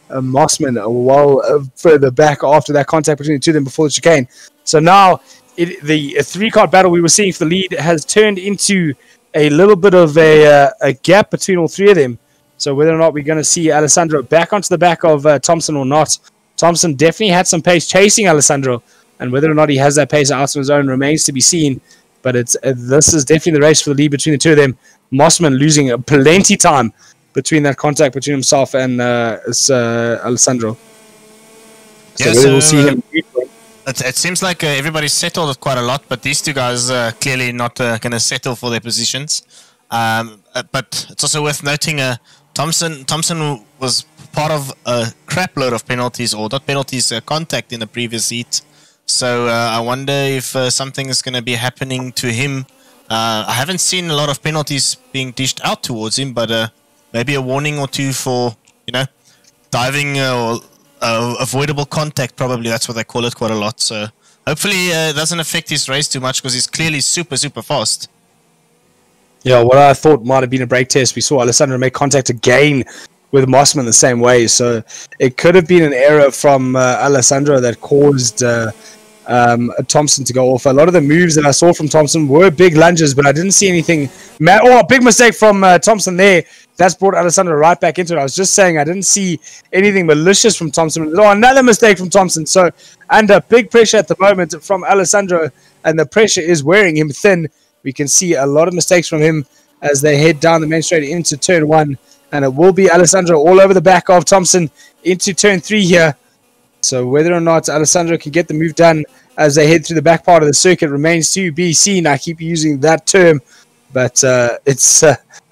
[SPEAKER 6] Mossman well further back after that contact between the two of them before the chicane. So now the three-card battle we were seeing for the lead has turned into a little bit of a gap between all three of them. So whether or not we're going to see Alessandro back onto the back of Thompson or not, Thompson definitely had some pace chasing Alessandro, and whether or not he has that pace out of his own remains to be seen. But this is definitely the race for the lead between the two of them. Mossman losing plenty time between that contact between himself and Alessandro.
[SPEAKER 5] Yeah,
[SPEAKER 6] so we'll see him.
[SPEAKER 5] It seems like everybody's settled quite a lot, but these two guys are clearly not going to settle for their positions. But it's also worth noting Thompson was part of a crap load of penalties, or not penalties, contact in the previous heat. So I wonder if something is going to be happening to him. I haven't seen a lot of penalties being dished out towards him, but maybe a warning or two for, diving or avoidable contact, probably that's what they call it quite a lot. So hopefully it doesn't affect his race too much, because he's clearly super, super fast.
[SPEAKER 6] Yeah, what I thought might have been a brake test, we saw Alessandro make contact again with Mossman the same way. So it could have been an error from Alessandro that caused Thompson to go off. A lot of the moves that I saw from Thompson were big lunges, but I didn't see anything. Big mistake from Thompson there. That's brought Alessandro right back into it. I was just saying I didn't see anything malicious from Thompson. Another mistake from Thompson. So under big pressure at the moment from Alessandro, and the pressure is wearing him thin. We can see a lot of mistakes from him as they head down the main straight into turn 1. And it will be Alessandro all over the back of Thompson into turn 3 here. So whether or not Alessandro can get the move done as they head through the back part of the circuit remains to be seen. I keep using that term, but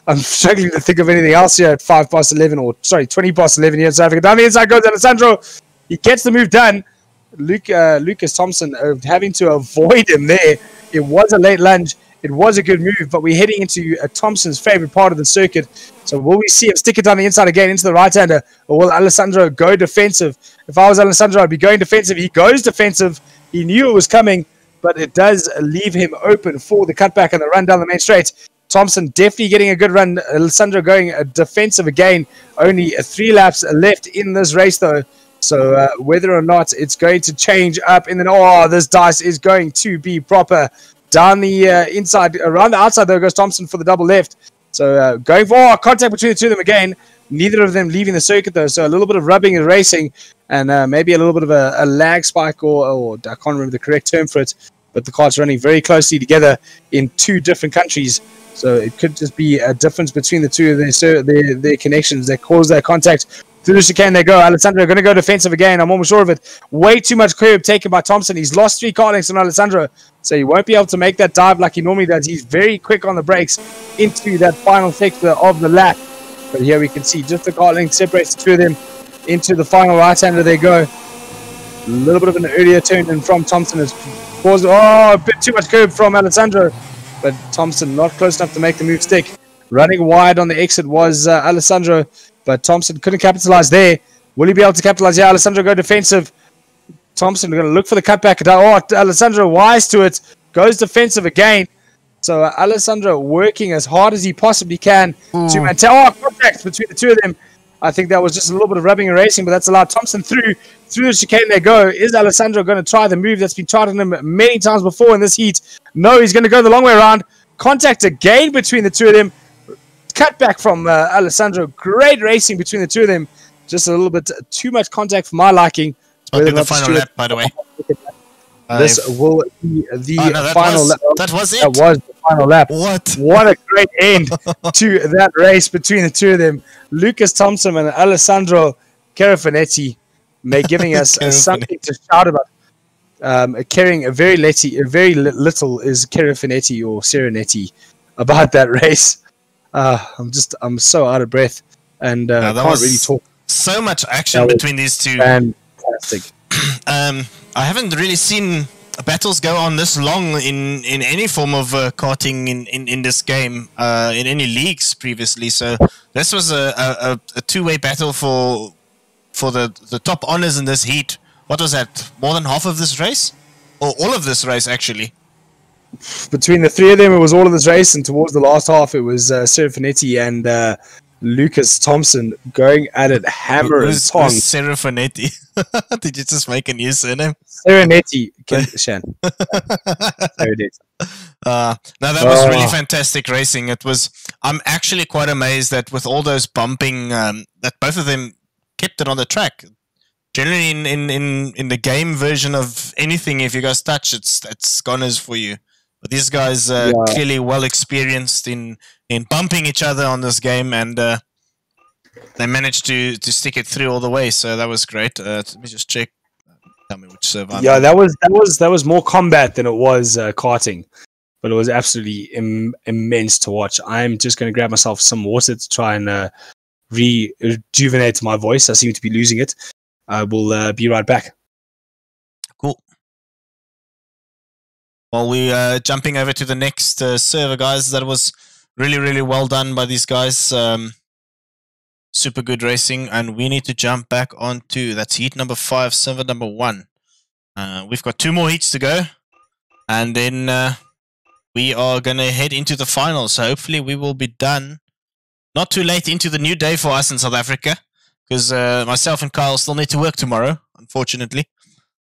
[SPEAKER 6] I'm struggling to think of anything else here at 20 past 11 here in South Africa. Down the inside goes Alessandro. He gets the move done. Lucas Thompson having to avoid him there. It was a late lunge. It was a good move, but we're heading into Thompson's favorite part of the circuit. So will we see him stick it down the inside again into the right-hander, or will Alessandro go defensive? If I was Alessandro, I'd be going defensive. He goes defensive. He knew it was coming, but it does leave him open for the cutback and the run down the main straight. Thompson definitely getting a good run. Alessandro going defensive again. Only 3 laps left in this race, though. So whether or not it's going to change up, and then this dice is going to be proper. Down the inside, around the outside, though, goes Thompson for the double left. So going for contact between the two of them again. Neither of them leaving the circuit, though. So a little bit of rubbing and racing, and maybe a little bit of a lag spike, or I can't remember the correct term for it. But the cars running very closely together in 2 different countries. So it could just be a difference between the two of their connections that cause that contact. Through the chicane they go. Alessandro going to go defensive again. I'm almost sure of it. Way too much curb taken by Thompson. He's lost 3 car lengths on Alessandro, so he won't be able to make that dive like he normally does. He's very quick on the brakes into that final sector of the lap. But here we can see just the car length separates the two of them into the final right-hander they go. A little bit of an earlier turn than from Thompson has caused a bit too much curb from Alessandro, but Thompson not close enough to make the move stick. Running wide on the exit was Alessandro, but Thompson couldn't capitalize there. Will he be able to capitalize here? Alessandro go defensive. Thompson going to look for the cutback. Alessandro wise to it. Goes defensive again. So Alessandro working as hard as he possibly can to maintain. Contact between the two of them. I think that was just a little bit of rubbing and racing, but that's allowed Thompson through the chicane they go. Is Alessandro going to try the move that's been tried on him many times before in this heat? No, he's going to go the long way around. Contact again between the two of them. Cutback from Alessandro. Great racing between the two of them. Just a little bit too much contact for my liking.
[SPEAKER 5] The final lap, by the way.
[SPEAKER 6] This will be the final lap.
[SPEAKER 5] That was it.
[SPEAKER 6] That was the final lap.
[SPEAKER 5] What
[SPEAKER 6] a great end to that race between the two of them. Lucas Thompson and Alessandro Carafinetti giving us something to shout about. Caring very little is Carafinetti or Serenetti about that race. I'm so out of breath and
[SPEAKER 5] that
[SPEAKER 6] can't
[SPEAKER 5] was
[SPEAKER 6] really talk.
[SPEAKER 5] So much action
[SPEAKER 6] That was
[SPEAKER 5] between these two.
[SPEAKER 6] Fantastic.
[SPEAKER 5] I haven't really seen battles go on this long in any form of karting in this game, in any leagues previously. So this was a two-way battle for the top honors in this heat. What was that? More than half of this race? Or all of this race, actually?
[SPEAKER 6] Between the three of them, it was all of this race, and towards the last half, it was Serafinetti and Lucas Thompson going at it hammer and
[SPEAKER 5] Who's
[SPEAKER 6] tong.
[SPEAKER 5] Serafinetti? Did you just make a new surname?
[SPEAKER 6] Serafinetti. Shan. Serafinetti.
[SPEAKER 5] No, that was really fantastic racing. I'm actually quite amazed that with all those bumping, that both of them kept it on the track. Generally, in the game version of anything, if you guys touch, it's goners for you. But these guys are clearly well experienced in bumping each other on this game, and they managed to stick it through all the way. So that was great. Let me just check. Tell me which server.
[SPEAKER 6] Yeah, that was more combat than it was karting, but it was absolutely immense to watch. I'm just going to grab myself some water to try and rejuvenate my voice. I seem to be losing it. I will be right back.
[SPEAKER 5] Cool. Well, we're jumping over to the next server, guys. That was really, really well done by these guys. Super good racing. And we need to jump back onto, that's heat number 5, server number 1. We've got 2 more heats to go. And then we are going to head into the finals. So hopefully we will be done not too late into the new day for us in South Africa. Because myself and Kyle still need to work tomorrow, unfortunately.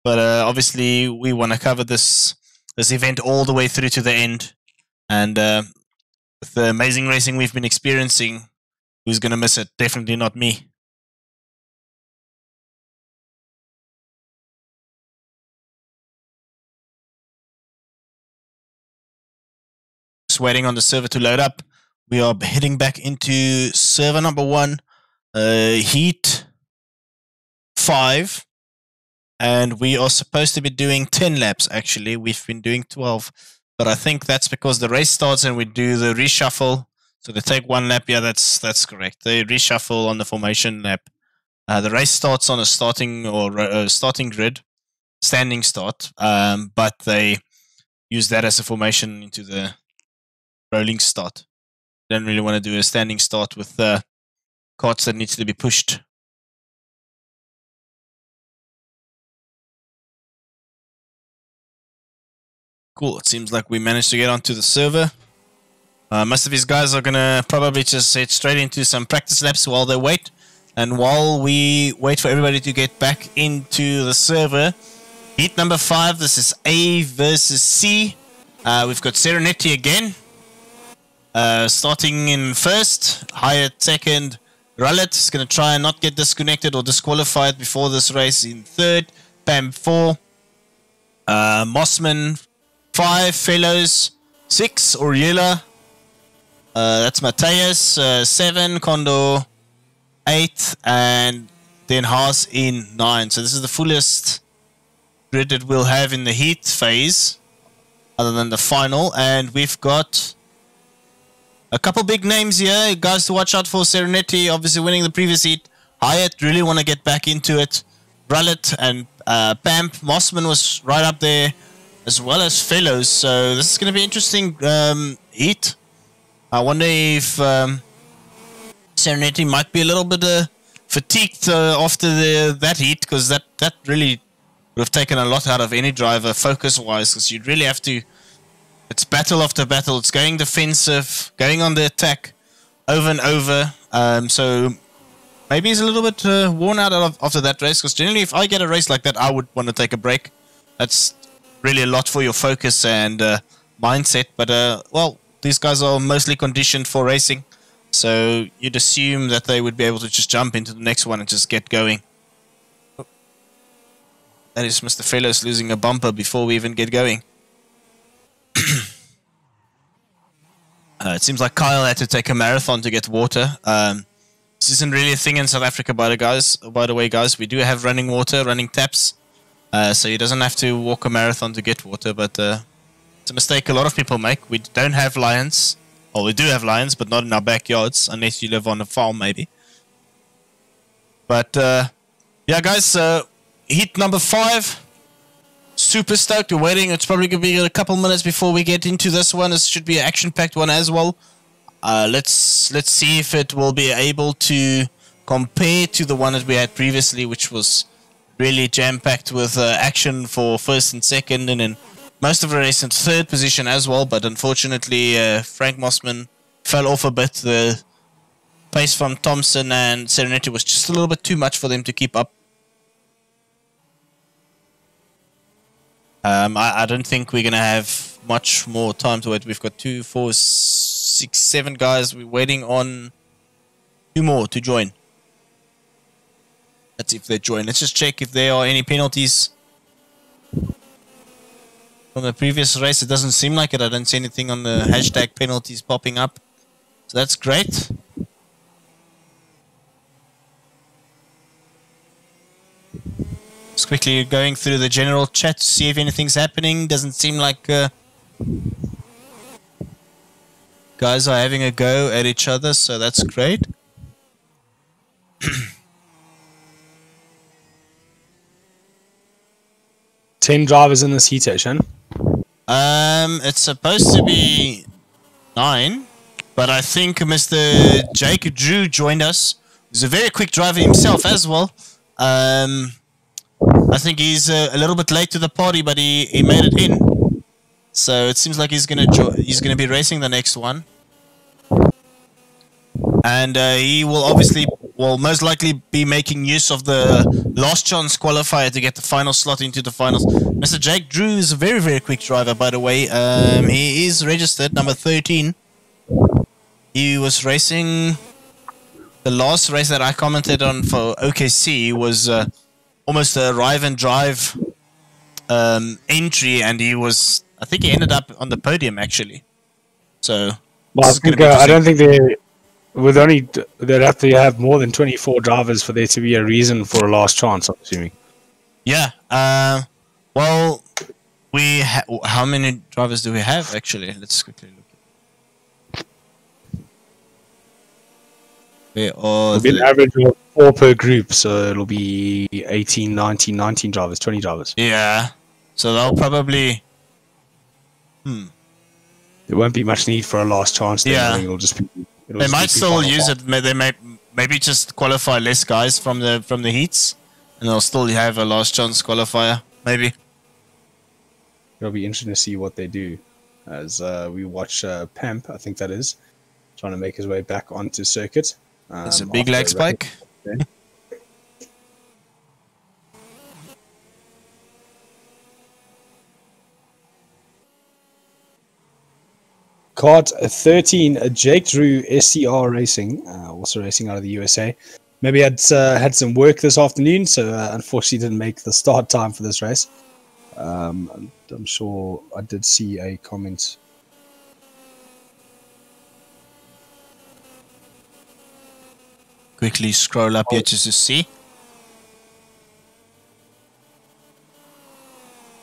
[SPEAKER 5] But obviously, we want to cover this event all the way through to the end. And with the amazing racing we've been experiencing, who's going to miss it? Definitely not me. Just waiting on the server to load up. We are heading back into server number 1. Heat 5, and we are supposed to be doing 10 laps. Actually, we've been doing 12, but I think that's because the race starts and we do the reshuffle. So they take 1 lap. Yeah, that's correct. They reshuffle on the formation lap. The race starts on a starting or starting grid, standing start, but they use that as a formation into the rolling start. Don't really want to do a standing start with karts that needs to be pushed. Cool, it seems like we managed to get onto the server. Most of these guys are going to probably just head straight into some practice laps while they wait. And while we wait for everybody to get back into the server, heat number 5, this is A versus C. We've got Serenetti again. Starting in first, Hyatt second, Rullet is going to try and not get disconnected or disqualified before this race in third. Pam 4. Mossman 5. Fellows 6. Oriela. That's Mateus 7. Kondo 8. And then Haas in 9. So this is the fullest grid that we'll have in the heat phase, other than the final. And we've got a couple big names here, guys to watch out for. Serenetti, obviously winning the previous heat. Hyatt really want to get back into it. Rullet and Pamp. Mossman was right up there, as well as Fellows. So this is going to be interesting heat. I wonder if Serenetti might be a little bit fatigued after that heat, because that really would have taken a lot out of any driver focus-wise, because you'd really have to... It's battle after battle. It's going defensive, going on the attack over and over. So maybe he's a little bit worn out after that race. Because generally, if I get a race like that, I would want to take a break. That's really a lot for your focus and mindset. But, well, these guys are mostly conditioned for racing. So you'd assume that they would be able to just jump into the next one and just get going. That is Mr. Fellows losing a bumper before we even get going. It seems like Kyle had to take a marathon to get water. This isn't really a thing in South Africa, by the way, guys. We do have running water, running taps. So he doesn't have to walk a marathon to get water, but it's a mistake a lot of people make. We don't have lions Well, we do have lions, but not in our backyards, unless you live on a farm, maybe. But, yeah, guys, heat number 5. Super stoked. We're waiting. It's probably going to be a couple minutes before we get into this one. This should be an action-packed one as well. Let's see if it will be able to compare to the one that we had previously, which was really jam-packed with action for first and second, and then most of the race in third position as well. But unfortunately, Frank Mossman fell off a bit. The pace from Thompson and Serenity was just a little bit too much for them to keep up. I don't think we're going to have much more time to wait. We've got 2, 4, 6, 7 guys. We're waiting on 2 more to join. Let's see if they join. Let's just check if there are any penalties from the previous race. It doesn't seem like it. I don't see anything on the hashtag penalties popping up. So that's great. Just quickly going through the general chat to see if anything's happening. Doesn't seem like guys are having a go at each other, so that's great.
[SPEAKER 6] 10 drivers in this heat, Shan.
[SPEAKER 5] It's supposed to be 9, but I think Mr. Jake Drew joined us. He's a very quick driver himself as well. I think he's a little bit late to the party, but he made it in. So it seems like he's gonna be racing the next one, and he will obviously, most likely be making use of the last chance qualifier to get the final slot into the finals. Mr. Jake Drew is a very, very quick driver, by the way. He is registered number 13. He was racing the last race that I commented on for OKC was almost a arrive and drive entry, and I think he ended up on the podium actually. So
[SPEAKER 6] well, I don't think they'd have to have more than 24 drivers for there to be a reason for a last chance, I'm assuming.
[SPEAKER 5] Yeah. Well, how many drivers do we have actually? Let's quickly look.
[SPEAKER 6] It'll be an average of 4 per group, so it'll be 18, 19 drivers, 20 drivers.
[SPEAKER 5] Yeah. So they'll probably...
[SPEAKER 6] There won't be much need for a last chance.
[SPEAKER 5] Yeah.
[SPEAKER 6] It'll just be,
[SPEAKER 5] they might still use it. They may maybe just qualify less guys from the heats, and they'll still have a last chance qualifier. Maybe.
[SPEAKER 6] It'll be interesting to see what they do as we watch Pamp, I think that is, trying to make his way back onto circuit.
[SPEAKER 5] It's a big lag spike.
[SPEAKER 6] Kart 13, Jake Drew, SCR Racing, also racing out of the USA. Maybe had some work this afternoon, so unfortunately didn't make the start time for this race. I'm sure I did see a comment.
[SPEAKER 5] Quickly scroll up here just to see.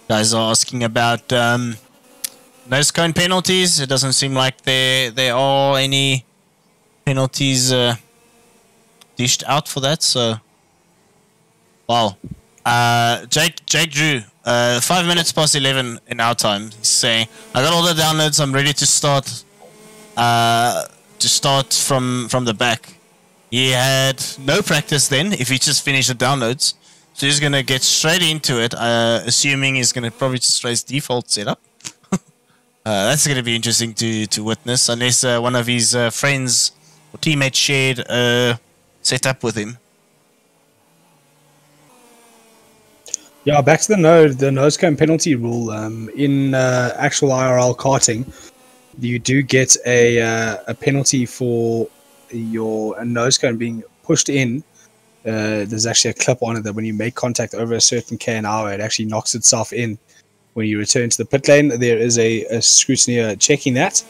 [SPEAKER 5] Guys are asking about nose cone penalties. It doesn't seem like there are any penalties dished out for that. So, wow. Jake Drew, 5 minutes past 11 in our time. He's saying, "I got all the downloads. I'm ready to start. From the back." He had no practice then. If he just finished the downloads, so he's gonna get straight into it. Assuming he's gonna probably just race default setup. That's going to be interesting to witness, unless one of his friends or teammates shared a setup with him.
[SPEAKER 6] Yeah, back to the nose cone penalty rule. In actual IRL karting, you do get a penalty for your nose cone being pushed in. There's actually a clip on it that when you make contact over a certain k/h, it actually knocks itself in. When you return to the pit lane, there is a scrutineer checking that,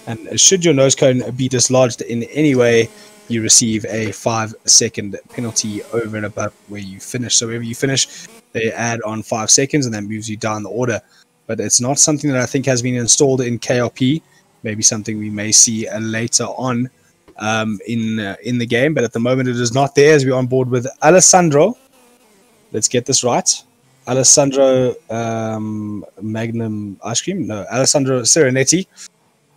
[SPEAKER 6] and should your nose cone be dislodged in any way, you receive a 5-second penalty over and above where you finish. So wherever you finish, they add on 5 seconds, and that moves you down the order. But it's not something that I think has been installed in KRP. maybe something we may see later on in the game. But at the moment, it is not there as we're on board with Alessandro. Let's get this right. Alessandro Magnum Ice Cream. No, Alessandro Serenetti.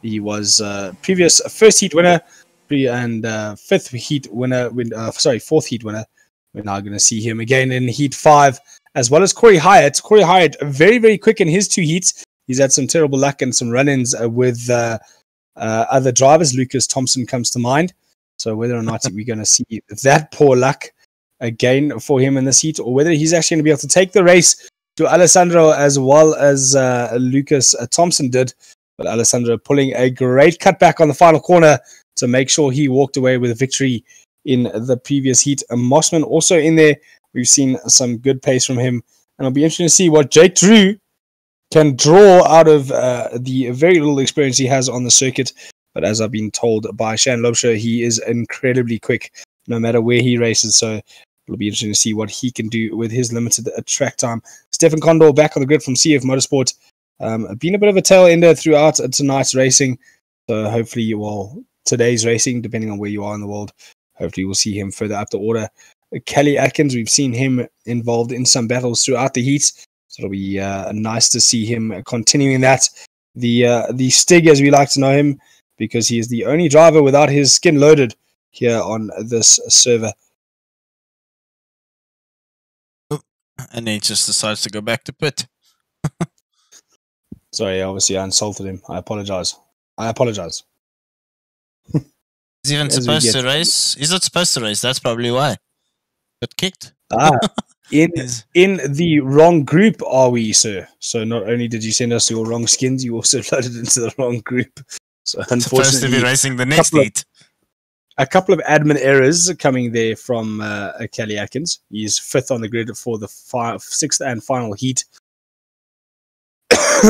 [SPEAKER 6] He was previous first heat winner and fourth heat winner. We're now going to see him again in Heat 5, as well as Corey Hyatt. Corey Hyatt, very, very quick in his 2 heats. He's had some terrible luck and some run-ins with other drivers. Lucas Thompson comes to mind. So whether or not we're going to see that poor luck again for him in this heat, or whether he's actually going to be able to take the race to Alessandro as well as Lucas Thompson did. But Alessandro pulling a great cutback on the final corner to make sure he walked away with a victory in the previous heat. Mossman also in there. We've seen some good pace from him. And it'll be interesting to see what Jake Drew can draw out of the very little experience he has on the circuit. But as I've been told by Shan Lobsher, he is incredibly quick no matter where he races. So it'll be interesting to see what he can do with his limited track time. Stefan Condor back on the grid from CF Motorsport. Been a bit of a tail ender throughout tonight's racing. So hopefully, today's racing, depending on where you are in the world, hopefully we'll see him further up the order. Kelly Atkins, we've seen him involved in some battles throughout the heats. So it'll be nice to see him continuing that. The Stig, as we like to know him, because he is the only driver without his skin loaded here on this server.
[SPEAKER 5] And he just decides to go back to pit.
[SPEAKER 6] Sorry, obviously I insulted him. I apologize.
[SPEAKER 5] He's even supposed to race. He's not supposed to race. That's probably why. Got kicked.
[SPEAKER 6] In the wrong group are we, sir? So not only did you send us your wrong skins, you also loaded into the wrong group. So unfortunately,
[SPEAKER 5] supposed to be racing the next heat.
[SPEAKER 6] A couple of admin errors coming there from Kelly Atkins. He's 5th on the grid for the 6th and final heat.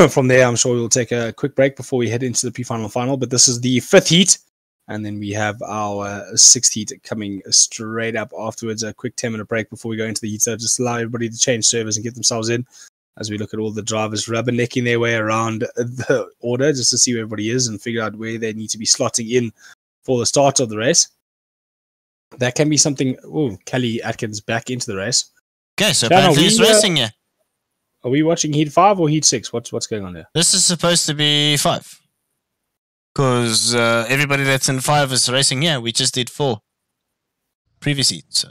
[SPEAKER 6] From there, I'm sure we'll take a quick break before we head into the pre-final final. But this is the 5th heat. And then we have our 6th heat coming straight up afterwards. A quick 10-minute break before we go into the heat. So just allow everybody to change servers and get themselves in as we look at all the drivers rubbernecking their way around the order just to see where everybody is and figure out where they need to be slotting in for the start of the race. That can be something. Oh, Kelly Atkins back into the race.
[SPEAKER 5] Okay, so apparently he's racing here.
[SPEAKER 6] Are we watching Heat 5 or Heat 6? What's going on there?
[SPEAKER 5] This is supposed to be 5. Because everybody that's in 5 is racing here. We just did 4 previous heats. So.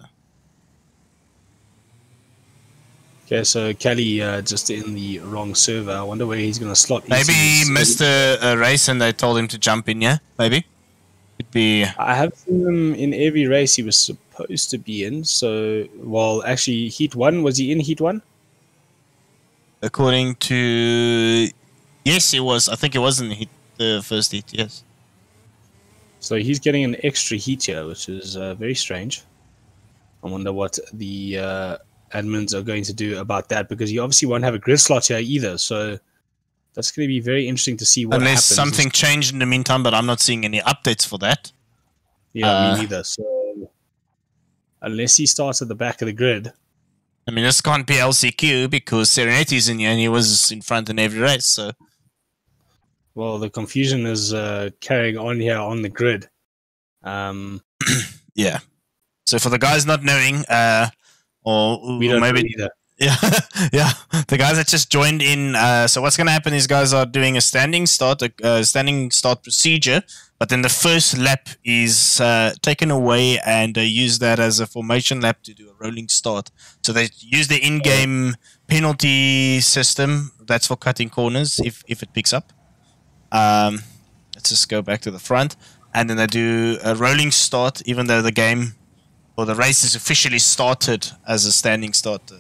[SPEAKER 6] Okay, so Kelly just in the wrong server. I wonder where he's going to slot.
[SPEAKER 5] Maybe he missed a race and they told him to jump in, yeah? Maybe. Could be.
[SPEAKER 6] I have seen him in every race he was supposed to be in. So, well, actually, Heat 1, was he in Heat 1?
[SPEAKER 5] According to... Yes, he was. I think he was in the first heat, yes.
[SPEAKER 6] So he's getting an extra heat here, which is very strange. I wonder what the admins are going to do about that, because you obviously won't have a grid slot here either. So that's going to be very interesting to see what happens.
[SPEAKER 5] Unless something changed in the meantime, but I'm not seeing any updates for that.
[SPEAKER 6] Yeah, me neither. So unless he starts at the back of the grid.
[SPEAKER 5] I mean, this can't be LCQ because Sereneti's in here and he was in front in every race, so...
[SPEAKER 6] Well, the confusion is carrying on here on the grid.
[SPEAKER 5] Yeah. So for the guys not knowing, or
[SPEAKER 6] we don't
[SPEAKER 5] maybe
[SPEAKER 6] know either.
[SPEAKER 5] Yeah, yeah. The guys that just joined in. So what's going to happen is guys are doing a standing start procedure, but then the first lap is taken away and they use that as a formation lap to do a rolling start. So they use the in-game penalty system. That's for cutting corners if it picks up. Let's just go back to the front, and then they do a rolling start, even though the game or the race is officially started as a standing start.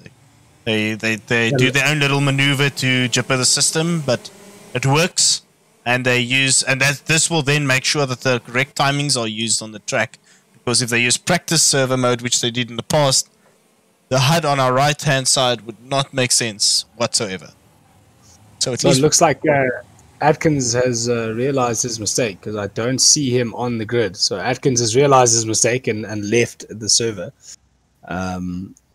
[SPEAKER 5] They do their own little maneuver to jipper the system, but it works, and they use this will then make sure that the correct timings are used on the track. Because if they use practice server mode, which they did in the past, the HUD on our right hand side would not make sense whatsoever. So it
[SPEAKER 6] looks like Atkins has realized his mistake, because I don't see him on the grid. So Atkins has realized his mistake and left the server.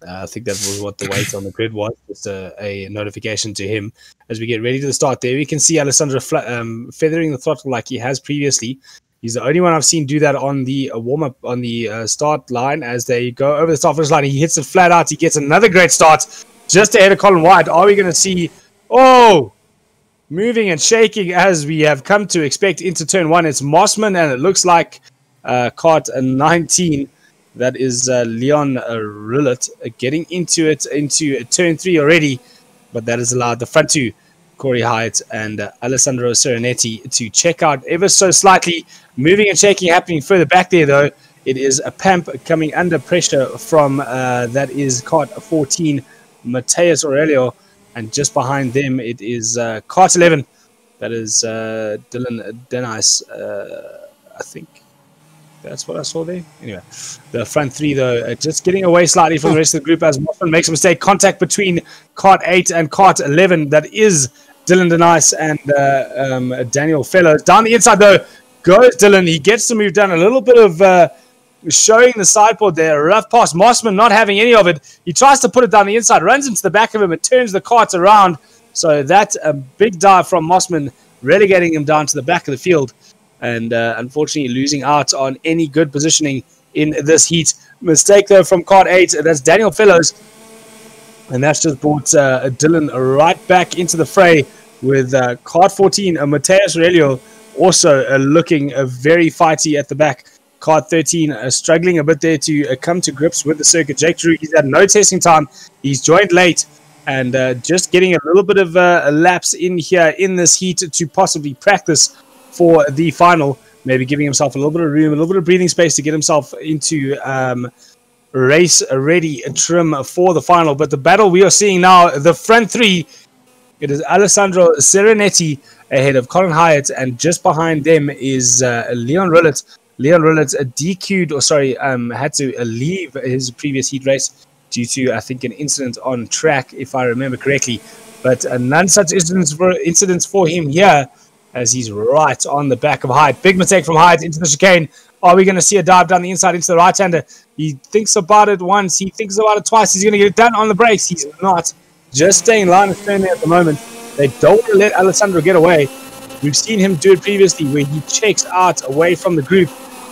[SPEAKER 6] I think that was what the weight on the grid was. Just a notification to him as we get ready to the start. There we can see Alessandro feathering the throttle like he has previously. He's the only one I've seen do that on the warm-up, on the start line as they go over the start finish line. He hits it flat out. He gets another great start just ahead of Colin White. Are we going to see... Oh! Moving and shaking as we have come to expect into turn 1. It's Mossman, and it looks like Kart 19. That is Leon Rillet getting into turn 3 already, but that has allowed the front two, Corey Hyatt and Alessandro Serenetti, to check out ever so slightly. Moving and shaking happening further back there, though. It is a Pamp coming under pressure from, that is Kart 14, Mateus Aurelio, and just behind them it is Kart 11. That is Dylan Dennis, I think. That's what I saw there. Anyway, the front three, though, just getting away slightly from the rest of the group as Mossman makes a mistake. Contact between Kart 8 and Kart 11. That is Dylan Denise and Daniel Fellows. Down the inside, though, goes Dylan. He gets to move down a little bit of showing the sideboard there. Rough pass. Mossman not having any of it. He tries to put it down the inside, runs into the back of him and turns the kart around. So that's a big dive from Mossman, relegating him down to the back of the field. And unfortunately losing out on any good positioning in this heat. Mistake, though, from Kart 8. That's Daniel Fellows. And that's just brought Dylan right back into the fray with Kart 14, Mateus Aurelio, also looking very fighty at the back. Kart 13 struggling a bit there to come to grips with the circuit. Jake Drew, he's had no testing time. He's joined late and just getting a little bit of a lapse in here in this heat to possibly practice for the final, maybe giving himself a little bit of room, a little bit of breathing space to get himself into race ready trim for the final. But the battle we are seeing now, the front three, it is Alessandro Serenetti ahead of Colin Hyatt, and just behind them is Leon Rillet. Leon Rillet DQ'd, or sorry, had to leave his previous heat race due to, I think, an incident on track, if I remember correctly. But none such incidents for him here, as he's right on the back of Hyde. Big mistake from Hyde into the chicane. Are we going to see a dive down the inside into the right-hander? He thinks about it once. He thinks about it twice. He's going to get it done on the brakes. He's not. Just staying in line of turn there at the moment. They don't want to let Alessandro get away. We've seen him do it previously where he checks out away from the group.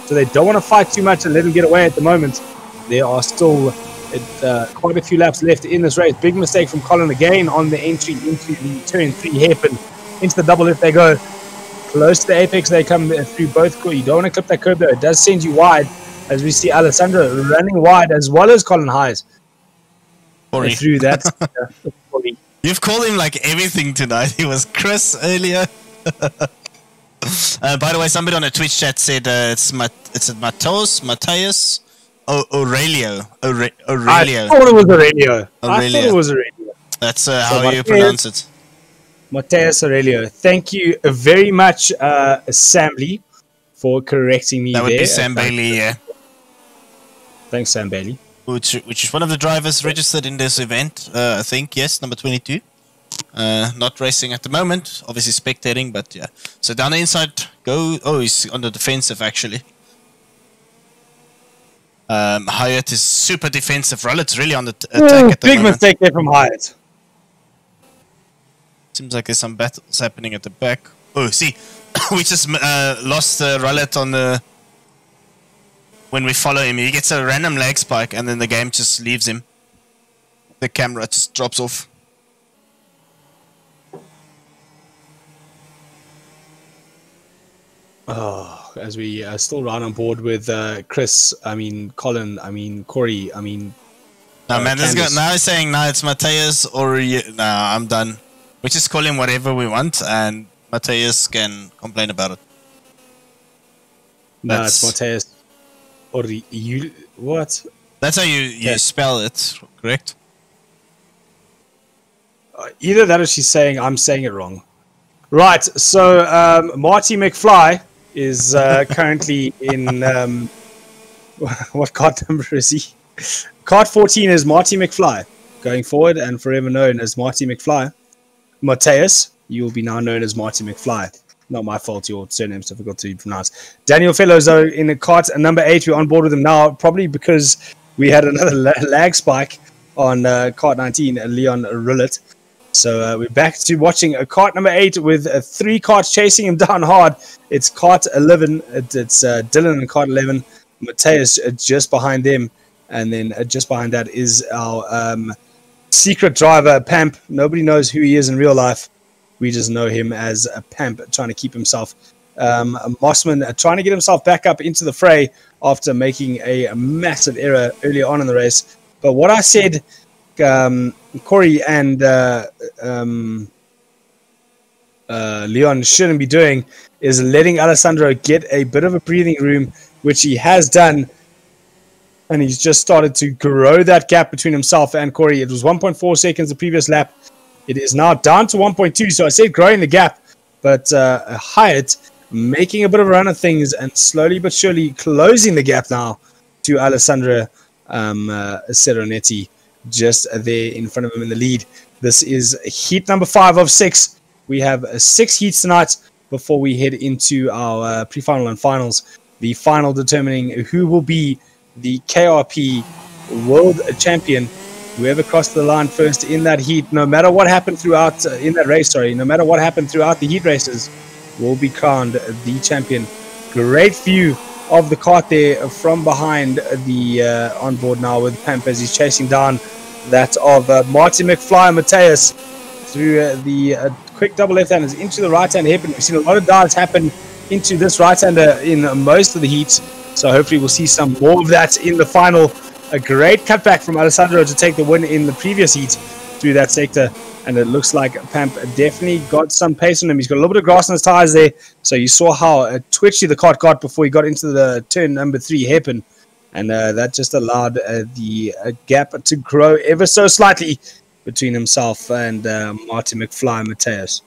[SPEAKER 6] So they don't want to fight too much and let him get away at the moment. There are still quite a few laps left in this race. Big mistake from Colin again on the entry into the turn 3 hairpin. Into the double lift they go. Close to the apex they come through both. You don't want to clip that curb though. It does send you wide as we see Alessandro running wide as well as Colin Hayes. Through that.
[SPEAKER 5] You've called him like everything tonight. He was Chris earlier. By the way, somebody on the Twitch chat said it's Mateus Aurelio.
[SPEAKER 6] I thought it was Aurelio.
[SPEAKER 5] That's how you pronounce it.
[SPEAKER 6] Mateus Aurelio. Thank you very much, Sam Lee, for correcting me.
[SPEAKER 5] That would
[SPEAKER 6] there.
[SPEAKER 5] be Sam Bailey, yeah.
[SPEAKER 6] Thanks, Sam Bailey.
[SPEAKER 5] Which is one of the drivers registered in this event, I think, yes, number 22. Not racing at the moment, obviously spectating, but yeah. So down the inside, go. Oh, he's on the defensive, actually. Hyatt is super defensive. Rollett's really on the attack at the moment.
[SPEAKER 6] Big mistake there from Hyatt.
[SPEAKER 5] Seems like there's some battles happening at the back. Oh, see, we just lost Rollett on the... When we follow him, he gets a random lag spike and then the game just leaves him. The camera just drops off.
[SPEAKER 6] Oh, as we still run on board with Chris, Colin, Corey,
[SPEAKER 5] No, man, now he's saying, no, it's Mateus or... No, I'm done. We just call him whatever we want, and Mateus can complain about it.
[SPEAKER 6] No, it's Mateus. Or you... What?
[SPEAKER 5] That's how you spell it, correct?
[SPEAKER 6] Either that or she's saying I'm saying it wrong. Right, so Marty McFly is currently in... what kart number is he? Kart 14 is Marty McFly. Going forward and forever known as Marty McFly. Mateus, you will be now known as Marty McFly. Not my fault, your surname's difficult to pronounce. Daniel Fellows, though, in the kart number 8, we're on board with him now, probably because we had another lag spike. on Kart 19, Leon Rillet. So we're back to watching Kart number 8 with 3 karts chasing him down hard. It's Kart 11. It's Dylan in Kart 11. Mateus just behind them. And then just behind that is our secret driver, Pamp. Nobody knows who he is in real life. We just know him as a Pamp, trying to keep himself. Mossman trying to get himself back up into the fray after making a massive error earlier on in the race. But what I said, Corey and Leon shouldn't be doing is letting Alessandro get a bit of a breathing room, which he has done. And he's just started to grow that gap between himself and Corey. It was 1.4 seconds the previous lap. It is now down to 1.2. So I said growing the gap, but Hyatt making a bit of a run of things and slowly but surely closing the gap now to Alessandro Seronetti, just there in front of him in the lead. This is heat number 5 of 6. We have 6 heats tonight before we head into our pre-final and finals. The final determining who will be the KRP World Champion. Whoever crossed the line first in that heat, no matter what happened throughout in that race, no matter what happened throughout the heat races, will be crowned the champion. Great view of the kart there from behind the onboard now with Pamp as he's chasing down that of Martin McFly and Mateus through the quick double left-handers into the right-hand hairpin. We've seen a lot of dives happen into this right-hander in most of the heats, so hopefully we'll see some more of that in the final. A great cutback from Alessandro to take the win in the previous heat through that sector, and it looks like Pamp definitely got some pace on him. He's got a little bit of grass on his tires there, so you saw how twitchy the kart got before he got into the turn number 3 hairpin, and that just allowed the gap to grow ever so slightly between himself and Martin McFly and Mateus.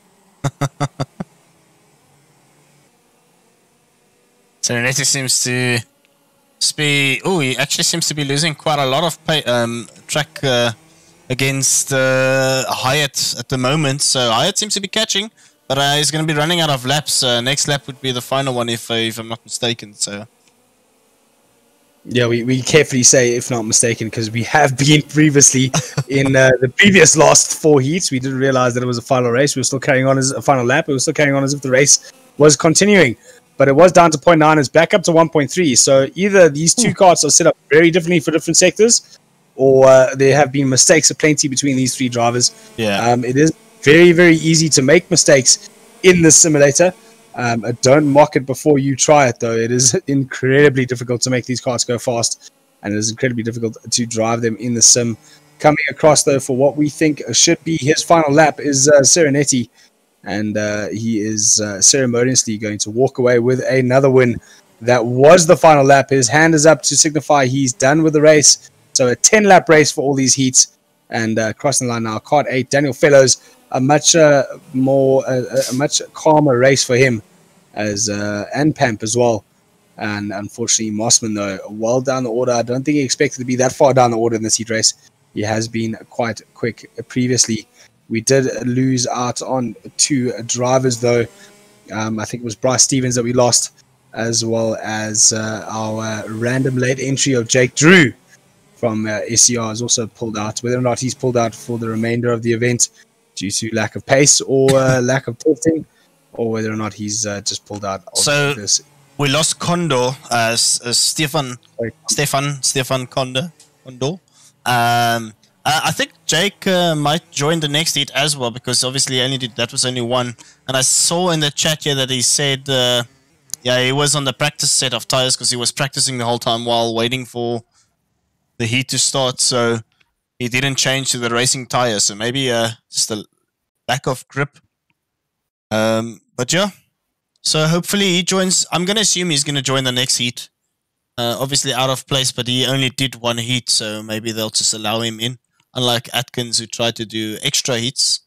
[SPEAKER 5] Serenity seems to be... Oh, he actually seems to be losing quite a lot of track against Hyatt at the moment. So Hyatt seems to be catching, but he's going to be running out of laps. Next lap would be the final one, if I'm not mistaken. So
[SPEAKER 6] yeah, we carefully say if not mistaken, because we have been previously in the previous last 4 heats. We didn't realize that it was a final race. We were still carrying on as a final lap. We were still carrying on as if the race was continuing. But it was down to 0.9. It's back up to 1.3. So either these 2 karts are set up very differently for different sectors, or there have been mistakes aplenty between these 3 drivers.
[SPEAKER 5] Yeah.
[SPEAKER 6] It is very, very easy to make mistakes in this simulator. Don't mock it before you try it, though. It is incredibly difficult to make these karts go fast, and it is incredibly difficult to drive them in the sim. Coming across, though, for what we think should be his final lap is Serenetti. And he is ceremoniously going to walk away with another win. That was the final lap. His hand is up to signify he's done with the race. So a 10-lap race for all these heats. And crossing the line now, Kart 8, Daniel Fellows, a much much calmer race for him, as and Pamp as well. And unfortunately, Mossman, though, well down the order. I don't think he expected to be that far down the order in this heat race. He has been quite quick previously. We did lose out on 2 drivers, though. I think it was Bryce Stevens that we lost, as well as our random late entry of Jake Drew from SCR is also pulled out. Whether or not he's pulled out for the remainder of the event due to lack of pace or lack of testing, or whether or not he's just pulled out of this.
[SPEAKER 5] We lost Condor, Stefan Condor. I think Jake might join the next heat as well, because obviously that was only 1. And I saw in the chat here that he said, he was on the practice set of tires because he was practicing the whole time while waiting for the heat to start. So he didn't change to the racing tires. So maybe just a lack of grip. But yeah, so hopefully he joins. I'm going to assume he's going to join the next heat. Obviously out of place, but he only did 1 heat, so maybe they'll just allow him in. Unlike Atkins, who tried to do extra heats.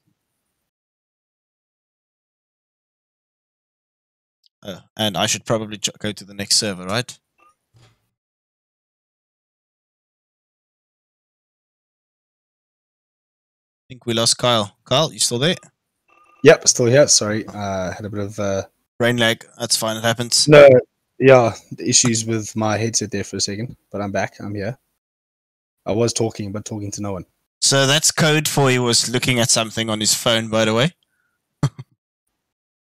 [SPEAKER 5] And I should probably go to the next server, right? I think we lost Kyle. Kyle, you still there?
[SPEAKER 6] Yep, still here. Sorry, had a bit of
[SPEAKER 5] brain lag. That's fine. It happens.
[SPEAKER 6] No, yeah, the issues with my headset there for a second, but I'm back. I'm here. I was talking, but talking to no one.
[SPEAKER 5] So that's code for he was looking at something on his phone, by the way.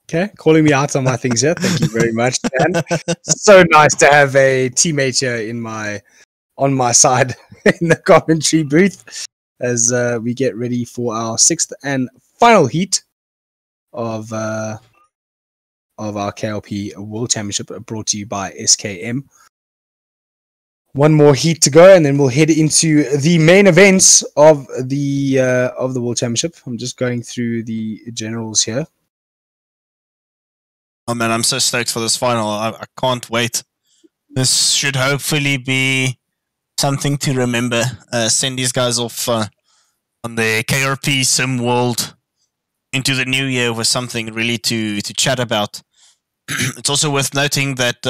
[SPEAKER 6] Okay, calling me out on my things here. Thank you very much, Dan. So nice to have a teammate here on my side in the commentary booth as we get ready for our 6th and final heat of our KRP World Championship, brought to you by SKM. One more heat to go, and then we'll head into the main events of the World Championship. I'm just going through the generals here.
[SPEAKER 5] Oh man, I'm so stoked for this final. I can't wait. This should hopefully be something to remember. Send these guys off on the KRP Sim World into the new year with something really to chat about. It's also worth noting that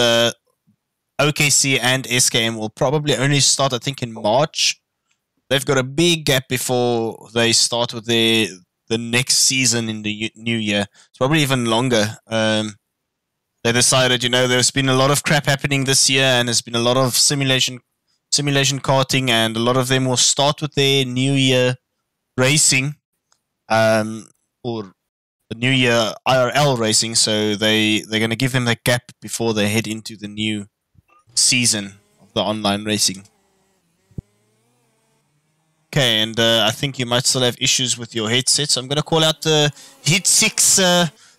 [SPEAKER 5] OKC and SKM will probably only start, I think, in March. They've got a big gap before they start with the next season in the new year. It's probably even longer. They decided, there's been a lot of crap happening this year, and there's been a lot of simulation karting, and a lot of them will start with their New Year racing, or the New Year IRL racing. So they're going to give them the gap before they head into the new season of the online racing. Okay, and I think you might still have issues with your headset, so I'm going to call out Heat 6.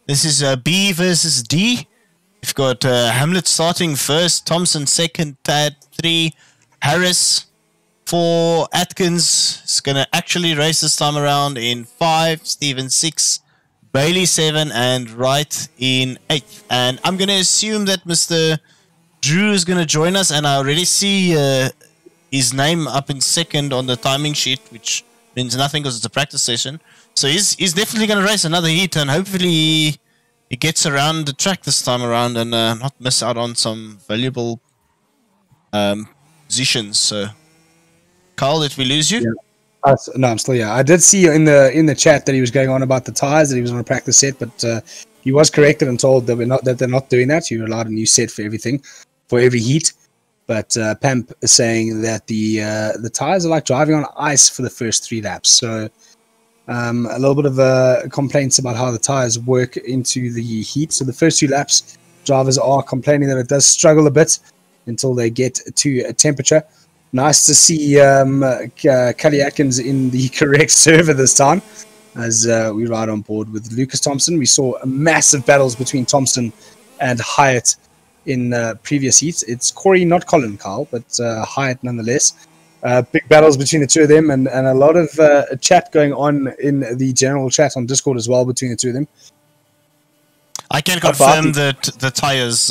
[SPEAKER 5] This is B versus D. We've got Hamlet starting first, Thompson second, Tad 3, Harris 4, Atkins is going to actually race this time around in 5, Steven 6, Bailey 7, and Wright in 8th. And I'm going to assume that Mr. Drew is going to join us, and I already see his name up in second on the timing sheet, which means nothing because it's a practice session. So he's definitely going to race another heat, and hopefully he gets around the track this time around and not miss out on some valuable positions. So, Carl, did we lose you?
[SPEAKER 6] Yeah. No, I'm still here. I did see in the chat that he was going on about the tires, that he was on a practice set, but he was corrected and told that they're not doing that. You're allowed a new set for everything, for every heat. But Pamp is saying that the tires are like driving on ice for the first 3 laps. So a little bit of complaints about how the tires work into the heat. So the first 2 laps, drivers are complaining that it does struggle a bit until they get to a temperature. Nice to see Kelly Atkins in the correct server this time, as we ride on board with Lucas Thompson. We saw massive battles between Thompson and Hyatt in previous heats. It's Corey, not Colin, Carl, but Hyatt nonetheless. Big battles between the two of them, and a lot of chat going on in the general chat on Discord as well between the two of them.
[SPEAKER 5] I can confirm that the tires,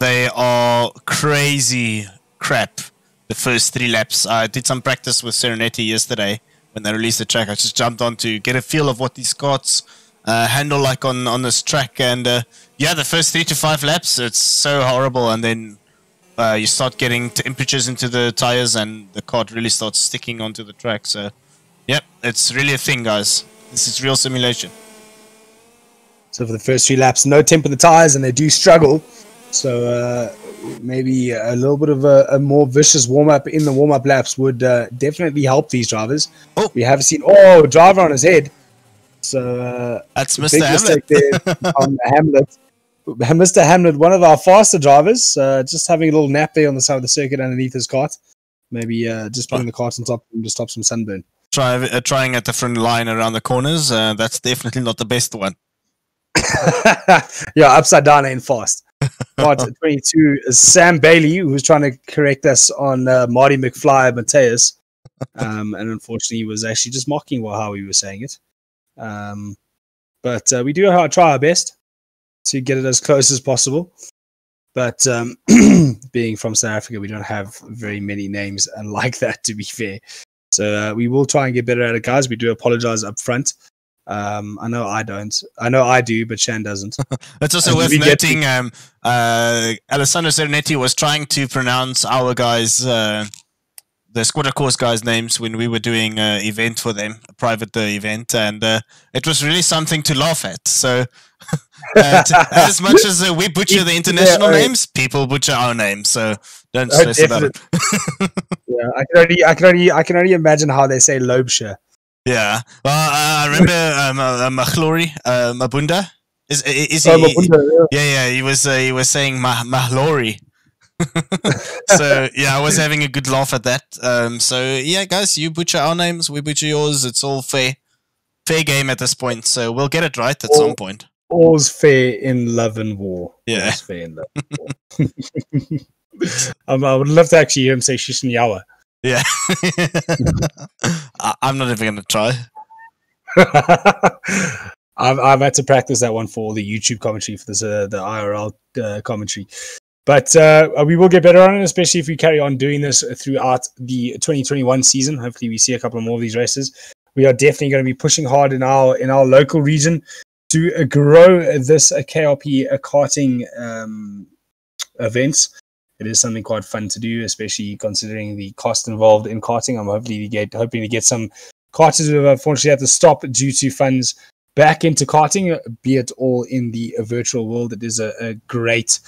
[SPEAKER 5] they are crazy crap. The first 3 laps. I did some practice with Serenity yesterday when they released the track. I just jumped on to get a feel of what these karts handle like on this track, and yeah, the first 3 to 5 laps, it's so horrible, and then you start getting temperatures into the tires, and the kart really starts sticking onto the track. So, yep, it's really a thing, guys. This is real simulation.
[SPEAKER 6] So for the first 3 laps, no temp in the tires, and they do struggle. So maybe a little bit of a more vicious warm-up in the warm-up laps would definitely help these drivers.
[SPEAKER 5] Oh.
[SPEAKER 6] We have seen, driver on his head. So
[SPEAKER 5] that's Mr. Hamlet.
[SPEAKER 6] There on Hamlet. Mr. Hamlet, one of our faster drivers, just having a little nap there on the side of the circuit underneath his kart. Maybe just putting the kart on top to stop some sunburn.
[SPEAKER 5] Trying a different line around the corners. That's definitely not the best one.
[SPEAKER 6] Yeah, upside down ain't fast. Kart 22 is Sam Bailey, who's trying to correct us on Marty McFly Mateus. And unfortunately, he was actually just mocking how he was saying it. But we do try our best to get it as close as possible. But being from South Africa, we don't have very many names like that, to be fair. So we will try and get better at it, guys. We do apologize up front. I know I don't. I know I do, but Shan doesn't.
[SPEAKER 5] That's also worth noting. Alessandro Serenetti was trying to pronounce our guys, the Squatter Course guys' names when we were doing an event for them, a private event, and it was really something to laugh at. So, as much as we butcher the international names, people butcher our names. So Don't stress about it.
[SPEAKER 6] Yeah, I can only imagine how they say Lobsha.
[SPEAKER 5] Yeah. Well, I remember Mahlori, Mabunda. Is he?
[SPEAKER 6] Mabunda,
[SPEAKER 5] Yeah. He was saying Mahlori. So yeah, I was having a good laugh at that. So yeah, guys, you butcher our names, we butcher yours. It's all fair game at this point. So we'll get it right at some point.
[SPEAKER 6] All's fair in love and war.
[SPEAKER 5] Yeah.
[SPEAKER 6] All's fair in love and war. I would love to actually hear him say Shishinyawa.
[SPEAKER 5] Yeah. I'm not even going to try.
[SPEAKER 6] I've had to practice that one for the YouTube commentary for this the IRL commentary. But we will get better on it, especially if we carry on doing this throughout the 2021 season. Hopefully we see a couple more of these races. We are definitely going to be pushing hard in our local region to grow this KRP karting events. It is something quite fun to do, especially considering the cost involved in karting. I'm hoping to get some karters who have unfortunately had to stop due to funds back into karting, be it all in the virtual world. It is a great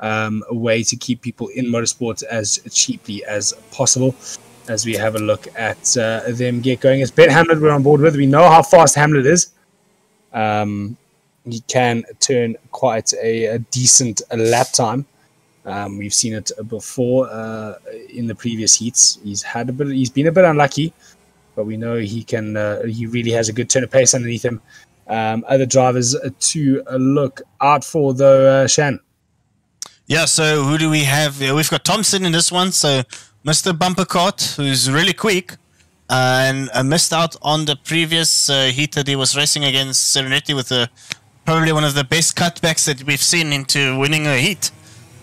[SPEAKER 6] way to keep people in motorsports as cheaply as possible. As we have a look at them get going, as Ben Hamlet we're on board with. We know how fast Hamlet is. He can turn quite a decent lap time. We've seen it before in the previous heats. He's been a bit unlucky, but we know he can. He really has a good turn of pace underneath him. Other drivers to look out for, though, Shan.
[SPEAKER 5] Yeah. So who do we have? We've got Thompson in this one. So Mr. Bumper Kart, who's really quick and missed out on the previous heat that he was racing against Serenity with probably one of the best cutbacks that we've seen into winning a heat.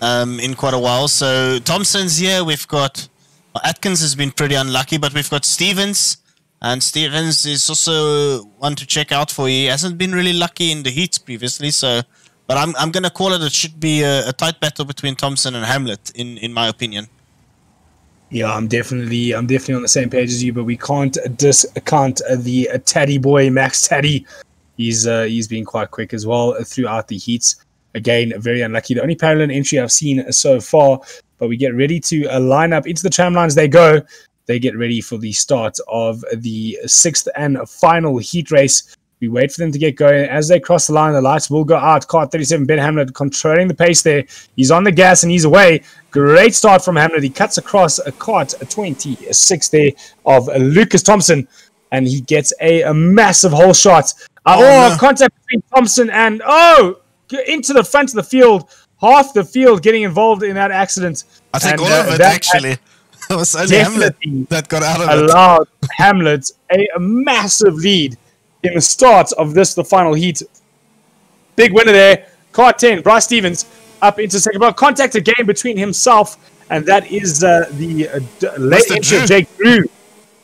[SPEAKER 5] In quite a while. So Thompson's here. We've got Atkins has been pretty unlucky, but we've got Stevens, and Stevens is also one to check out for. He hasn't been really lucky in the heats previously, so but I'm gonna call it. It should be a tight battle between Thompson and Hamlet, in my opinion.
[SPEAKER 6] Yeah, I'm definitely on the same page as you, but we can't discount the Taddy boy Max Taddy. He's been quite quick as well throughout the heats. Again, very unlucky. The only parallel entry I've seen so far, but we get ready to line up into the tram lines. They go. They get ready for the start of the 6th and final heat race. We wait for them to get going. As they cross the line, the lights will go out. Kart 37, Ben Hamlet controlling the pace there. He's on the gas and he's away. Great start from Hamlet. He cuts across a Kart 26 there of Lucas Thompson, and he gets a massive hole shot. No. Contact between Thompson and into the front of the field, half the field getting involved in that accident.
[SPEAKER 5] I think all of it, actually. It was only Hamlet that got out of it.
[SPEAKER 6] Allowed Hamlet a massive lead in the start of the final heat. Big winner there. Kart 10, Bryce Stevens up into second. But contact again between himself, and that is the late entry of Jake Drew.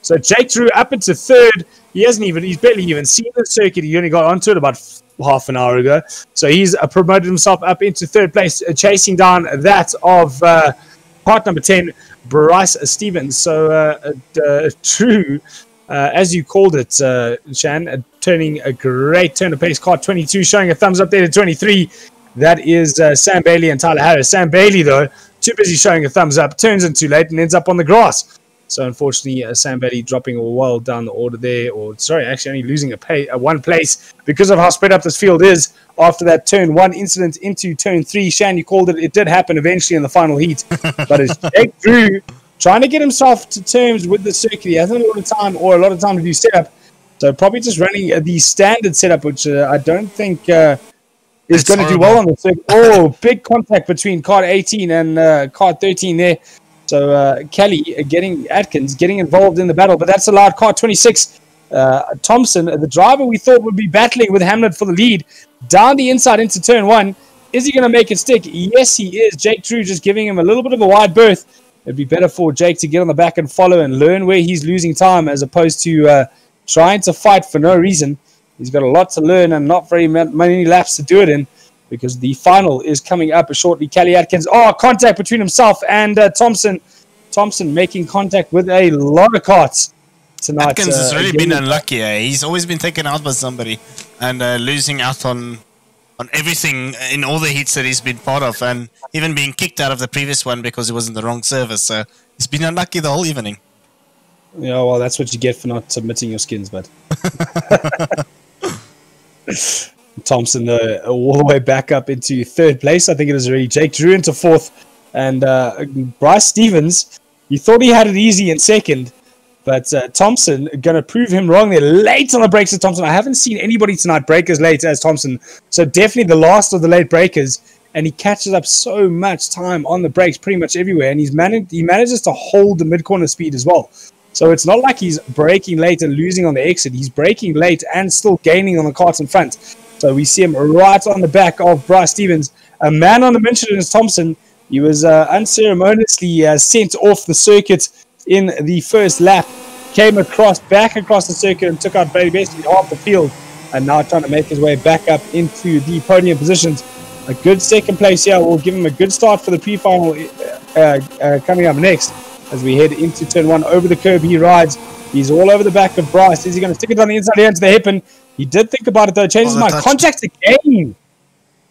[SPEAKER 6] So Jake Drew up into third. He's barely even seen the circuit. He only got onto it about half an hour ago. So he's promoted himself up into third place, chasing down that of part number 10, Bryce Stevens. So Drew, as you called it, Shan, turning a great turn of pace. Kart 22 showing a thumbs up there to 23. That is Sam Bailey and Tyler Harris. Sam Bailey, though, too busy showing a thumbs up, turns in too late and ends up on the grass. So unfortunately, Sam Bailey dropping well down the order there, only losing one place because of how spread up this field is after that turn 1 incident into turn 3. Shan, you called it. It did happen eventually in the final heat, but it's Jake Drew trying to get himself to terms with the circuit. He hasn't a lot of time to do setup, so probably just running the standard setup, which I don't think is going to do well on the circuit. Big contact between Kart 18 and Kart 13 there. So Kelly Atkins getting involved in the battle, but that's allowed Kart 26. Thompson, the driver we thought would be battling with Hamlet for the lead, down the inside into turn 1. Is he going to make it stick? Yes, he is. Jake Drew just giving him a little bit of a wide berth. It'd be better for Jake to get on the back and follow and learn where he's losing time as opposed to trying to fight for no reason. He's got a lot to learn and not very many laps to do it in, because the final is coming up shortly. Kelly Atkins, contact between himself and Thompson. Thompson making contact with a lot of karts tonight.
[SPEAKER 5] Atkins has really been unlucky. He's always been taken out by somebody and losing out on everything in all the heats that he's been part of, and even being kicked out of the previous one because he was in the wrong service. So he's been unlucky the whole evening.
[SPEAKER 6] Yeah, well, that's what you get for not submitting your skins, but Thompson all the way back up into third place. I think it is already Jake Drew into fourth, and Bryce Stevens, you thought he had it easy in second, but Thompson going to prove him wrong. They're late on the brakes of Thompson. I haven't seen anybody tonight break as late as Thompson, so definitely the last of the late breakers, and he catches up so much time on the brakes pretty much everywhere, and he manages to hold the mid-corner speed as well. So it's not like he's braking late and losing on the exit. He's braking late and still gaining on the carts in front. So we see him right on the back of Bryce Stevens. A man on the mention is Thompson. He was unceremoniously sent off the circuit in the first lap. Came back across the circuit and took out basically half the field. And now trying to make his way back up into the podium positions. A good second place here will give him a good start for the pre-final coming up next. As we head into turn one, over the curb he rides. He's all over the back of Bryce. Is he going to stick it on the inside here into the hairpin? He did think about it though. Changes his mind. Contact again.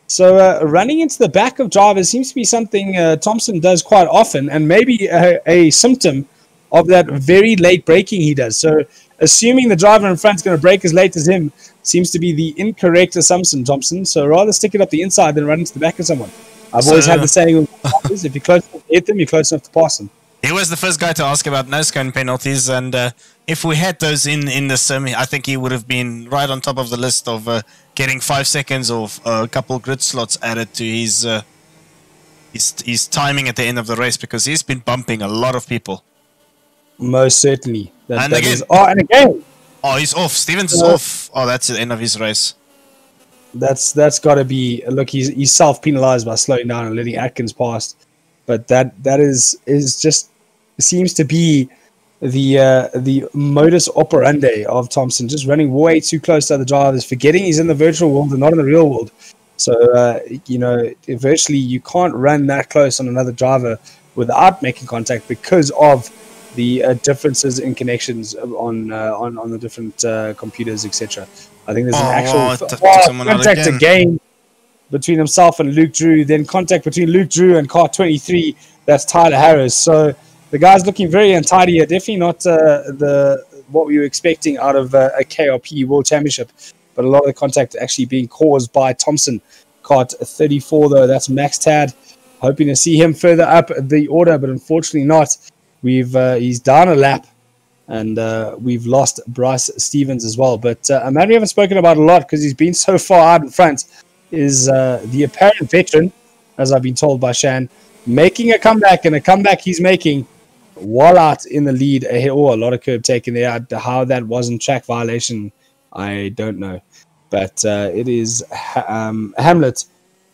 [SPEAKER 6] So running into the back of drivers seems to be something Thompson does quite often, and maybe a symptom of that very late braking he does. So assuming the driver in front is going to brake as late as him seems to be the incorrect assumption, Thompson. So rather stick it up the inside than run into the back of someone. I've always had the saying, if you're close enough to hit them, you're close enough to pass them.
[SPEAKER 5] He was the first guy to ask about no-scan penalties, and if we had those in the sim, I think he would have been right on top of the list of getting 5 seconds or a couple grid slots added to his timing at the end of the race, because he's been bumping a lot of people.
[SPEAKER 6] Most certainly.
[SPEAKER 5] And again. Oh, he's off. Stevens is off. Oh, that's the end of his race.
[SPEAKER 6] That's got to be... Look, he's self-penalized by slowing down and letting Atkins pass. But that is just seems to be the modus operandi of Thompson, just running way too close to other drivers, forgetting he's in the virtual world and not in the real world. So virtually you can't run that close on another driver without making contact because of the differences in connections on the different computers, etc. I think there's an actual contact again between himself and Luke Drew, then contact between Luke Drew and Kart 23, that's Tyler Harris. So the guy's looking very untidy here. Definitely not what we were expecting out of a KRP World Championship, but a lot of the contact actually being caused by Thompson. Kart 34 though, that's Max Tad. Hoping to see him further up the order, but unfortunately not. He's down a lap, and we've lost Bryce Stevens as well. But a man we haven't spoken about a lot because he's been so far out in front is the apparent veteran, as I've been told by Shan, making a comeback, and a comeback he's making while out in the lead. A lot of curb taken there. How that wasn't track violation, I don't know. But it is Hamlet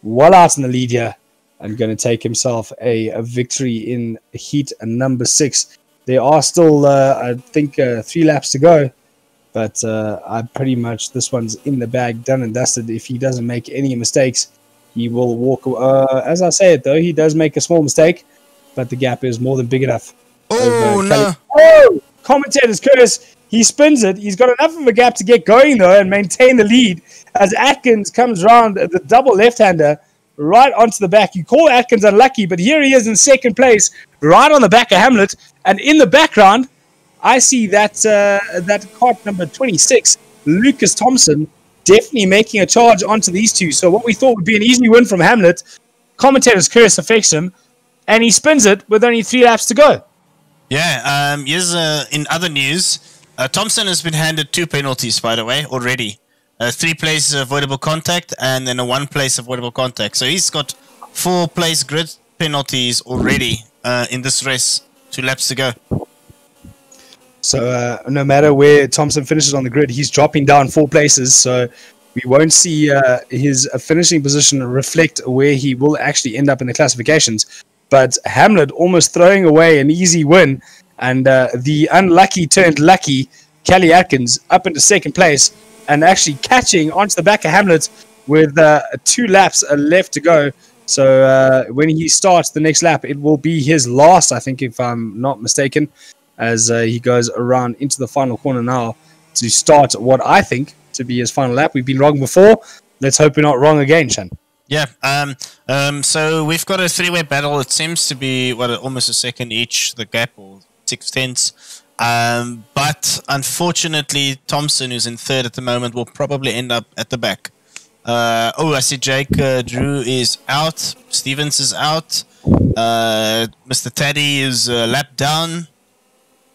[SPEAKER 6] while out in the lead here and going to take himself a victory in heat number 6. There are still, I think, 3 laps to go. But I pretty much, this one's in the bag, done and dusted. If he doesn't make any mistakes, he will walk. As I say it, though, he does make a small mistake, but the gap is more than big enough.
[SPEAKER 5] Oh, no.
[SPEAKER 6] Oh, commentator's curse. He spins it. He's got enough of a gap to get going, though, and maintain the lead as Atkins comes round the double left-hander right onto the back. You call Atkins unlucky, but here he is in second place, right on the back of Hamlet, and in the background, I see that Kart number 26, Lucas Thompson, definitely making a charge onto these two. So what we thought would be an easy win from Hamlet, commentator's curse affects him, and he spins it with only 3 laps to go.
[SPEAKER 5] Yeah, here's in other news, Thompson has been handed 2 penalties, by the way, already. 3 place avoidable contact, and then a 1 place avoidable contact. So he's got 4 place grid penalties already in this race, 2 laps to go.
[SPEAKER 6] So no matter where Thompson finishes on the grid, he's dropping down 4 places. So we won't see his finishing position reflect where he will actually end up in the classifications. But Hamlet almost throwing away an easy win. And the unlucky turned lucky, Kelly Atkins, up into second place and actually catching onto the back of Hamlet with 2 laps left to go. So when he starts the next lap, it will be his last, I think, if I'm not mistaken, as he goes around into the final corner now to start what I think to be his final lap. We've been wrong before, let's hope we're not wrong again, Shan.
[SPEAKER 5] Yeah. So we've got a three-way battle. It seems to be almost a second each, the gap, or 6/10. But unfortunately, Thompson, who's in third at the moment, will probably end up at the back. I see Jake Drew is out. Stevens is out. Mr. Taddy is lapped down.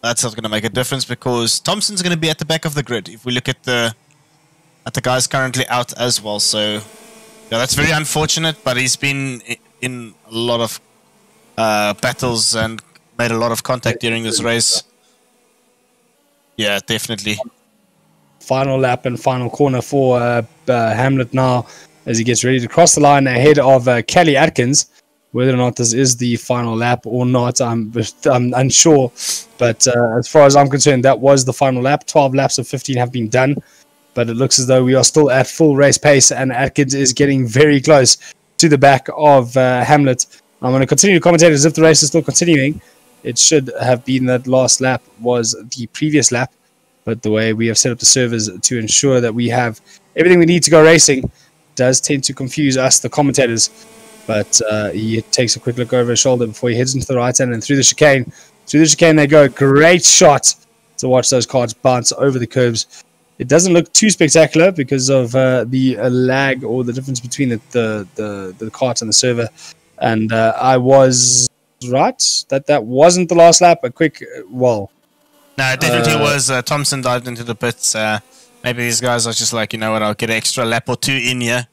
[SPEAKER 5] That's not going to make a difference because Thompson's going to be at the back of the grid. If we look at the guys currently out as well, so yeah, that's very unfortunate. But he's been in a lot of battles and made a lot of contact during this race. Yeah, definitely.
[SPEAKER 6] Final lap and final corner for Hamlet now as he gets ready to cross the line ahead of Kelly Atkins. Whether or not this is the final lap or not, I'm unsure. But as far as I'm concerned, that was the final lap. 12 laps of 15 have been done. But it looks as though we are still at full race pace, and Atkins is getting very close to the back of Hamlet. I'm going to continue to commentate as if the race is still continuing. It should have been that last lap was the previous lap. But the way we have set up the servers to ensure that we have everything we need to go racing does tend to confuse us, the commentators. But he takes a quick look over his shoulder before he heads into the right hand and through the chicane. Through the chicane they go. Great shot to watch those carts bounce over the curbs. It doesn't look too spectacular because of the lag or the difference between the cart and the server. And I was right that wasn't the last lap. A quick, well...
[SPEAKER 5] No, it definitely was. Thompson dived into the pits. Maybe these guys are just like, you know what, I'll get an extra lap or two in here.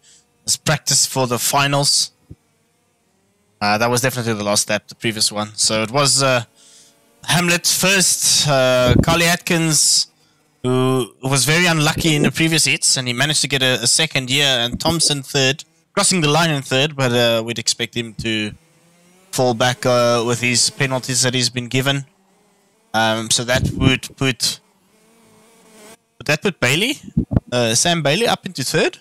[SPEAKER 5] Let's practice for the finals. That was definitely the last lap, the previous one. So it was Hamlet first, Carly Atkins, who was very unlucky in the previous hits, and he managed to get a second year, and Thompson third, crossing the line in third, but we'd expect him to fall back with his penalties that he's been given. So that would put Bailey, Sam Bailey, up into third.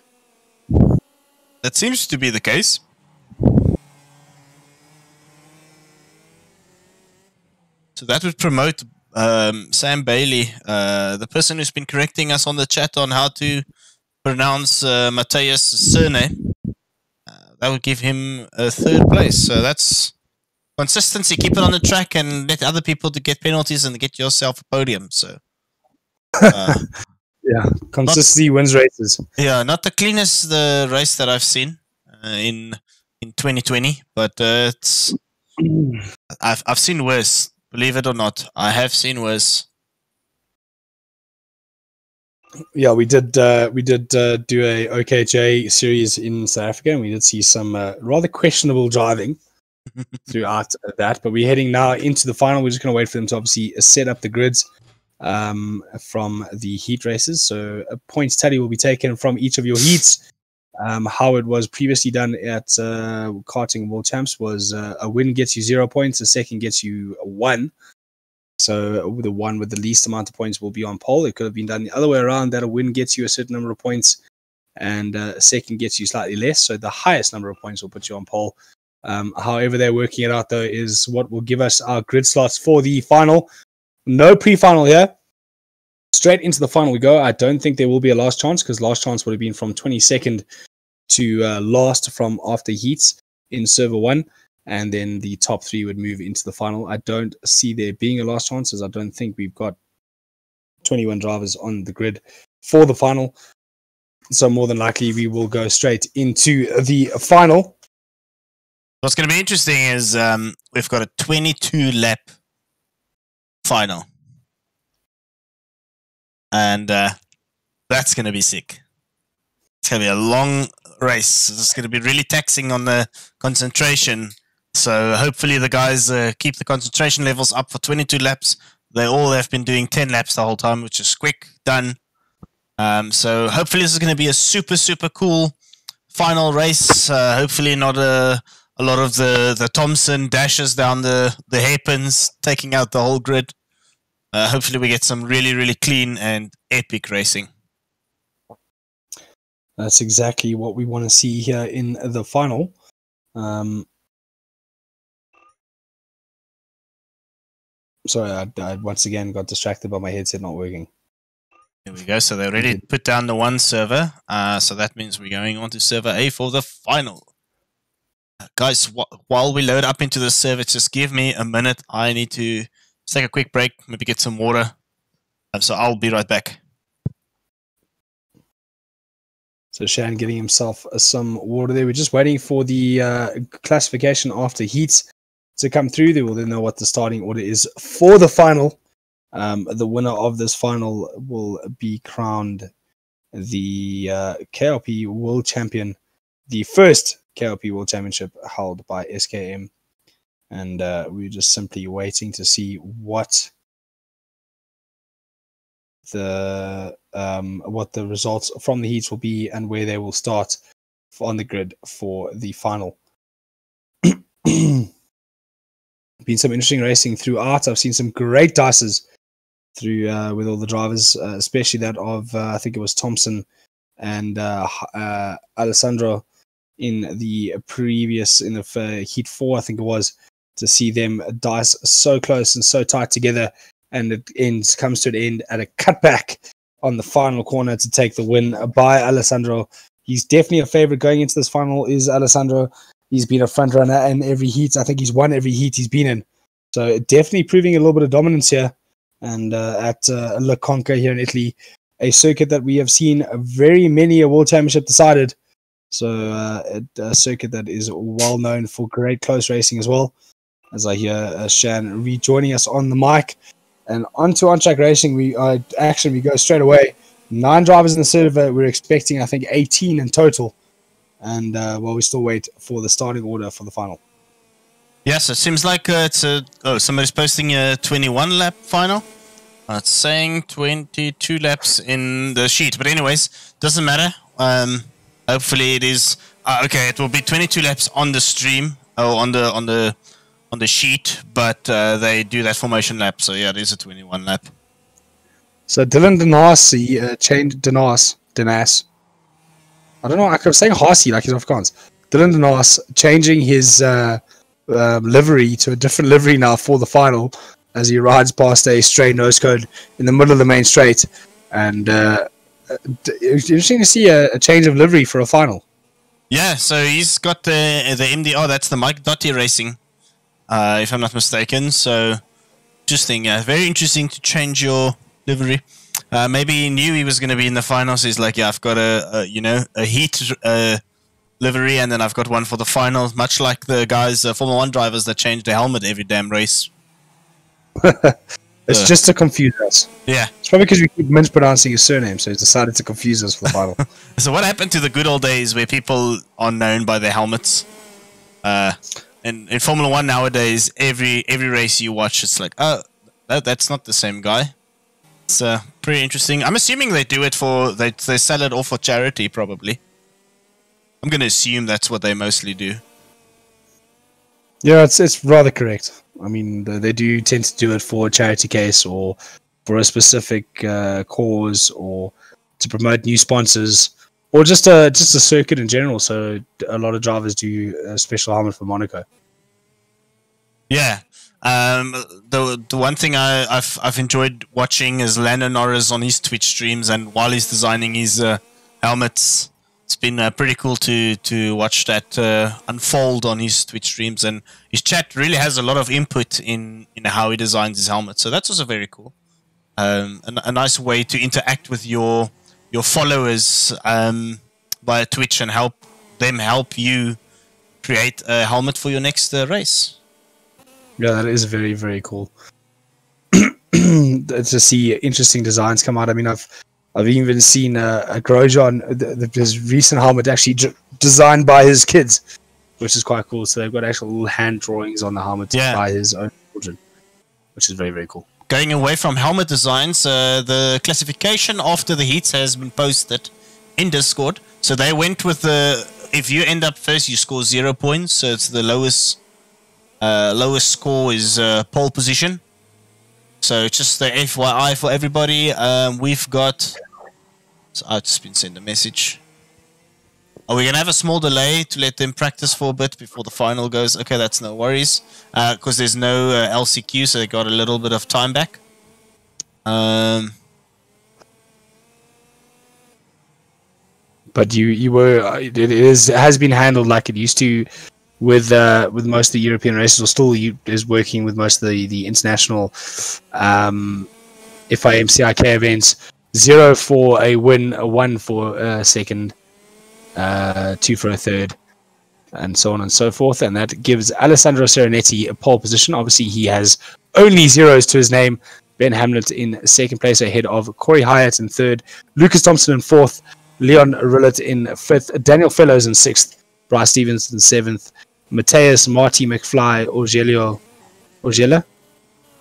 [SPEAKER 5] That seems to be the case. So that would promote Sam Bailey, the person who's been correcting us on the chat on how to pronounce Mateus' surname. That would give him a third place. So that's consistency. Keep it on the track and let other people to get penalties and get yourself a podium. So
[SPEAKER 6] yeah, consistency wins races.
[SPEAKER 5] Yeah, not the cleanest race that I've seen in 2020, but it's I've seen worse. Believe it or not, I have seen worse.
[SPEAKER 6] Yeah, we did do a OKJ series in South Africa, and we did see some rather questionable driving throughout that. But we're heading now into the final. We're just going to wait for them to obviously set up the grids from the heat races. So a points tally will be taken from each of your heats. How it was previously done at karting world champs was a win gets you 0 points, a second gets you 1. So the one with the least amount of points will be on pole. It could have been done the other way around, that a win gets you a certain number of points and a second gets you slightly less. So the highest number of points will put you on pole. However they're working it out, though, is what will give us our grid slots for the final. No pre-final here. Straight into the final we go. I don't think there will be a last chance, because last chance would have been from 22nd to last from after heats in server 1, and then the top 3 would move into the final. I don't see there being a last chance, as I don't think we've got 21 drivers on the grid for the final. So more than likely we will go straight into the final.
[SPEAKER 5] What's going to be interesting is we've got a 22 lap final. And that's going to be sick. It's going to be a long race. It's going to be really taxing on the concentration. So hopefully the guys keep the concentration levels up for 22 laps. They all have been doing 10 laps the whole time, which is quick, done. So hopefully this is going to be a super, super cool final race. Hopefully not a lot of the Thompson dashes down the hairpins, taking out the whole grid. Hopefully we get some really, really clean and epic racing.
[SPEAKER 6] That's exactly what we want to see here in the final. Sorry, I once again got distracted by my headset not working.
[SPEAKER 5] There we go. So they already put down the one server. So that means we're going on to server A for the final. Guys, while we load up into the server, just give me a minute. I need to take a quick break, maybe get some water. So I'll be right back.
[SPEAKER 6] So Shan getting himself some water there. We're just waiting for the classification after heats to come through. They will then know what the starting order is for the final. The winner of this final will be crowned the KRP World Champion, the first KRP World Championship held by SKM. And we're just simply waiting to see what the results from the heats will be and where they will start on the grid for the final. Been some interesting racing throughout. I've seen some great dices through with all the drivers, especially that of I think it was Thompson and Alessandro in the heat 4, I think it was, to see them dice so close and so tight together, and it comes to an end at a cutback on the final corner to take the win by Alessandro. He's definitely a favorite going into this final, is Alessandro. He's been a front runner in every heat. I think he's won every heat he's been in. So definitely proving a little bit of dominance here. And at La Conca here in Italy, a circuit that we have seen very many a World Championship decided. So a circuit that is well known for great close racing as well. As I hear Shan rejoining us on the mic. And onto on-track racing, we go straight away. 9 drivers in the server. We're expecting, I think, 18 in total. And while we still wait for the starting order for the final.
[SPEAKER 5] Yes, it seems like somebody's posting a 21 lap final. It's saying 22 laps in the sheet, but anyways, doesn't matter. Hopefully it is okay. It will be 22 laps on the stream on the sheet, but they do that formation lap. So yeah, it is a 21 lap.
[SPEAKER 6] So Dylan Denasi changed Denas. I don't know. I was saying Haasi like he's Afrikaans. Dylan Denas changing his livery to a different livery now for the final, as he rides past a stray nose cone in the middle of the main straight. And it's interesting to see a change of livery for a final.
[SPEAKER 5] Yeah, so he's got the MDR. That's the Mike Dotti Racing, if I'm not mistaken. So interesting. Very interesting to change your livery. Maybe he knew he was going to be in the finals. So he's like, yeah, I've got a heat livery, and then I've got one for the finals. Much like the guys, Formula 1 drivers that change their helmet every damn race.
[SPEAKER 6] It's just to confuse us.
[SPEAKER 5] Yeah.
[SPEAKER 6] It's probably because we keep mispronouncing his surname, so he's decided to confuse us for the final.
[SPEAKER 5] So what happened to the good old days where people are known by their helmets? In Formula 1 nowadays, every race you watch, it's like, oh, that's not the same guy. It's pretty interesting. I'm assuming they do it they sell it all for charity, probably. I'm going to assume that's what they mostly do.
[SPEAKER 6] Yeah, it's rather correct. I mean, they do tend to do it for a charity case or for a specific cause or to promote new sponsors or just a circuit in general. So a lot of drivers do a special helmet for Monaco.
[SPEAKER 5] Yeah. The one thing I've enjoyed watching is Lando Norris on his Twitch streams, and while he's designing his helmets, it's been pretty cool to watch that unfold on his Twitch streams, and his chat really has a lot of input in how he designs his helmet. So that's also very cool. A nice way to interact with your followers via Twitch and help you create a helmet for your next race.
[SPEAKER 6] Yeah, that is very, very cool to see interesting designs come out. I mean, I've even seen a Grosjean, his recent helmet actually designed by his kids, which is quite cool. So they've got actual little hand drawings on the helmet by his own children, which is very, very cool.
[SPEAKER 5] Going away from helmet designs, the classification after the heats has been posted in Discord. So they went with if you end up first, you score 0 points. So it's the lowest score is pole position. So just the FYI for everybody. We've got... So I've just been sent a message. Are we going to have a small delay to let them practice for a bit before the final goes? Okay, that's no worries. Because there's no LCQ, so they got a little bit of time back.
[SPEAKER 6] but you were has been handled like it used to with most of the European races, or still is working with most of the international FIMCIK events. 0 for a win, a 1 for a second, 2 for a third, and so on and so forth. And that gives Alessandro Serenetti a pole position. Obviously, he has only zeros to his name. Ben Hamlet in second place ahead of Corey Hyatt in third, Lucas Thompson in fourth, Leon Rillet in fifth, Daniel Fellows in sixth, Bryce Stevens in seventh, Mateus Marty McFly Ogela,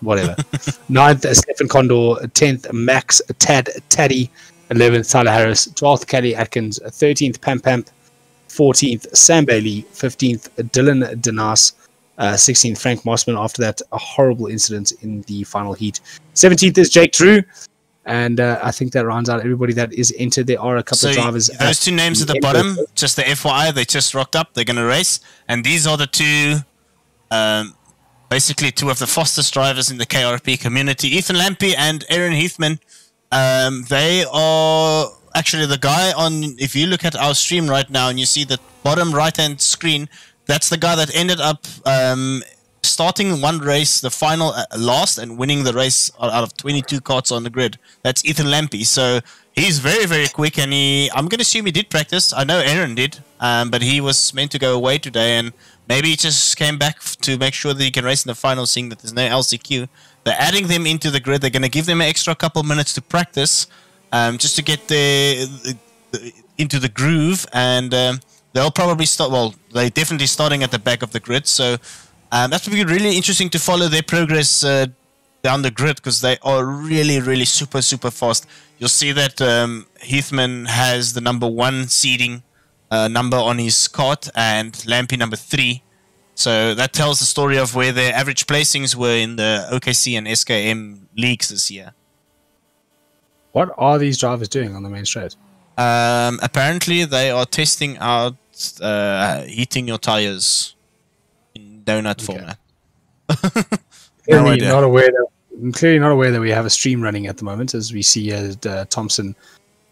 [SPEAKER 6] whatever. Ninth, Stephen Condor. 10th, Max Taddy. 11th, Tyler Harris. 12th, Kelly Atkins. 13th, Pam Pamp. 14th, Sam Bailey. 15th, Dylan Denas. 16th, Frank Mossman. After that, a horrible incident in the final heat. 17th is Jake Drew. And I think that rounds out everybody that is entered. There are a couple of drivers.
[SPEAKER 5] Those two names at the bottom, just the FYI, they just rocked up. They're going to race. And these are the two, basically two of the fastest drivers in the KRP community. Ethan Lampy and Aaron Heathman. They are actually the guy on, if you look at our stream right now and you see the bottom right-hand screen, that's the guy that ended up starting one race, the final last, and winning the race out of 22 karts on the grid. That's Ethan Lampy. So he's very, very quick, and I'm going to assume he did practice. I know Aaron did, but he was meant to go away today, and maybe he just came back to make sure that he can race in the final, seeing that there's no LCQ. They're adding them into the grid. They're going to give them an extra couple minutes to practice, just to get into the groove, and they'll probably start, well, they're definitely starting at the back of the grid, so that's going to be really interesting to follow their progress down the grid, because they are really, really super, super fast. You'll see that Heathman has the number 1 seeding number on his kart, and Lampy number 3. So that tells the story of where their average placings were in the OKC and SKM leagues this year.
[SPEAKER 6] What are these drivers doing on the main straight?
[SPEAKER 5] Apparently, they are testing out heating your tires in donut format. No idea.
[SPEAKER 6] Clearly not aware that we have a stream running at the moment, as we see Thompson.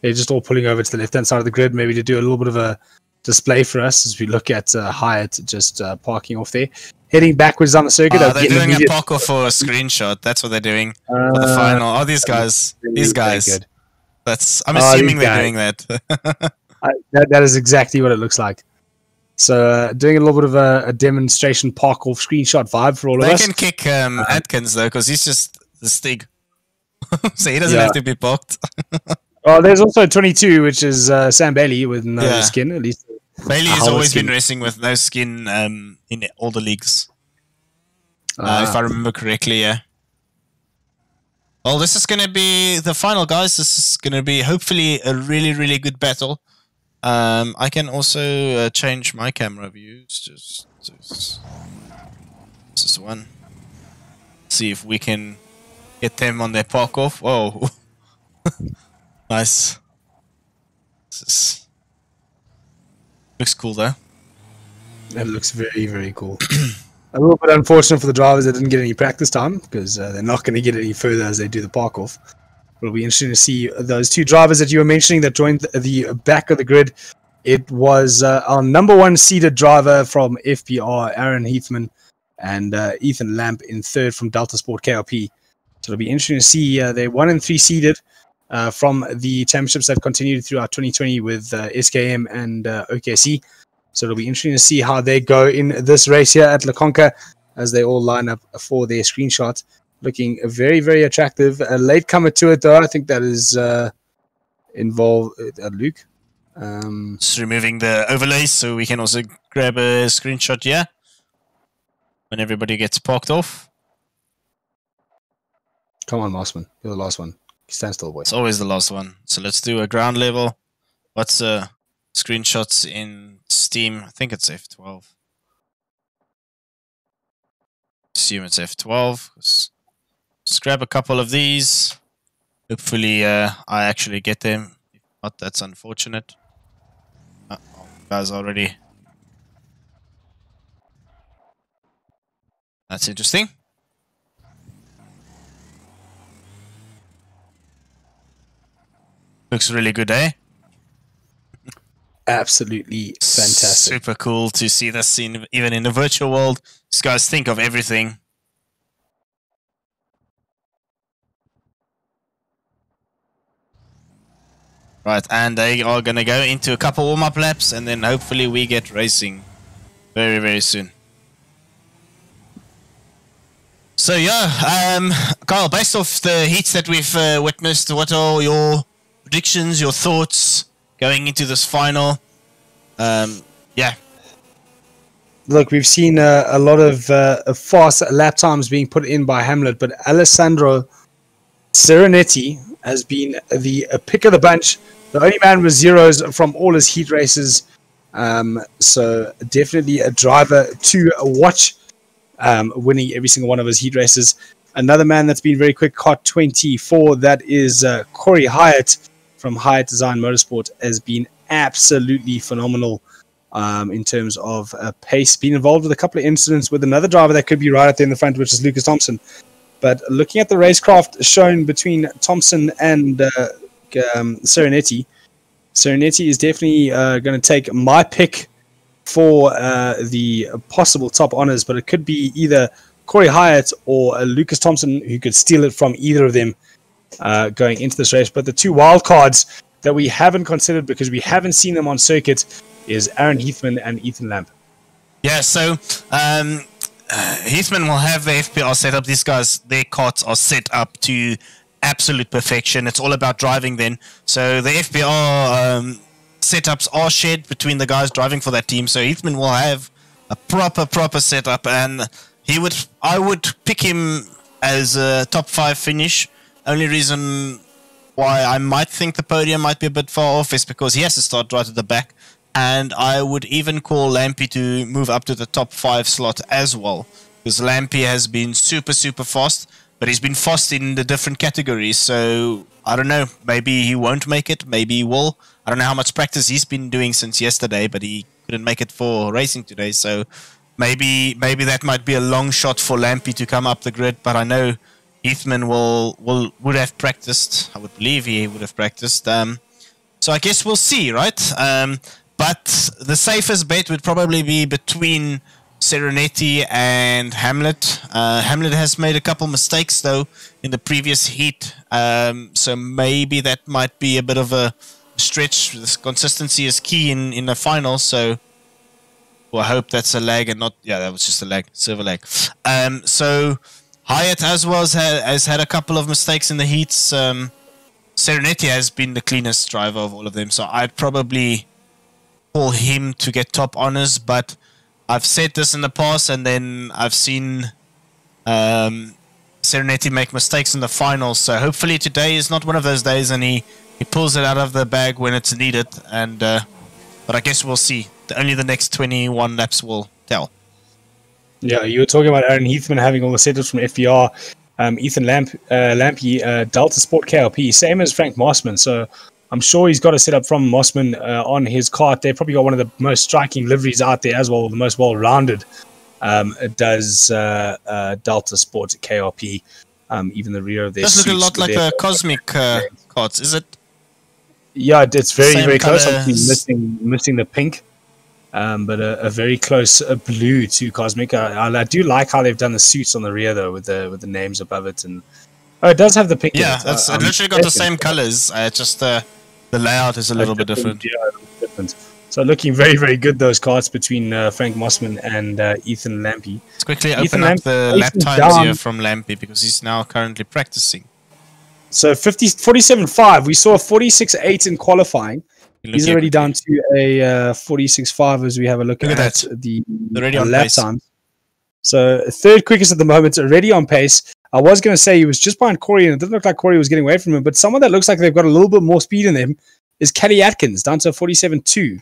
[SPEAKER 6] They're just all pulling over to the left-hand side of the grid, maybe to do a little bit of a display for us as we look at Hyatt just parking off there. Heading backwards down the circuit.
[SPEAKER 5] They're doing a park off for a screenshot. That's what they're doing for the final. Oh, these guys. These guys. I'm assuming they're doing that.
[SPEAKER 6] That is exactly what it looks like. So doing a little bit of a demonstration park off screenshot vibe for all of us.
[SPEAKER 5] They can kick Atkins though, because he's just the Stig. So he doesn't have to be parked.
[SPEAKER 6] Oh, there's also 22, which is Sam Bailey with no skin. At least
[SPEAKER 5] Bailey has always been racing with no skin in all the leagues. If I remember correctly, yeah. Well, this is going to be the final, guys. This is going to be hopefully a really, really good battle. I can also change my camera views. Just this is one. See if we can get them on their park off. Oh, nice. Looks cool though.
[SPEAKER 6] That looks very, very cool. A little bit unfortunate for the drivers that didn't get any practice time, because they're not going to get any further as they do the park off. It'll be interesting to see those two drivers that you were mentioning that joined the back of the grid. It was our number 1 seeded driver from FPR, Aaron Heathman, and Ethan Lamp in third from Delta Sport KRP. So it'll be interesting to see they're 1 and 3 seeded from the championships that continued throughout 2020 with SKM and OKC. So it'll be interesting to see how they go in this race here at La Conca as they all line up for their screenshot. Looking very, very attractive. A late comer to it, though. I think that is involved Luke.
[SPEAKER 5] Just removing the overlays so we can also grab a screenshot here when everybody gets parked off.
[SPEAKER 6] Come on, Mossman. You're the last one. Stand still, boy.
[SPEAKER 5] It's always the last one. So let's do a ground level. What's screenshots in Steam? I think it's F12. Assume it's F12. Let's grab a couple of these. Hopefully I actually get them. If not, that's unfortunate. Oh, guys already. That's interesting. Looks really good, eh?
[SPEAKER 6] absolutely fantastic.
[SPEAKER 5] Super cool to see this even in the virtual world. These guys think of everything. Right, and they are going to go into a couple warm-up laps, and then hopefully we get racing very, very soon. So yeah, Kyle, based off the heats that we've witnessed, what are your predictions, your thoughts going into this final? Yeah.
[SPEAKER 6] Look, we've seen a lot of fast lap times being put in by Hamlet, but Alessandro Serenetti has been the pick of the bunch. The only man with zeros from all his heat races. So definitely a driver to watch, winning every single one of his heat races. Another man that's been very quick, Kart 24, that is Corey Hyatt from Hyatt Design Motorsport, has been absolutely phenomenal in terms of pace. Been involved with a couple of incidents with another driver that could be right out there in the front, which is Lucas Thompson. But looking at the racecraft shown between Thompson and Serenetti, Serenetti is definitely going to take my pick for the possible top honors, but it could be either Corey Hyatt or Lucas Thompson who could steal it from either of them going into this race. But the two wild cards that we haven't considered because we haven't seen them on circuit is Aaron Heathman and Ethan Lamp.
[SPEAKER 5] Yeah, so Heathman will have the FPR set up. These guys, their carts are set up to absolute perfection. It's all about driving then. So the FPR setups are shared between the guys driving for that team. So Heathman will have a proper setup, and I would pick him as a top 5 finish. Only reason why I might think the podium might be a bit far off is because he has to start right at the back. And I would even call Lampy to move up to the top 5 slot as well, because Lampy has been super fast, but he's been fast in the different categories. So I don't know, maybe he won't make it, maybe he will. I don't know how much practice he's been doing since yesterday, but he couldn't make it for racing today. So maybe that might be a long shot for Lampy to come up the grid. But I know Heathman would have practiced. I would believe he would have practiced. So I guess we'll see, right? But the safest bet would probably be between Serenetti and Hamlet. Hamlet has made a couple mistakes, though, in the previous heat. So maybe that might be a bit of a stretch. This consistency is key in the final. So I hope that's a lag and not... Yeah, that was just a lag. Server lag. So Hyatt as well has had a couple of mistakes in the heats. Serenetti has been the cleanest driver of all of them. So I'd probably call him to get top honors, but I've said this in the past, and then I've seen Serenetti make mistakes in the finals. So hopefully today is not one of those days, and he pulls it out of the bag when it's needed. And but I guess we'll see. Only the next 21 laps will tell.
[SPEAKER 6] Yeah, you were talking about Aaron Heathman having all the setups from FBR. Ethan Lampy, Delta Sport KRP, same as Frank Mossman. So I'm sure he's got a setup from Mossman on his cart. They've probably got one of the most striking liveries out there as well, the most well-rounded. It does Delta Sport KRP, even the rear of their
[SPEAKER 5] suits. Does look a lot like a Cosmic carts, is it?
[SPEAKER 6] Yeah, it's very close.
[SPEAKER 5] Colours.
[SPEAKER 6] I'm missing the pink, but a very close blue to Cosmic. I do like how they've done the suits on the rear though, with the names above it, and it does have the pink.
[SPEAKER 5] Yeah,
[SPEAKER 6] in it.
[SPEAKER 5] it literally got the same colours. Just the layout is a little bit different.
[SPEAKER 6] Yeah, different. So looking very good, those carts between Frank Mossman and Ethan Lampy.
[SPEAKER 5] Let's quickly open up the lap times here from Lampy, because he's now currently practicing.
[SPEAKER 6] So 47.5. We saw a 46.8 in qualifying. He's already down to a 46.5 as we have a look at the lap times. So third quickest at the moment, already on pace. I was going to say he was just behind Corey, and it didn't look like Corey was getting away from him, but someone that looks like they've got a little bit more speed in them is Kelly Atkins, down to 47.2.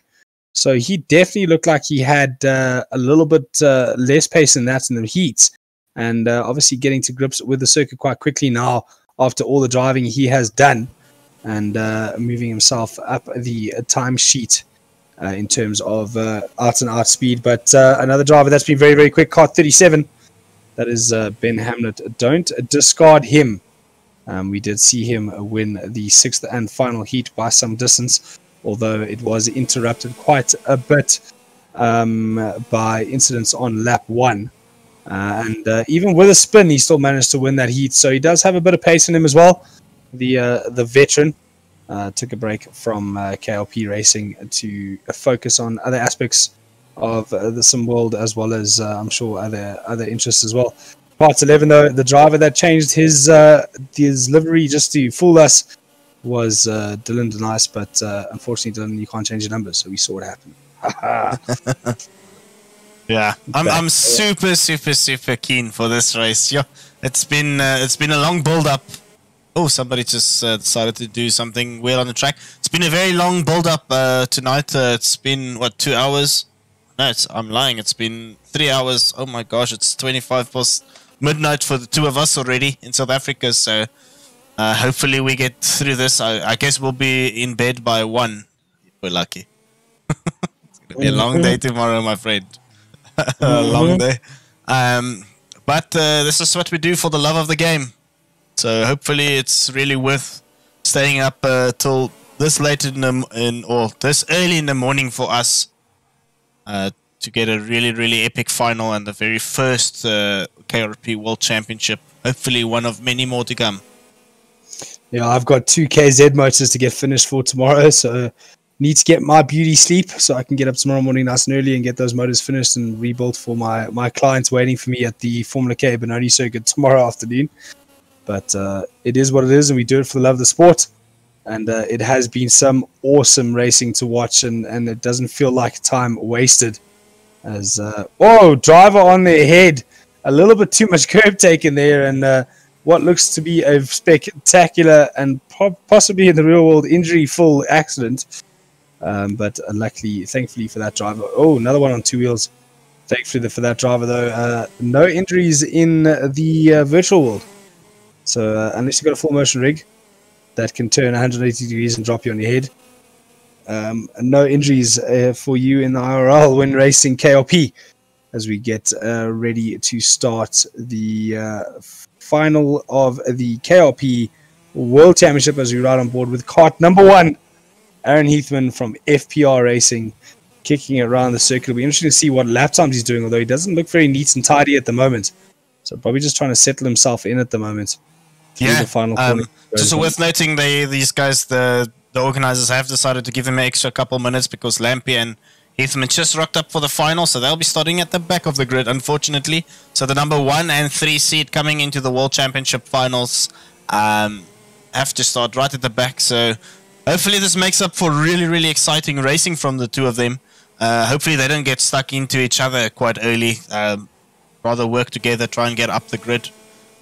[SPEAKER 6] So he definitely looked like he had a little bit less pace in that in the heats, and obviously getting to grips with the circuit quite quickly now after all the driving he has done, and moving himself up the timesheet in terms of out speed. But another driver that's been very quick, Kart 37. That is Ben Hamlet. Don't discard him. We did see him win the 6th and final heat by some distance. although it was interrupted quite a bit by incidents on lap 1. And even with a spin, he still managed to win that heat. So he does have a bit of pace in him as well. The veteran took a break from KRP racing to focus on other aspects of the sim world, as well as I'm sure other interests as well. Part 11, though, the driver that changed his livery just to fool us was Dylan Denice, but unfortunately, Dylan, you can't change your numbers, so we saw what happened.
[SPEAKER 5] Yeah, I'm super keen for this race. Yeah, it's been a long build up. Oh, somebody just decided to do something weird on the track. It's been a very long build up tonight. It's been what, 2 hours? No, I'm lying. It's been 3 hours. Oh my gosh, it's 25 past midnight for the two of us already in South Africa. So hopefully we get through this. I guess we'll be in bed by 1 if we're lucky. It's gonna be a long day tomorrow, my friend. A long day. But this is what we do for the love of the game. So hopefully it's really worth staying up till this late or this early in the morning for us to get a really epic final and the very first KRP World Championship. Hopefully one of many more to come.
[SPEAKER 6] Yeah, I've got 2 KZ motors to get finished for tomorrow, so need to get my beauty sleep so I can get up tomorrow morning nice and early and get those motors finished and rebuilt for my clients waiting for me at the Formula K Benoni circuit tomorrow afternoon. But it is what it is, and we do it for the love of the sport. And it has been some awesome racing to watch, and it doesn't feel like time wasted. As driver on their head, a little bit too much curb taken there, and what looks to be a spectacular and possibly in the real world injury-full accident. But luckily, thankfully for that driver, another one on 2 wheels. Thankfully for that driver, though, no injuries in the virtual world. So unless you've got a full motion rig that can turn 180 degrees and drop you on your head, no injuries for you in the IRL when racing KRP, as we get ready to start the final of the KRP World Championship, as we ride on board with Kart number 1, Aaron Heathman from FPR Racing, kicking it around the circuit. It'll be interesting to see what lap times he's doing, although he doesn't look very neat and tidy at the moment. So probably just trying to settle himself in at the moment.
[SPEAKER 5] Yeah,
[SPEAKER 6] the final corner.
[SPEAKER 5] just worth noting, these guys, the organizers have decided to give him an extra couple minutes because Lampy and Heathman just rocked up for the final, so they'll be starting at the back of the grid, unfortunately. So the number 1 and 3 seed coming into the World Championship finals have to start right at the back. So hopefully this makes up for really exciting racing from the two of them. Hopefully they don't get stuck into each other quite early. Rather work together, try and get up the grid.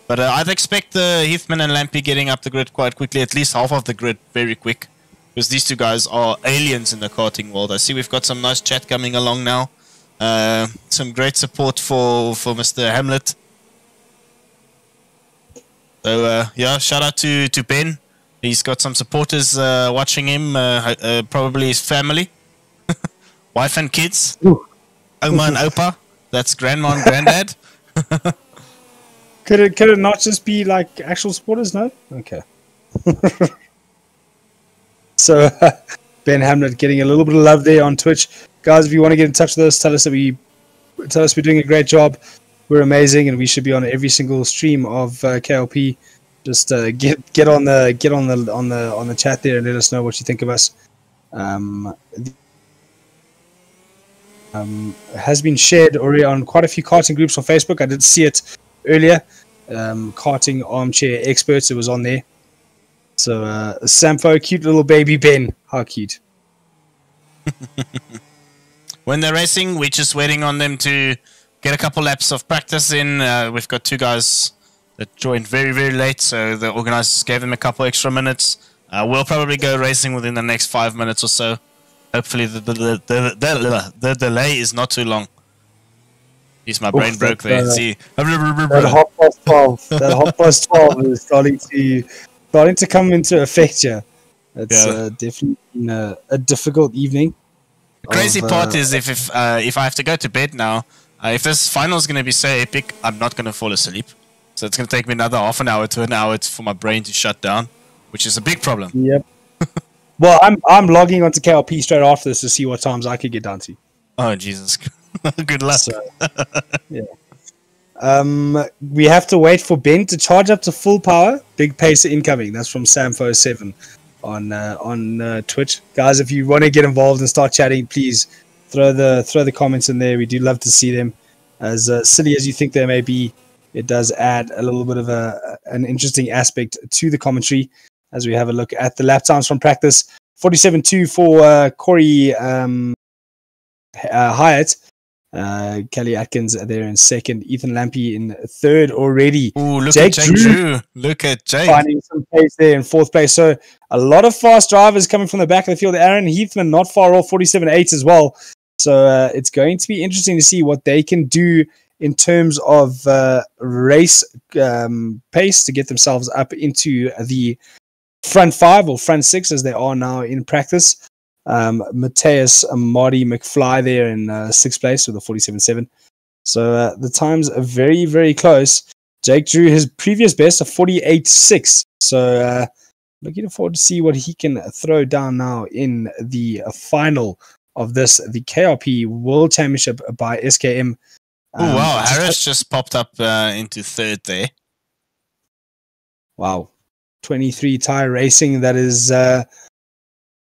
[SPEAKER 5] But I'd expect Heathman and Lampy getting up the grid quite quickly, at least half of the grid very quick. Because these two guys are aliens in the karting world. I see we've got some nice chat coming along now. Some great support for Mr. Hamlet. So yeah, shout out to Ben. He's got some supporters watching him, probably his family. Wife and kids.
[SPEAKER 6] Ooh.
[SPEAKER 5] Oma and Opa. That's grandma and granddad.
[SPEAKER 6] Could it not just be like actual supporters? No? Okay. So Ben Hamlet getting a little bit of love there on Twitch. Guys, if you want to get in touch with us, tell us we're doing a great job. We're amazing, and we should be on every single stream of KLP. Just get on the chat there and let us know what you think of us. Has been shared already on quite a few karting groups on Facebook. I did see it earlier. Karting Armchair Experts, it was on there. So Sampo, cute little baby Ben. How cute.
[SPEAKER 5] When they're racing, we're just waiting on them to get a couple laps of practice in. We've got 2 guys that joined very late, so the organizers gave them a couple extra minutes. We'll probably go racing within the next 5 minutes or so. Hopefully the delay is not too long. Jeez, my brain broke there. See,
[SPEAKER 6] that 12. That 12 is starting to come into effect here. It's definitely been a difficult evening.
[SPEAKER 5] The crazy part is if I have to go to bed now, if this final is going to be so epic, I'm not going to fall asleep. So it's going to take me another half an hour to an hour for my brain to shut down, which is a big problem.
[SPEAKER 6] Yep. Well, I'm logging onto KRP straight after this to see what times I could get down to.
[SPEAKER 5] Oh, Jesus. Good luck.
[SPEAKER 6] So, yeah. We have to wait for Ben to charge up to full power. Big pacer incoming. That's from Samfo7 on Twitch. Guys, if you want to get involved and start chatting, please throw the comments in there. We do love to see them. As silly as you think they may be, it does add a little bit of an interesting aspect to the commentary as we have a look at the lap times from practice. 47.2 for Corey Hyatt. Kelly Atkins there in second. Ethan Lampy in third already.
[SPEAKER 5] Ooh, look at Jake Drew. Look at Jake.
[SPEAKER 6] Finding some pace there in fourth place. So a lot of fast drivers coming from the back of the field. Aaron Heathman not far off, 47.8 as well. So it's going to be interesting to see what they can do in terms of race pace to get themselves up into the front five or front six as they are now in practice. Mateus Marty McFly there in sixth place with a 47.7. So the times are very, very close. Jake drew his previous best of 48.6. So looking forward to see what he can throw down now in the final of this, the KRP World Championship by SKM.
[SPEAKER 5] Oh, wow. Harris just popped up into third there.
[SPEAKER 6] Wow. 23 tire racing. That is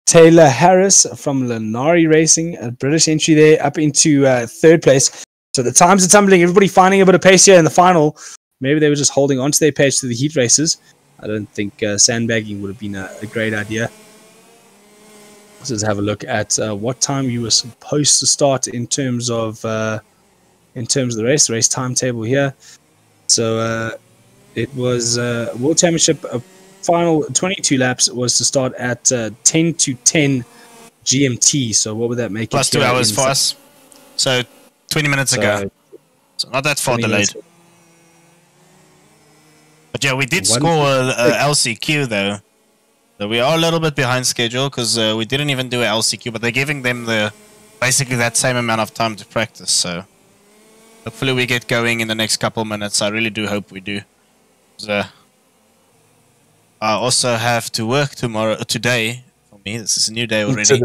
[SPEAKER 6] Taylor Harris from Lanari Racing, a British entry there, up into third place. So the times are tumbling. Everybody finding a bit of pace here in the final. Maybe they were just holding on to their pace to the heat races. I don't think sandbagging would have been a great idea. Let's just have a look at what time you were supposed to start in terms of the race timetable here. So it was World Championship final 22 laps was to start at 10 to 10 GMT. So what would that make
[SPEAKER 5] Plus
[SPEAKER 6] it?
[SPEAKER 5] 2 hours for us. So 20 minutes ago. So not that far delayed. But yeah, we did score a LCQ though. So we are a little bit behind schedule because we didn't even do a LCQ, but they're giving them basically that same amount of time to practice. So hopefully we get going in the next couple minutes. I really do hope we do. I also have to work today. For me, this is a new day already.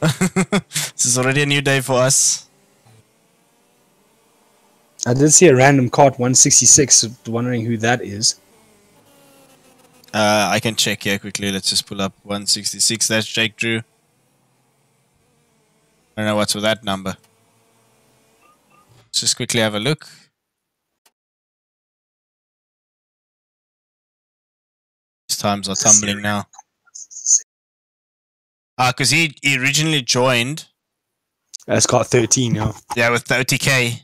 [SPEAKER 5] This is already a new day for us.
[SPEAKER 6] I did see a random Kart 166. Wondering who that is.
[SPEAKER 5] I can check here quickly. Let's just pull up 166. That's Jake Drew. I don't know what's with that number. Let's just quickly have a look. These times are tumbling now. Because he originally joined.
[SPEAKER 6] That's Kart 13, yeah.
[SPEAKER 5] Yeah, with the OTK.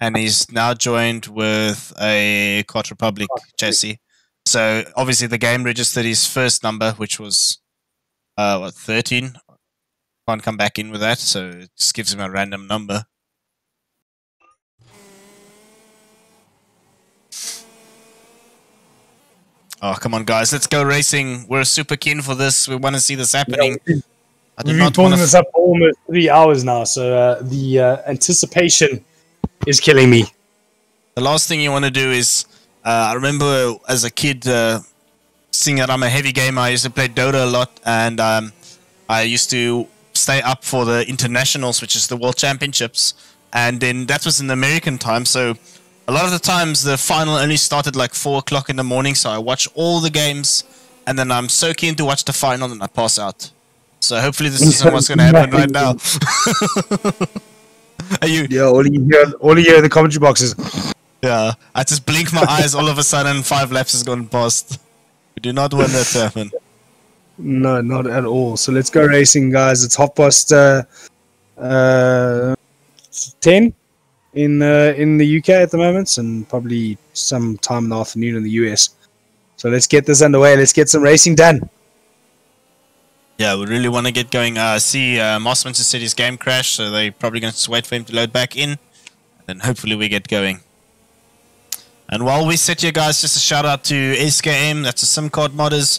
[SPEAKER 5] And he's now joined with a Kart Republic chassis. So obviously the game registered his first number, which was 13. Can't come back in with that, so it just gives him a random number. Oh, come on, guys. Let's go racing. We're super keen for this. We want to see this happening.
[SPEAKER 6] Yeah, we've been pulling this up for almost 3 hours now, so the anticipation is killing me.
[SPEAKER 5] The last thing you want to do is... I remember as a kid seeing that I'm a heavy gamer. I used to play Dota a lot, and I used to stay up for the internationals, which is the World Championships. And then that was in the American time, so a lot of the times the final only started like 4 o'clock in the morning, so I watch all the games, and then I'm so keen to watch the final, and I pass out. So hopefully this isn't what's going to happen right now. Are you?
[SPEAKER 6] Yeah, all you hear in the commentary boxes.
[SPEAKER 5] Yeah, I just blink my eyes, all of a sudden 5 laps has gone past. We do not want that to happen.
[SPEAKER 6] No, not at all. So let's go racing, guys. It's 10 in the UK at the moment, and probably some time in the afternoon in the US. So let's get this underway. Let's get some racing done.
[SPEAKER 5] Yeah, we really want to get going. I see Mossman just said his game crashed, so they're probably going to just wait for him to load back in. And hopefully we get going. And while we sit here, guys, just a shout out to SKM, that's a SIM card modders,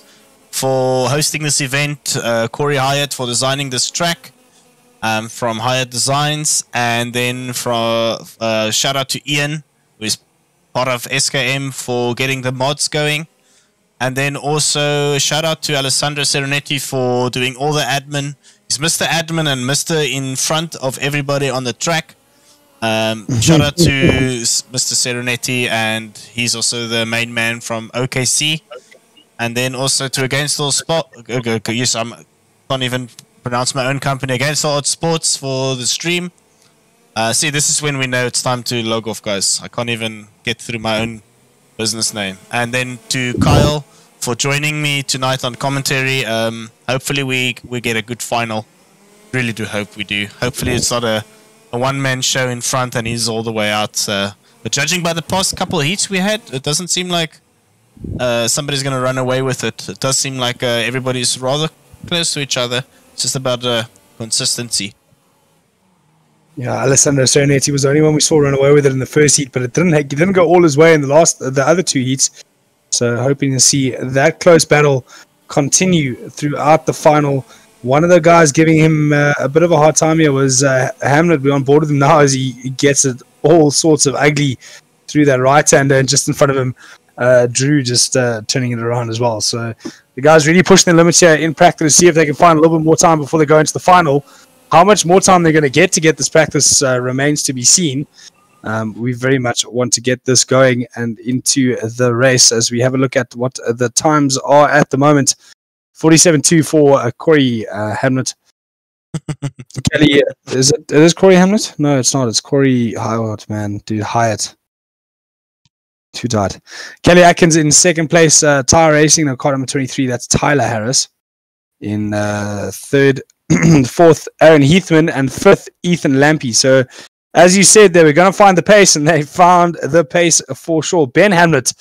[SPEAKER 5] for hosting this event. Corey Hyatt for designing this track from Hyatt Designs. And then from shout out to Ian, who is part of SKM, for getting the mods going. And then also shout out to Alessandro Serenetti for doing all the admin. He's Mr. Admin and Mr. in front of everybody on the track. Shout out to Mr. Serenetti, and he's also the main man from OKC. And then also to AgainstAllOdds Sports. Yes, I can't even pronounce my own company. AgainstAllOdds Sports for the stream. See, this is when we know it's time to log off, guys. I can't even get through my own business name. And then to Kyle for joining me tonight on commentary. Hopefully we get a good final. Really do hope we do. Hopefully it's not a one-man show in front and he's all the way out. But judging by the past couple of heats we had, it doesn't seem like somebody's going to run away with it. It does seem like everybody's rather close to each other. It's just about consistency.
[SPEAKER 6] Yeah, Alessandro Serenetti was the only one we saw run away with it in the first heat, but it didn't go all his way in the other two heats. So hoping to see that close battle continue throughout the final. One of the guys giving him a bit of a hard time here was Hamlet. We're on board with him now as he gets it all sorts of ugly through that right-hander, and just in front of him, Drew just turning it around as well. So the guys really pushing the limits here in practice to see if they can find a little bit more time before they go into the final. How much more time they're going to get this practice remains to be seen. We very much want to get this going and into the race as we have a look at what the times are at the moment. 47.2 for Corey Hamlet. Kelly, is it Corey Hamlet? No, it's not. It's Corey Hyatt, man. Dude, Hyatt. Too tight. Kelly Atkins in second place. Tire Racing, car number 23. That's Tyler Harris. In third, fourth, Aaron Heathman. And fifth, Ethan Lampy. So, as you said, they were going to find the pace, and they found the pace for sure. Ben Hamlet,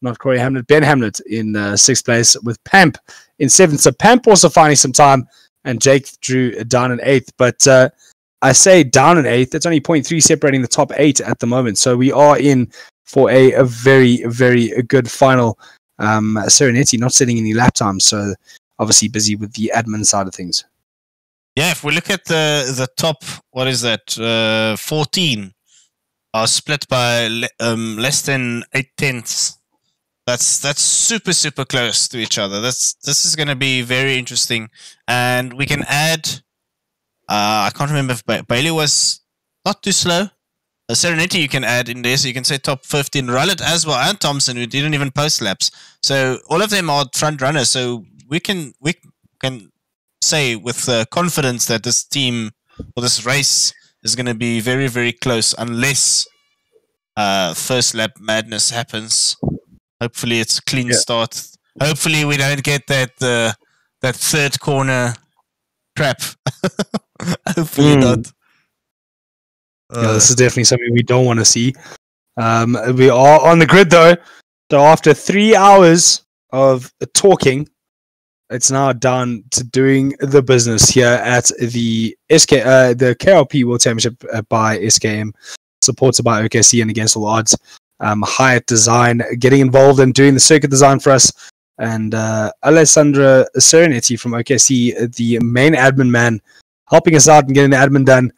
[SPEAKER 6] not Corey Hamlet, Ben Hamlet in sixth place with Pamp in seventh. So Pamp also finding some time, and Jake Drew down in eighth. But I say down in eighth, it's only 0.3 separating the top 8 at the moment. So we are in for a very, very good final. Serenetti not setting any lap times, so obviously busy with the admin side of things.
[SPEAKER 5] Yeah, if we look at the top, what is that? 14 are split by less than 8/10. That's super, super close to each other. This is going to be very interesting. And we can add, I can't remember if Bailey was not too slow. Serenetti you can add in there, so you can say top 15. Rullet as well, and Thompson, who didn't even post laps. So all of them are front runners. So we can say with confidence that this team or this race is going to be very, very close, unless first lap madness happens. Hopefully it's a clean start. Hopefully we don't get that third corner crap. Hopefully not.
[SPEAKER 6] Yeah, this is definitely something we don't want to see. We are on the grid though. So after 3 hours of talking, it's now down to doing the business here at the the KRP World Championship by SKM, supported by OKC and AgainstAllOdds. Hyatt Design getting involved in doing the circuit design for us, and Alessandro Serenetti from OKC, the main admin man, helping us out and getting the admin done.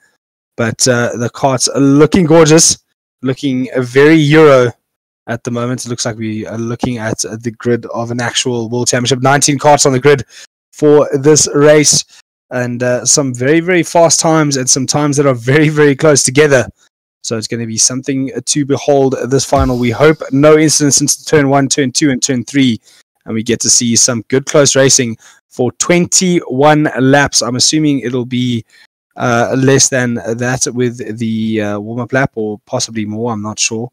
[SPEAKER 6] But the karts are looking gorgeous, looking very Euro at the moment. It looks like we are looking at the grid of an actual World Championship. 19 karts on the grid for this race, and some very, very fast times and some times that are very, very close together. So it's going to be something to behold this final. We hope no incidents into turn 1, turn 2, and turn 3. And we get to see some good close racing for 21 laps. I'm assuming it'll be less than that with the warm-up lap, or possibly more. I'm not sure.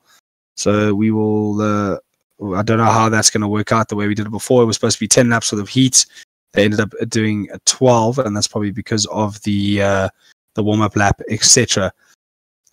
[SPEAKER 6] So we will... I don't know how that's going to work out the way we did it before. It was supposed to be 10 laps for the heat. They ended up doing 12, and that's probably because of the warm-up lap, etc.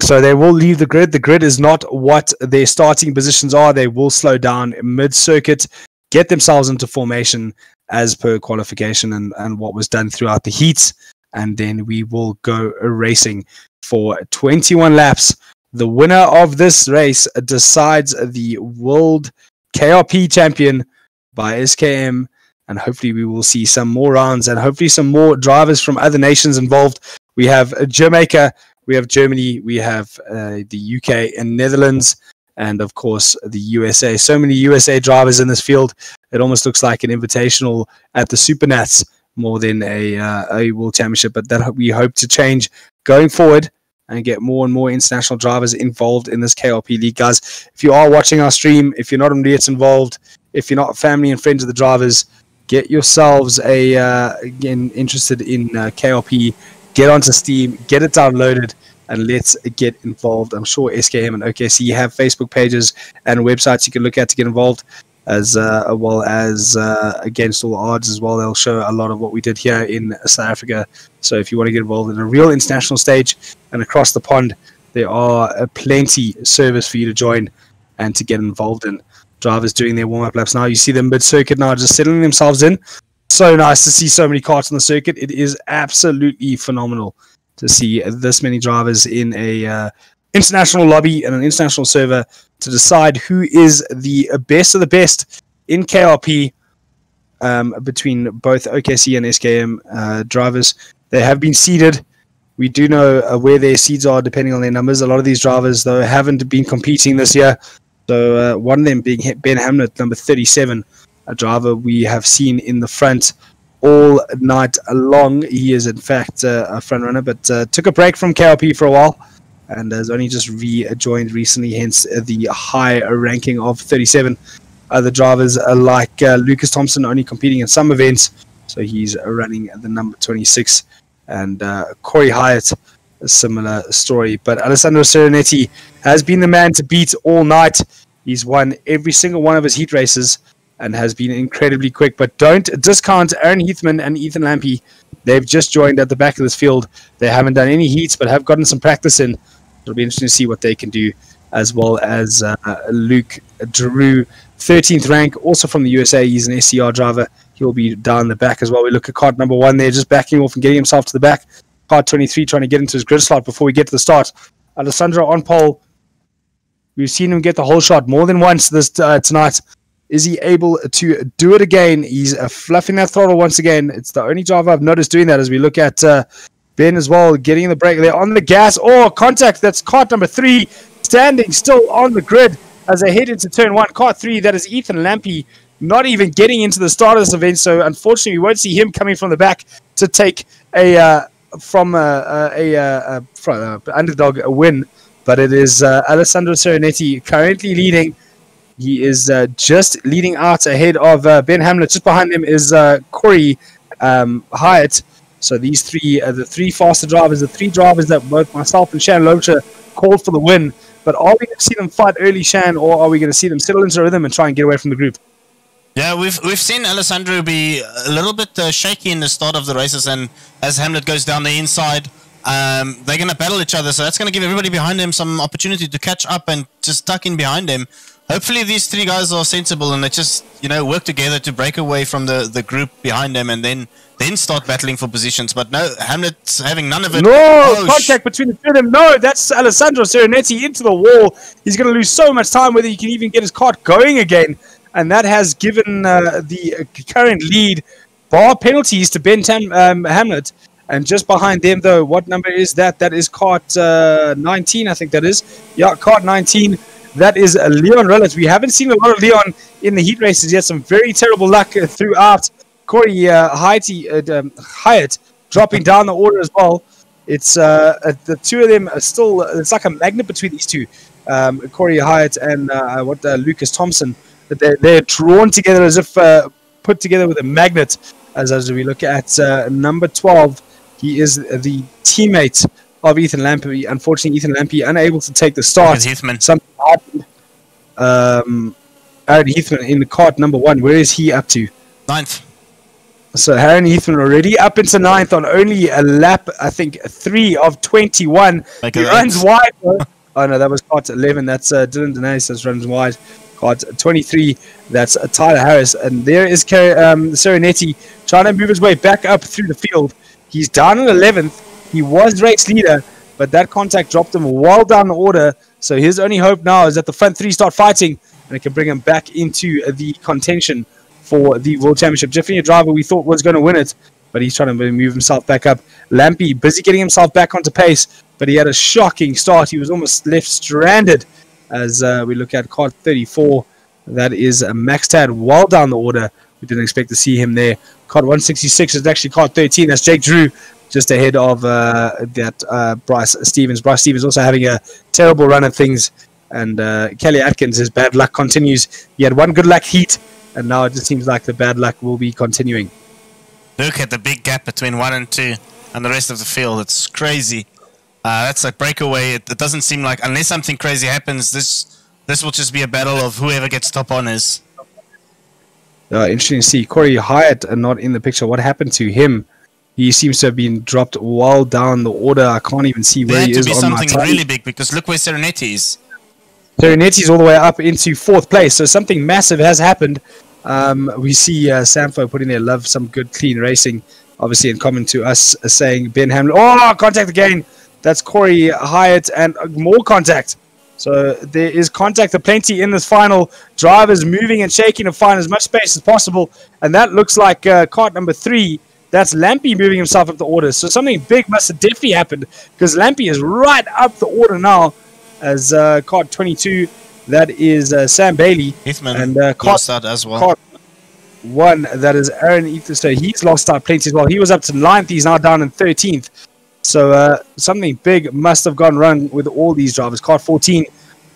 [SPEAKER 6] So they will leave the grid. The grid is not what their starting positions are. They will slow down mid-circuit, get themselves into formation as per qualification and what was done throughout the heats. And then we will go racing for 21 laps. The winner of this race decides the World KRP Champion by SKM. And hopefully we will see some more rounds and hopefully some more drivers from other nations involved. We have Jamaica, we have Germany, we have the UK and Netherlands, and of course the USA. So many USA drivers in this field. It almost looks like an invitational at the Supernats more than a World Championship, but that we hope to change going forward and get more and more international drivers involved in this KRP league. Guys, if you are watching our stream, if you're not yet involved, if you're not family and friends of the drivers, get yourselves again interested in KRP, get onto Steam, get it downloaded, and let's get involved. I'm sure SKM and OKC have Facebook pages and websites you can look at to get involved, as well as Against All Odds as well. They'll show a lot of what we did here in South Africa. So if you want to get involved in a real international stage and across the pond, there are plenty service for you to join and to get involved in. Drivers doing their warm-up laps now. You see them mid-circuit now just settling themselves in. So nice to see so many karts on the circuit. It is absolutely phenomenal to see this many drivers in a international lobby and an international server to decide who is the best of the best in KRP between both OKC and SKM drivers. They have been seeded. We do know where their seeds are depending on their numbers. A lot of these drivers, though, haven't been competing this year. So one of them being Ben Hamlet, number 37, a driver we have seen in the front all night long. He is, in fact, a front runner, but took a break from KRP for a while and has only just rejoined recently, hence the high ranking of 37. Other drivers like Lucas Thompson only competing in some events, so he's running the number 26. And Corey Hyatt, a similar story. But Alessandro Serenetti has been the man to beat all night. He's won every single one of his heat races and has been incredibly quick. But don't discount Aaron Heathman and Ethan Lampy. They've just joined at the back of this field. They haven't done any heats, but have gotten some practice in. It'll be interesting to see what they can do, as well as Luke Drew, 13th rank, also from the USA. He's an SCR driver. He'll be down the back as well. We look at kart number 1 there, just backing off and getting himself to the back. Kart 23 trying to get into his grid slot before we get to the start. Alessandro on pole. We've seen him get the whole shot more than once this tonight. Is he able to do it again? He's fluffing that throttle once again. It's the only driver I've noticed doing that, as we look at Ben as well, getting the brake there on the gas. Oh, contact. That's kart number 3 standing still on the grid as they head into turn 1. Kart 3, that is Ethan Lampy, not even getting into the start of this event. So unfortunately, we won't see him coming from the back to take from underdog a win. But it is Alessandro Serenetti currently leading. He is just leading out ahead of Ben Hamlet. Just behind him is Corey Hyatt. So these three are the 3 faster drivers, the 3 drivers that both myself and Shan Locha called for the win. But are we going to see them fight early, Shan, or are we going to see them settle into rhythm and try and get away from the group?
[SPEAKER 5] Yeah, we've seen Alessandro be a little bit shaky in the start of the races, and as Hamlet goes down the inside, they're going to battle each other. So that's going to give everybody behind him some opportunity to catch up and just tuck in behind him. Hopefully these 3 guys are sensible and they just, work together to break away from the group behind them and then start battling for positions. But no, Hamlet's having none of it.
[SPEAKER 6] No, contact between the 2 of them. No, that's Alessandro Serenetti into the wall. He's going to lose so much time whether he can even get his kart going again. And that has given the current lead, bar penalties, to Ben Hamlet. And just behind them, though, what number is that? That is kart 19, I think that is. Yeah, kart 19. That is Leon Rillett. We haven't seen a lot of Leon in the heat races yet. Some very terrible luck throughout. Corey Hyatt dropping down the order as well. It's the 2 of them are still. It's like a magnet between these 2, Corey Hyatt and Lucas Thompson. They're drawn together as if put together with a magnet. As we look at number 12, he is the teammate of Ethan Lampy. Unfortunately, Ethan Lampy unable to take the start. Something happened. Aaron Heathman in the kart number 1. Where is he up to?
[SPEAKER 5] 9th.
[SPEAKER 6] So Aaron Heathman already up into 9th on only a lap, I think, 3 of 21. He runs wide. Oh no, that was kart 11. That's Dylan Denise that runs wide. Kart 23. That's Tyler Harris. And there is Serenetti trying to move his way back up through the field. He's down in 11th. He was race leader, but that contact dropped him well down the order. So his only hope now is that the front 3 start fighting, and it can bring him back into the contention for the World Championship. Definitely a driver we thought was going to win it, but he's trying to move himself back up. Lampy busy getting himself back onto pace, but he had a shocking start. He was almost left stranded as we look at Kart 34. That is Max Tad well down the order. We didn't expect to see him there. Kart 166 is actually Kart 13. That's Jake Drew, just ahead of Bryce Stevens. Bryce Stevens also having a terrible run of things. And Kelly Atkins, his bad luck continues. He had one good luck heat, and now it just seems like the bad luck will be continuing.
[SPEAKER 5] Look at the big gap between 1 and 2 and the rest of the field. It's crazy. That's a breakaway. It doesn't seem like, unless something crazy happens, this will just be a battle of whoever gets top honors.
[SPEAKER 6] Interesting to see. Corey Hyatt not in the picture. What happened to him? He seems to have been dropped well down the order. I can't even see where he is on my
[SPEAKER 5] something really big, because look where Serenetti is.
[SPEAKER 6] Serenetti's all the way up into 4th place, so something massive has happened. We see Samfo putting there, love some good clean racing, obviously in common to us, saying Ben Hamlin. Oh, contact again. That's Corey Hyatt, and more contact. So there is contact aplenty in this final. Drivers moving and shaking to find as much space as possible, and that looks like kart number 3. That's Lampy moving himself up the order. So something big must have definitely happened, because Lampy is right up the order now as kart 22. That is Sam Bailey.
[SPEAKER 5] Heathman
[SPEAKER 6] and
[SPEAKER 5] lost out as well.
[SPEAKER 6] Kart 1, that is Aaron Ether. So he's lost out plenty as well. He was up to 9th. He's now down in 13th. So something big must have gone wrong with all these drivers. Kart 14,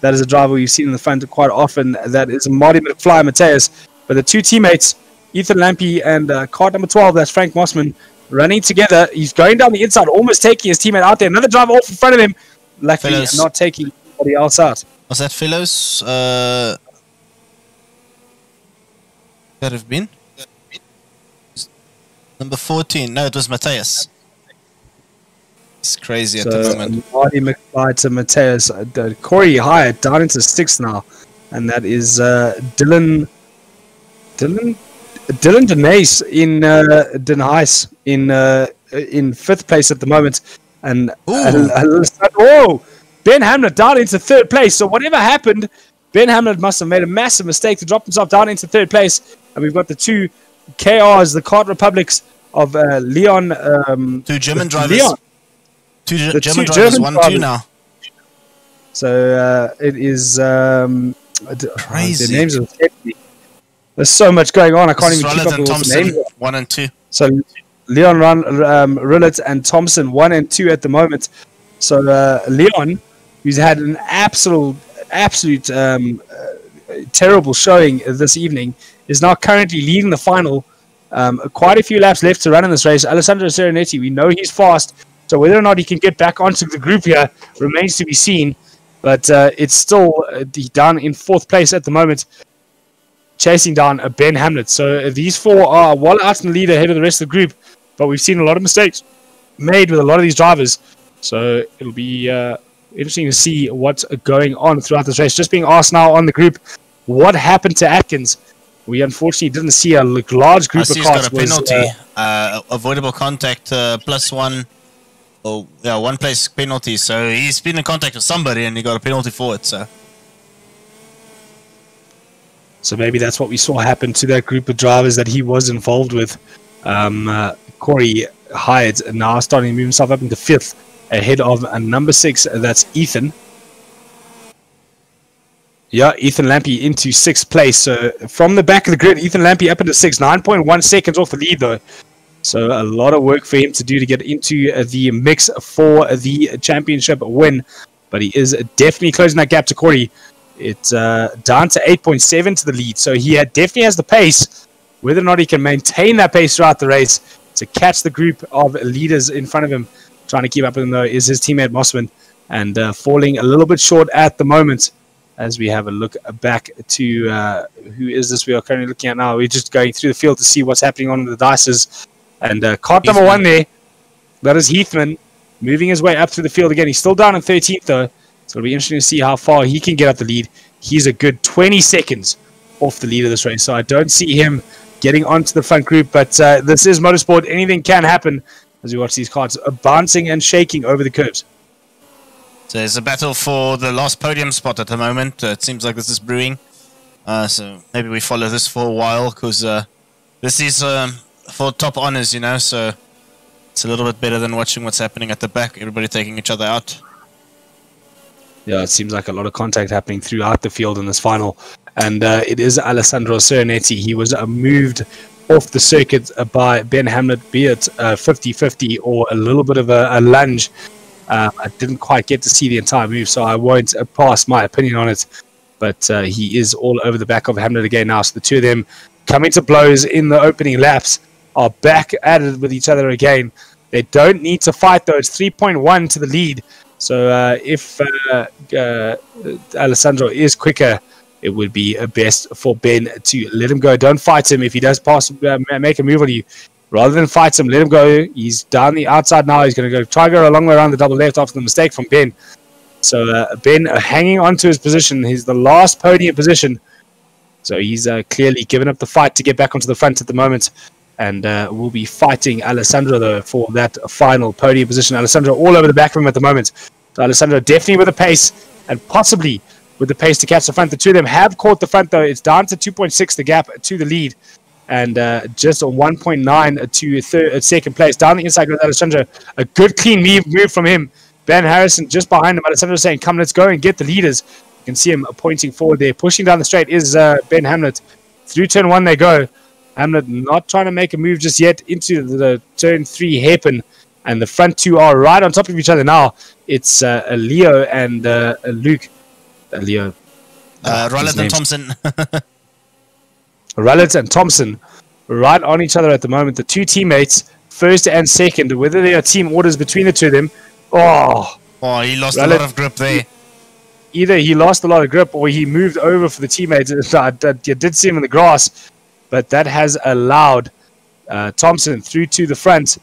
[SPEAKER 6] that is a driver we've seen in the front quite often. That is Marty McFly Mateus. But the two teammates, Ethan Lampy and kart number 12, that's Frank Mossman, running together. He's going down the inside, almost taking his teammate out there. Another driver off in front of him. Luckily,
[SPEAKER 5] Fellows.
[SPEAKER 6] not taking anybody else out.
[SPEAKER 5] Was that Fellows? Could have been. Number 14. No, it was Mateus. It's crazy at the moment.
[SPEAKER 6] Marty McFly to Mateus. Corey Hyatt down into 6th now. And that is Dylan Denise in Denise in 5th place at the moment. And Ben Hamlet down into 3rd place. So whatever happened, Ben Hamlet must have made a massive mistake to drop himself down into 3rd place. And we've got the two KRs, the Kart Republics of Leon.
[SPEAKER 5] Two German drivers.
[SPEAKER 6] Leon.
[SPEAKER 5] Two German drivers, 1-2 now.
[SPEAKER 6] So it is
[SPEAKER 5] crazy.
[SPEAKER 6] Their names are hefty. There's so much going on. I can't even keep up with all the names.
[SPEAKER 5] 1 and 2.
[SPEAKER 6] So Leon Rillet and Thompson 1 and 2 at the moment. So Leon, who's had an absolute terrible showing this evening, is now currently leading the final. Quite a few laps left to run in this race. Alessandro Serenetti, we know he's fast. So whether or not he can get back onto the group here remains to be seen. But it's still down in 4th place at the moment, chasing down Ben Hamlet. So these four are well out in the lead ahead of the rest of the group. But we've seen a lot of mistakes made with a lot of these drivers. So it'll be interesting to see what's going on throughout this race. Just being asked now on the group, what happened to Atkins? We unfortunately didn't see a large group of cars.
[SPEAKER 5] He's got a penalty, avoidable contact +1. Oh, yeah, 1 place penalty. So he's been in contact with somebody and he got a penalty for it. So
[SPEAKER 6] maybe that's what we saw happen to that group of drivers that he was involved with. Corey Hyatt now starting to move himself up into 5th ahead of number 6. That's Ethan. Yeah, Ethan Lampy into 6th place. So from the back of the grid, Ethan Lampy up into 6th, 9.1 seconds off the lead though. So a lot of work for him to do to get into the mix for the championship win. But he is definitely closing that gap to Corey. It's down to 8.7 to the lead. So he definitely has the pace. Whether or not he can maintain that pace throughout the race to catch the group of leaders in front of him, trying to keep up with him though, is his teammate Mossman. And falling a little bit short at the moment. As we have a look back to who is this we are currently looking at now. We're just going through the field to see what's happening on the dices. And kart number 1 there, that is Heathman, moving his way up through the field again. He's still down in 13th though, so it'll be interesting to see how far he can get up the lead. He's a good 20 seconds off the lead of this race, so I don't see him getting onto the front group, but this is motorsport. Anything can happen as we watch these karts bouncing and shaking over the curves.
[SPEAKER 5] So there's a battle for the last podium spot at the moment. It seems like this is brewing. So maybe we follow this for a while, because this is for top honors, you know, so it's a little bit better than watching what's happening at the back. Everybody taking each other out.
[SPEAKER 6] Yeah, it seems like a lot of contact happening throughout the field in this final. And it is Alessandro Serenetti. He was moved off the circuit by Ben Hamlet, be it 50-50 or a little bit of a lunge. I didn't quite get to see the entire move, so I won't pass my opinion on it. But he is all over the back of Hamlet again now. So the two of them coming to blows in the opening laps are back at it with each other again. They don't need to fight, though. It's 3.1 to the lead. So if Alessandro is quicker, it would be best for Ben to let him go. Don't fight him if he does pass, make a move on you. Rather than fight him, let him go. He's down the outside now. He's going to try to go a long way around the double left after the mistake from Ben. So Ben hanging on to his position. He's the last podium position. So he's clearly given up the fight to get back onto the front at the moment. And will be fighting Alessandro, though, for that final podium position. Alessandro all over the back of him at the moment. So Alessandro definitely with the pace and possibly with the pace to catch the front. The two of them have caught the front, though. It's down to 2.6, the gap to the lead. And just on 1.9 to second place. Down the inside goes Alessandro. A good, clean move from him. Ben Harrison just behind him. Alessandro saying, come, let's go and get the leaders. You can see him pointing forward there. Pushing down the straight is Ben Hamlet. Through turn 1 they go. Hamlet not trying to make a move just yet into the turn 3 hairpin. And the front two are right on top of each other now. It's Leo and Luke. Leo.
[SPEAKER 5] Rollet and Thompson.
[SPEAKER 6] Rollet and Thompson right on each other at the moment. The two teammates, first and second, whether there are team orders between the two of them. Oh,
[SPEAKER 5] he lost a lot of grip there.
[SPEAKER 6] Either he lost a lot of grip or he moved over for the teammates. You did see him in the grass, but that has allowed Thompson through to the front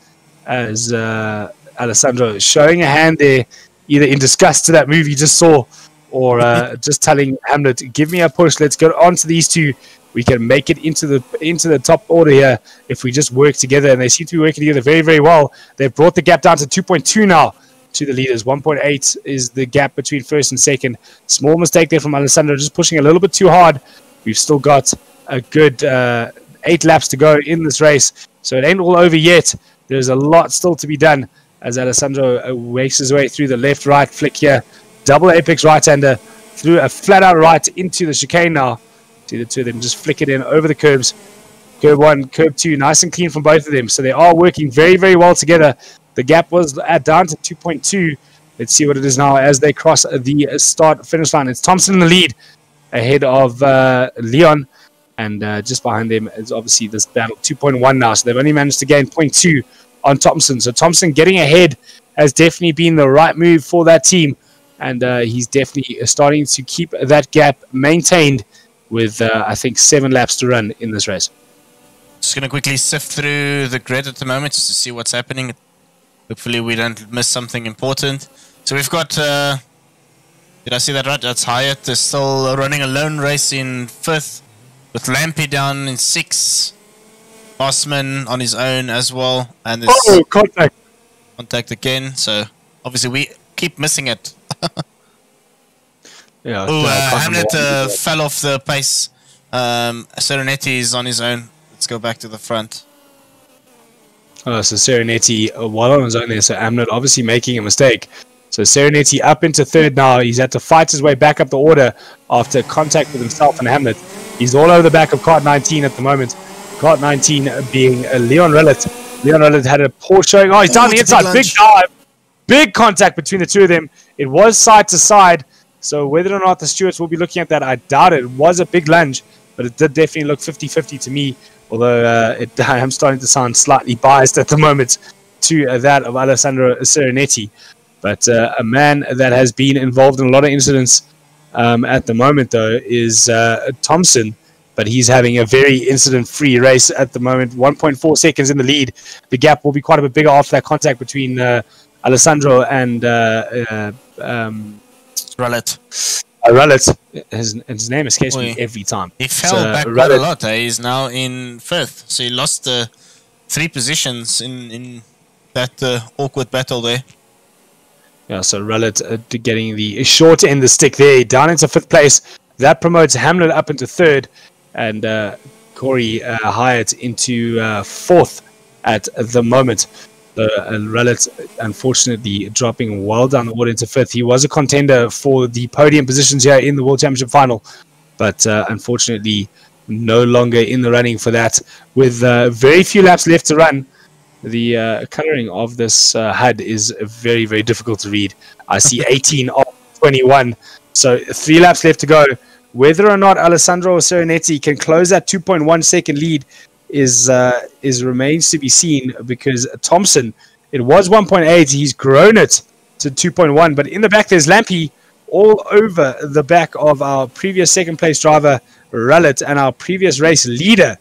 [SPEAKER 6] as Alessandro showing a hand there, either in disgust to that move you just saw or just telling Hamlet, give me a push, let's go on to these two. We can make it into the top order here if we just work together. And they seem to be working together very, very well. They've brought the gap down to 2.2 now to the leaders. 1.8 is the gap between first and second. Small mistake there from Alessandro, just pushing a little bit too hard. We've still got a good 8 laps to go in this race. So it ain't all over yet. There's a lot still to be done as Alessandro wakes his way through the left-right flick here. Double apex right-hander through a flat-out right into the chicane now. See the two of them just flick it in over the curbs. Curb 1, curb 2, nice and clean from both of them. So they are working very, very well together. The gap was down to 2.2. Let's see what it is now as they cross the start-finish line. It's Thompson in the lead ahead of Leon. And just behind them is obviously this battle 2.1 now. So they've only managed to gain 0.2 on Thompson. So Thompson getting ahead has definitely been the right move for that team. And he's definitely starting to keep that gap maintained with, I think, 7 laps to run in this race.
[SPEAKER 5] Just going to quickly sift through the grid at the moment just to see what's happening. Hopefully we don't miss something important. So we've got, did I see that right? That's Hyatt. They're still running a lone race in 5th with Lampy down in 6th. Osman on his own as well. And there's contact again. So obviously we keep missing it.
[SPEAKER 6] Yeah,
[SPEAKER 5] Hamlet fell off the pace. Serenetti is on his own. Let's go back to the front.
[SPEAKER 6] So Serenetti while on his own there. So Hamlet obviously making a mistake. So Serenetti up into 3rd now. He's had to fight his way back up the order after contact with himself and Hamlet. He's all over the back of Kart 19 at the moment. Kart 19 being Leon Rellet. Leon Rellet had a poor showing. Oh, he's down the inside. Big dive. Big contact between the two of them. It was side to side. So whether or not the stewards will be looking at that, I doubt it. It was a big lunge, but it did definitely look 50-50 to me. Although I am starting to sound slightly biased at the moment to that of Alessandro Serenetti. But a man that has been involved in a lot of incidents at the moment, though, is Thompson. But he's having a very incident-free race at the moment. 1.4 seconds in the lead. The gap will be quite a bit bigger after that contact between Alessandro and
[SPEAKER 5] Rollet.
[SPEAKER 6] Rollet. His name escapes me every time.
[SPEAKER 5] He fell back quite a lot. He's now in 5th. So he lost 3 positions in that awkward battle there.
[SPEAKER 6] Yeah, so Rollet getting the short end of the stick there. Down into 5th place. That promotes Hamlet up into 3rd. And Corey Hyatt into 4th at the moment. So Rullet, unfortunately, dropping well down the order into 5th. He was a contender for the podium positions here in the World Championship final, but unfortunately, no longer in the running for that. With very few laps left to run, the coloring of this HUD is very, very difficult to read. I see 18 of 21, so 3 laps left to go. Whether or not Alessandro Serenetti can close that 2.1 second lead is remains to be seen, because Thompson, it was 1.8, he's grown it to 2.1, but in the back there's Lampy all over the back of our previous second place driver Rullet and our previous race leader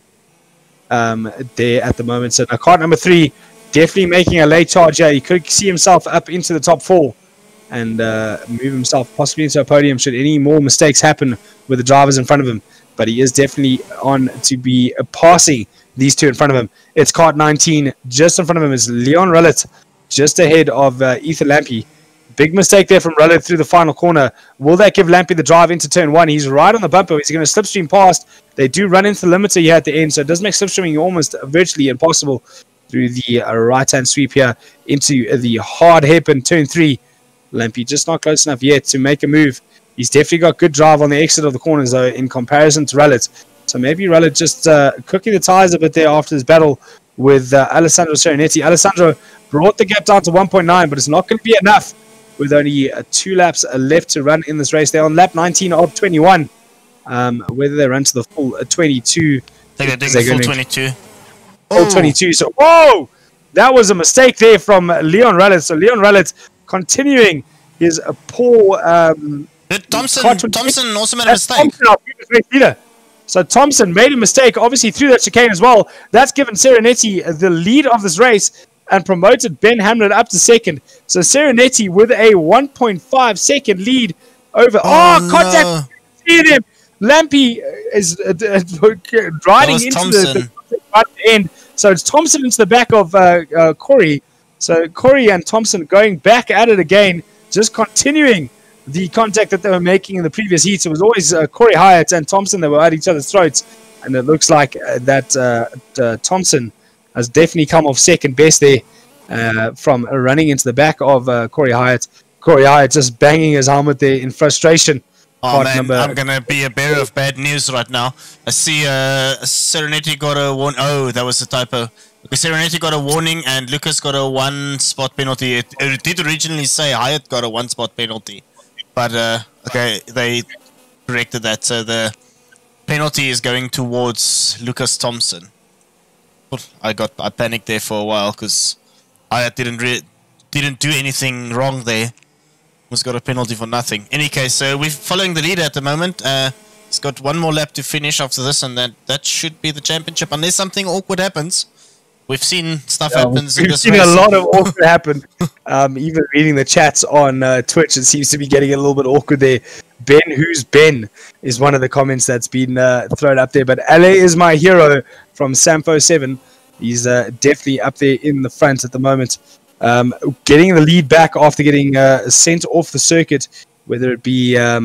[SPEAKER 6] there at the moment. So Kart number 3 definitely making a late charge here. He could see himself up into the top 4 and move himself possibly into a podium should any more mistakes happen with the drivers in front of him. But he is definitely on to be passing these two in front of him. It's Kart 19. Just in front of him is Leon Rullet, just ahead of Ethan Lampy. Big mistake there from Rullet through the final corner. Will that give Lampy the drive into turn 1? He's right on the bumper. He's going to slipstream past. They do run into the limiter here at the end, so it does make slipstreaming almost virtually impossible through the right-hand sweep here into the hard hairpin turn 3. Lampy just not close enough yet to make a move. He's definitely got good drive on the exit of the corners, though, in comparison to Rullet. So maybe Rullet just cooking the tires a bit there after his battle with Alessandro Serenetti. Alessandro brought the gap down to 1.9, but it's not going to be enough with only 2 laps left to run in this race. They're on lap 19 of 21. Whether they run to the full 22.
[SPEAKER 5] They're doing the full 22.
[SPEAKER 6] Full 22. So, whoa! That was a mistake there from Leon Rullet. So Leon Rullet continuing his poor...
[SPEAKER 5] Thompson also made a mistake.
[SPEAKER 6] So Thompson made a mistake, obviously through that chicane as well. That's given Serenetti the lead of this race and promoted Ben Hamlet up to second. So Serenetti with a 1.5 second lead over. Contact! See him. Lampy is riding into the right end. So it's Thompson into the back of Corey. So Corey and Thompson going back at it again, just continuing the contact that they were making in the previous heats. It was always Corey Hyatt and Thompson that were at each other's throats, and it looks like that Thompson has definitely come off second best there from running into the back of Corey Hyatt. Corey Hyatt just banging his helmet there in frustration.
[SPEAKER 5] Oh man, I'm gonna be a bearer of bad news right now. I see Serenetti got a warning. Oh, that was a typo. Because Serenetti got a warning and Lucas got a 1 spot penalty. It did originally say Hyatt got a 1 spot penalty. But, okay, they corrected that. So the penalty is going towards Lucas Thompson. I panicked there for a while because I didn't do anything wrong there. Almost got a penalty for nothing. Any case, so we're following the leader at the moment. He's got 1 more lap to finish after this, and that should be the championship. Unless something awkward happens. We've seen stuff happens in this race.
[SPEAKER 6] We've seen a lot of awkward happen. Even reading the chats on Twitch, it seems to be getting a little bit awkward there. Ben, who's Ben, is one of the comments that's been thrown up there. But LA is my hero from Sampo7. He's definitely up there in the front at the moment. Getting the lead back after getting sent off the circuit, whether it be a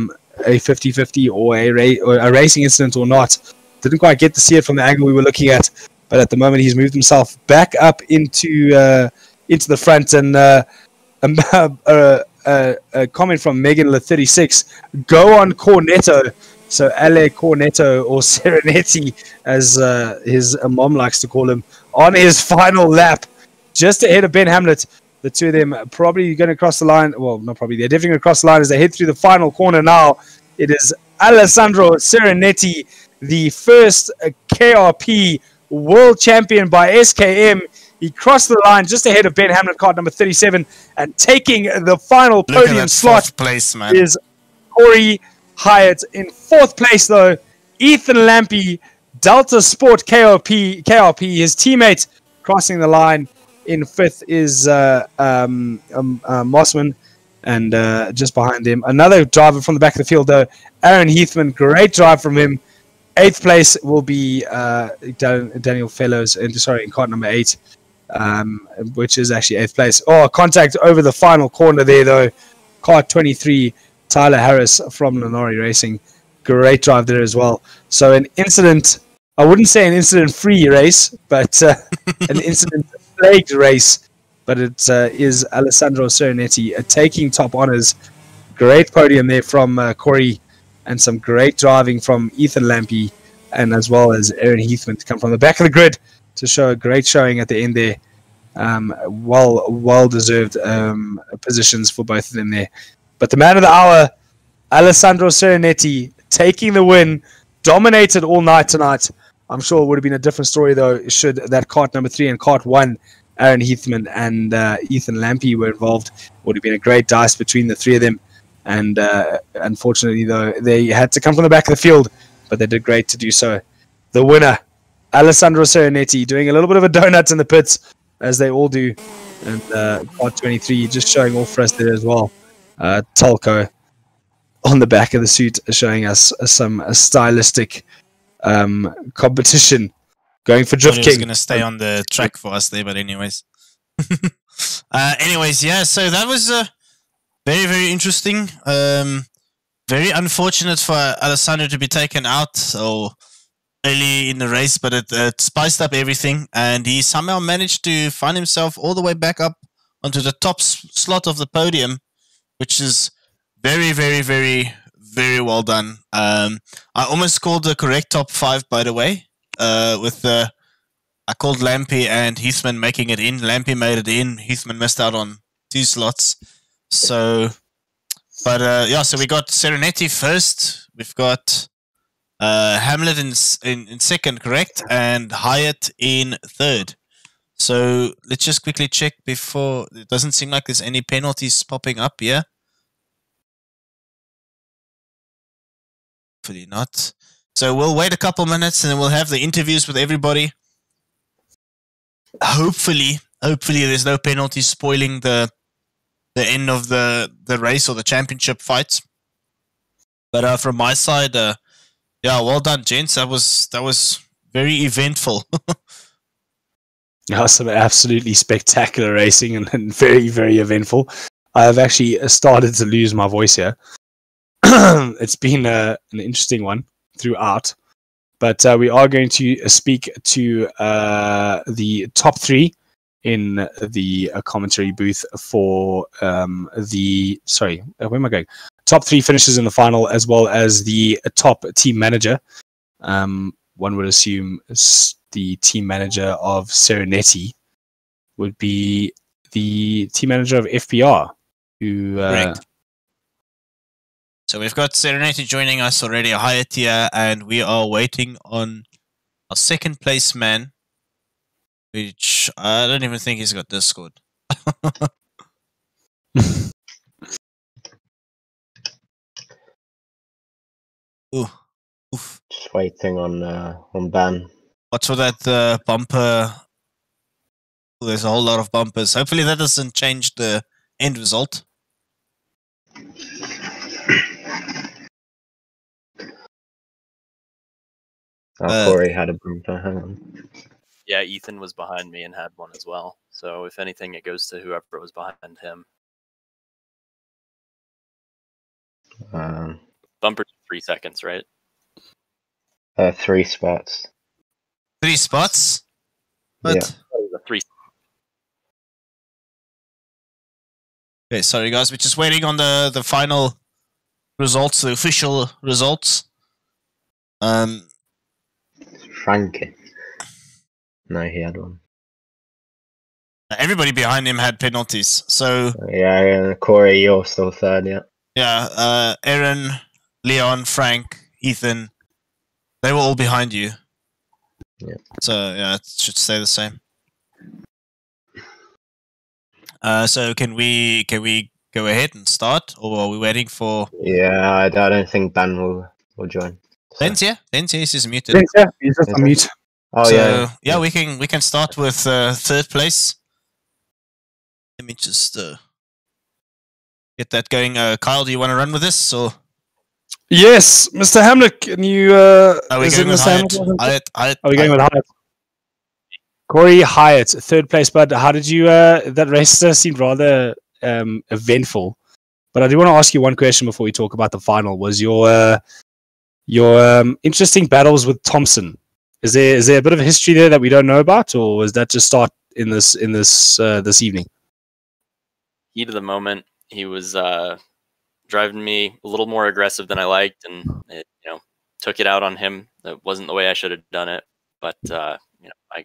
[SPEAKER 6] 50-50 or a racing incident or not. Didn't quite get to see it from the angle we were looking at. But at the moment, he's moved himself back up into the front. And a comment from Megan La36, go on Cornetto. So Ale Cornetto, or Serenetti, as his mom likes to call him, on his final lap, just ahead of Ben Hamlet. The two of them probably going to cross the line. Well, not probably. They're definitely going to cross the line as they head through the final corner now. It is Alessandro Serenetti, the first KRP world champion by SKM. He crossed the line just ahead of Ben Hamlet, Kart number 37, and taking the final podium slot
[SPEAKER 5] place, man.
[SPEAKER 6] Is Corey Hyatt. In 4th place, though, Ethan Lampy, Delta Sport KRP, his teammate, crossing the line. In 5th is Mossman, and just behind him, another driver from the back of the field, though, Aaron Heathman. Great drive from him. 8th place will be Daniel Fellows, in Kart number 8, which is actually 8th place. Oh, contact over the final corner there, though. Kart 23, Tyler Harris from Lenori Racing. Great drive there as well. So an incident, I wouldn't say an incident-free race, but an incident-plagued race but it is Alessandro Serenetti taking top honors. Great podium there from Corey, and some great driving from Ethan Lampy, and as well as Aaron Heathman to come from the back of the grid to show a great showing at the end there. Well deserved positions for both of them there. But the man of the hour, Alessandro Serenetti, taking the win, dominated all night tonight. I'm sure it would have been a different story though should that kart number 3 and kart 1, Aaron Heathman and Ethan Lampy were involved. Would have been a great dice between the three of them. And unfortunately though, they had to come from the back of the field, but they did great to do so. The winner, Alessandro Serenetti, doing a little bit of a donut in the pits, as they all do. And kart 23 just showing off for us there as well. Tolko on the back of the suit showing us some stylistic competition, going for drift king.
[SPEAKER 5] He's going to stay on the track for us there, but anyways. Yeah, so that was very, very interesting. Very unfortunate for Alessandro to be taken out or early in the race, but it spiced up everything, and he somehow managed to find himself all the way back up onto the top slot of the podium, which is very, very, very, very well done. I almost called the correct top 5, by the way, with I called Lampy and Heathman making it in. Lampy made it in. Heathman missed out on 2 slots. So, but so we got Serenetti first. We've got Hamlet in second, correct? And Hyatt in third. So let's just quickly check before. It doesn't seem like there's any penalties popping up here. Hopefully not. So we'll wait a couple minutes and then we'll have the interviews with everybody. Hopefully there's no penalties spoiling the end of the race or the championship fights. But from my side, well done, gents. That was very eventful.
[SPEAKER 6] Some absolutely spectacular racing and very, very eventful. I have actually started to lose my voice here. It's been an interesting one throughout, but we are going to speak to the top 3 in the commentary booth for where am I going? Top 3 finishes in the final, as well as the top team manager. One would assume the team manager of Serenetti would be the team manager of FPR.
[SPEAKER 5] Correct. So we've got Serenetti joining us already, a higher tier, and we are waiting on our second place man, which I don't even think he's got Discord. Oof.
[SPEAKER 7] Just waiting on ban.
[SPEAKER 5] What's for that bumper? There's a whole lot of bumpers. Hopefully that doesn't change the end result.
[SPEAKER 7] Corey had a bumper. Hang on.
[SPEAKER 8] Yeah, Ethan was behind me and had one as well. So if anything, it goes to whoever was behind him. Bumper 3 seconds, right?
[SPEAKER 7] 3 spots.
[SPEAKER 5] 3 spots? But
[SPEAKER 7] Yeah.
[SPEAKER 8] 3.
[SPEAKER 5] Okay, sorry guys, we're just waiting on the final results, the official results.
[SPEAKER 7] Frankie. No, he had one.
[SPEAKER 5] Everybody behind him had penalties, so
[SPEAKER 7] Yeah, Corey, you're still third, yeah.
[SPEAKER 5] yeah, Aaron, Leon, Frank, Ethan, they were all behind you.
[SPEAKER 7] Yeah.
[SPEAKER 5] So yeah, it should stay the same. So can we go ahead and start, or are we waiting for?
[SPEAKER 7] Yeah, I don't think Ben will join. So.
[SPEAKER 5] Ben's here. He's muted.
[SPEAKER 6] He's just on mute.
[SPEAKER 7] Oh
[SPEAKER 5] So,
[SPEAKER 7] yeah.
[SPEAKER 5] we can start with third place. Let me just get that going. Kyle, do you want to run with this, or
[SPEAKER 6] Yes, Mr. Hamlet, can you...
[SPEAKER 5] are we
[SPEAKER 6] is
[SPEAKER 5] going
[SPEAKER 6] it
[SPEAKER 5] with
[SPEAKER 6] Mr.
[SPEAKER 5] Hyatt?
[SPEAKER 6] Are we going with Hyatt? Corey Hyatt, third place, bud. How did you... that race seemed rather eventful. But I do want to ask you one question before we talk about the final. Was your interesting battles with Thompson? Is there a bit of a history there that we don't know about, or was that just start in this evening?
[SPEAKER 8] heat of the moment, he was driving me a little more aggressive than I liked, and it, took it out on him. That wasn't the way I should have done it, but I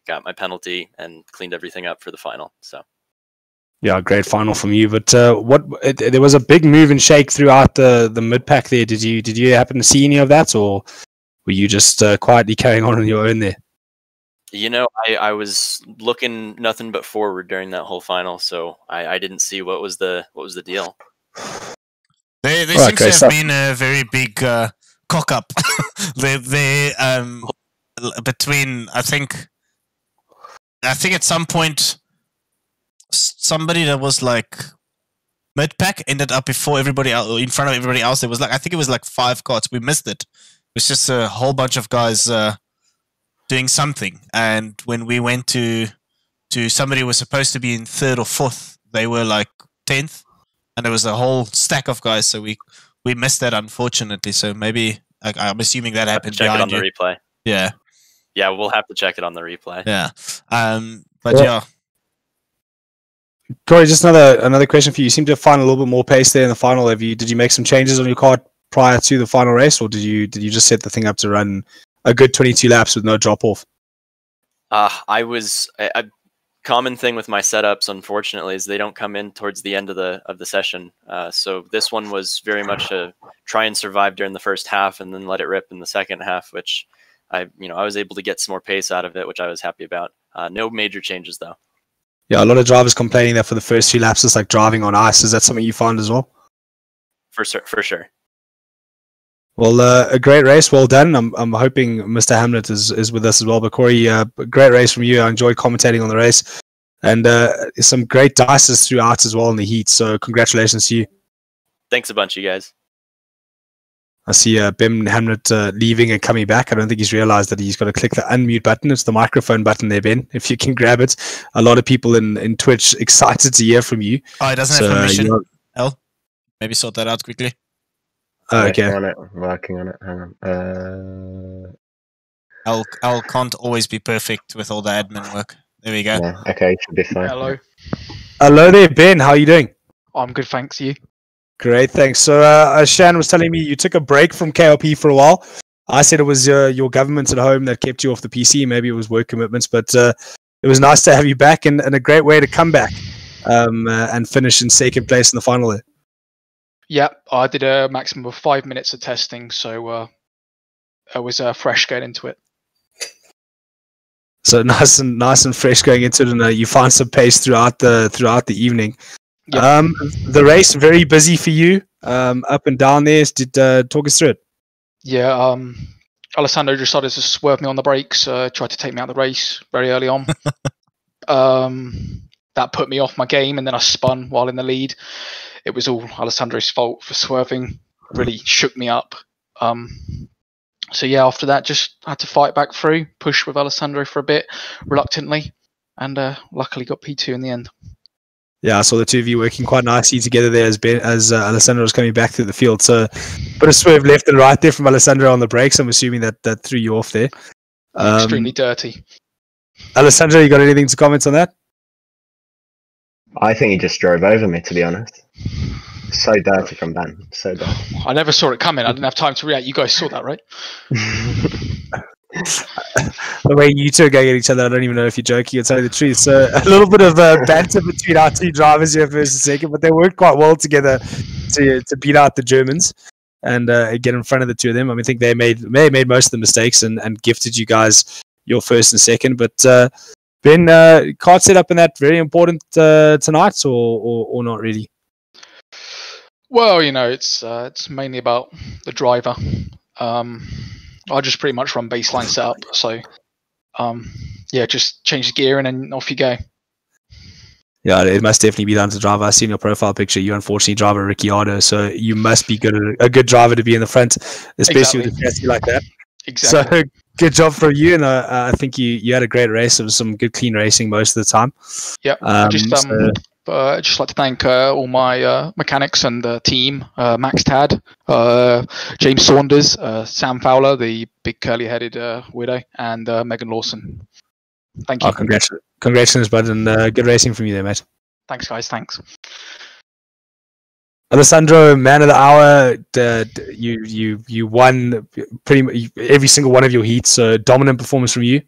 [SPEAKER 8] got my penalty and cleaned everything up for the final. So.
[SPEAKER 6] Yeah, great final from you. But there was a big move and shake throughout the mid pack there. Did you happen to see any of that, or were you just quietly carrying on your own there?
[SPEAKER 8] I was looking nothing but forward during that whole final, so I didn't see what was the deal.
[SPEAKER 5] There seems to have been a very big cock up. they between I think at some point somebody that was like mid pack ended up before everybody else, in front of everybody else. There was I think it was like 5 carts. We missed it. It was just a whole bunch of guys doing something, and when we went to somebody who was supposed to be in 3rd or 4th, they were like 10th, and there was a whole stack of guys. So we missed that, unfortunately. So maybe I'm assuming that happened.
[SPEAKER 8] Check it on the replay.
[SPEAKER 5] Yeah,
[SPEAKER 8] we'll have to check it on the replay.
[SPEAKER 5] Yeah, but yeah.
[SPEAKER 6] Corey, just another question for you. You seem to find a little bit more pace there in the final. Did you make some changes on your kart prior to the final race, or did you just set the thing up to run a good 22 laps with no drop off?
[SPEAKER 8] I was a common thing with my setups, unfortunately, is they don't come in towards the end of the session. So this one was very much a try and survive during the first half and then let it rip in the second half, which I was able to get some more pace out of it, which I was happy about. No major changes though.
[SPEAKER 6] Yeah, a lot of drivers complaining that for the first 3 laps it's like driving on ice. Is that something you find as well?
[SPEAKER 8] For sure.
[SPEAKER 6] Well, a great race. Well done. I'm hoping Mr. Hamlet is with us as well. But Corey, great race from you. I enjoyed commentating on the race, and some great dices throughout as well in the heat. So congratulations to you.
[SPEAKER 8] Thanks a bunch, you guys.
[SPEAKER 6] I see Ben Hamlet leaving and coming back. I don't think he's realized that he's got to click the unmute button. It's the microphone button there, Ben. If you can grab it. A lot of people in Twitch excited to hear from you.
[SPEAKER 5] Oh, he doesn't have permission. Maybe sort that out quickly.
[SPEAKER 6] Okay.
[SPEAKER 7] Working on it. Hang on.
[SPEAKER 5] Al can't always be perfect with all the admin work. There we go.
[SPEAKER 7] Yeah, okay, should be fine.
[SPEAKER 6] Hello there, Ben. How are you doing?
[SPEAKER 9] I'm good, thanks. You?
[SPEAKER 6] Great, thanks. So Shan was telling me you took a break from KRP for a while. I said it was your government at home that kept you off the PC. Maybe it was work commitments, but it was nice to have you back, and a great way to come back and finish in 2nd place in the final there.
[SPEAKER 9] Yeah, I did a maximum of 5 minutes of testing, so I was fresh going into it.
[SPEAKER 6] So nice and fresh going into it, and you found some pace throughout the evening. Yep. The race very busy for you, up and down there. Talk us through it.
[SPEAKER 9] Yeah, Alessandro decided to swerve me on the brakes, tried to take me out of the race very early on. That put me off my game, and then I spun while in the lead. It was all Alessandro's fault for swerving. Really shook me up. So yeah, after that, just had to fight back through, push with Alessandro for a bit, reluctantly, and luckily got P2 in the end.
[SPEAKER 6] Yeah, I saw the two of you working quite nicely together there as Alessandro was coming back through the field. So, bit of swerve left and right there from Alessandro on the brakes. I'm assuming that threw you off there.
[SPEAKER 9] Extremely dirty.
[SPEAKER 6] Alessandro, you got anything to comment on that?
[SPEAKER 7] I think he just drove over me, to be honest. So dirty from Ben. So dirty.
[SPEAKER 9] I never saw it coming. I didn't have time to react. You guys saw that, right?
[SPEAKER 6] The way you two are going at each other, I don't even know if you're joking or telling the truth. So a little bit of banter between our two drivers here, first and second, but they worked quite well together to beat out the Germans and get in front of the two of them. I mean, I think they may have made most of the mistakes and gifted you guys your first and second. But Ben, kart set up in that very important tonight, or not really?
[SPEAKER 9] Well, it's mainly about the driver. I just pretty much run baseline setup, so yeah, just change the gear and then off you go.
[SPEAKER 6] Yeah, it must definitely be down to the driver. I've seen your profile picture. You unfortunately drive a Ricciardo, so you must be a good driver to be in the front, especially with a chassis like that.
[SPEAKER 9] Exactly.
[SPEAKER 6] So good job for you, and I think you had a great race. It was some good clean racing most of the time.
[SPEAKER 9] Yeah, I'd just like to thank all my mechanics and the team, Max Tad, James Saunders, Sam Fowler, the big curly-headed widow, and Megan Lawson. Thank you.
[SPEAKER 6] Congratulations, bud, and good racing from you there, mate.
[SPEAKER 9] Thanks, guys. Thanks.
[SPEAKER 6] Alessandro, man of the hour. You won pretty much every single one of your heats. So dominant performance from you.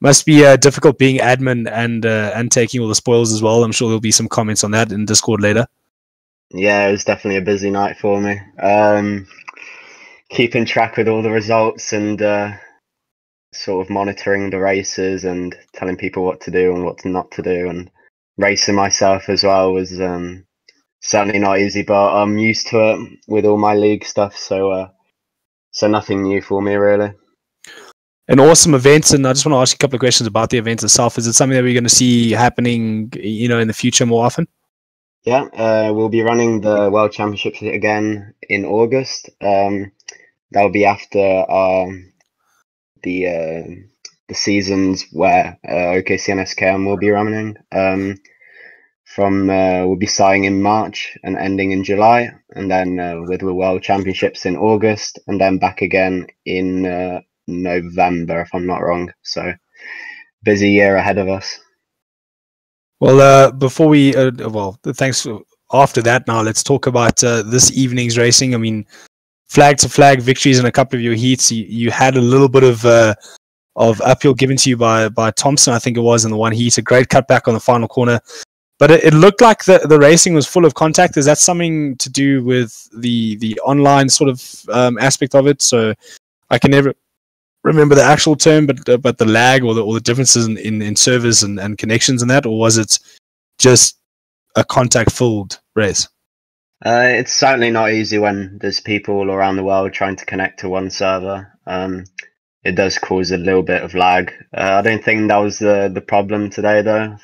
[SPEAKER 6] Must be difficult being admin and taking all the spoils as well. I'm sure there'll be some comments on that in Discord later.
[SPEAKER 7] Yeah, it was definitely a busy night for me. Keeping track with all the results and sort of monitoring the races and telling people what to do and what not to do, and racing myself as well was certainly not easy, but I'm used to it with all my league stuff, so nothing new for me really.
[SPEAKER 6] An awesome event, and I just want to ask you a couple of questions about the event itself. Is it something that we're going to see happening, in the future more often?
[SPEAKER 7] Yeah, we'll be running the World Championships again in August. That'll be after the seasons where OKC and SKM will be running. We'll be starting in March and ending in July, and then with the World Championships in August, and then back again in November, if I'm not wrong. So busy year ahead of us.
[SPEAKER 6] Well, before we, thanks. After that, now let's talk about this evening's racing. I mean, flag to flag victories in a couple of your heats. You had a little bit of uphill given to you by Thompson, I think it was, in the one heat. A great cutback on the final corner. But it looked like the racing was full of contact. Is that something to do with the online sort of aspect of it? So I can never remember the actual term, but the lag or the differences in servers and connections and that, or was it just a contact-filled race?
[SPEAKER 7] It's certainly not easy when there's people all around the world trying to connect to one server. It does cause a little bit of lag. I don't think that was the problem today, though. I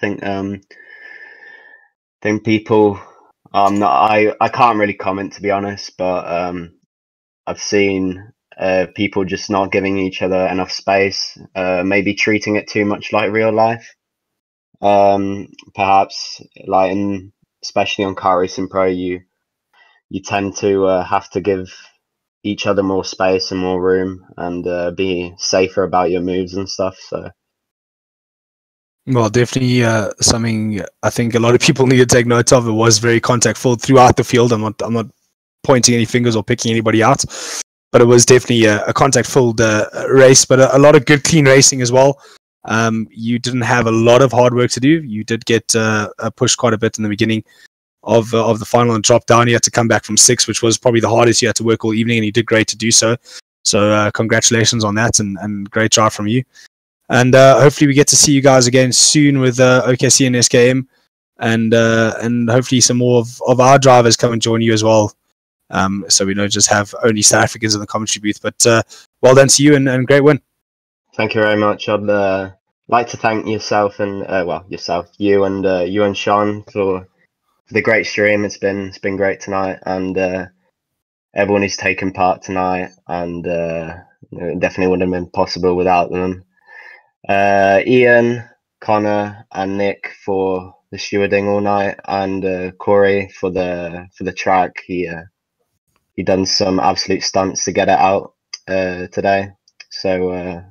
[SPEAKER 7] think people. I can't really comment, to be honest, but I've seen people just not giving each other enough space, maybe treating it too much like real life. Perhaps especially on Kart Racing Pro, you tend to have to give each other more space and more room, and be safer about your moves and stuff. So.
[SPEAKER 6] Well, definitely something I think a lot of people need to take note of. It was very contact-filled throughout the field. I'm not pointing any fingers or picking anybody out, but it was definitely a contact-filled race, but a lot of good, clean racing as well. You didn't have a lot of hard work to do. You did get pushed quite a bit in the beginning of the final and dropped down. You had to come back from 6, which was probably the hardest you had to work all evening, and you did great to do so. So congratulations on that, and great job from you. And hopefully we get to see you guys again soon with OKC and SKM, and hopefully some more of our drivers come and join you as well. So we don't just have only South Africans in the commentary booth. But well done to you, and great win.
[SPEAKER 7] Thank you very much. I'd like to thank yourself and you and Sean for the great stream. It's been great tonight, and everyone who's taken part tonight, and it definitely wouldn't have been possible without them. Ian, Connor, and Nick for the stewarding all night, and Corey for the track. He done some absolute stunts to get it out today. So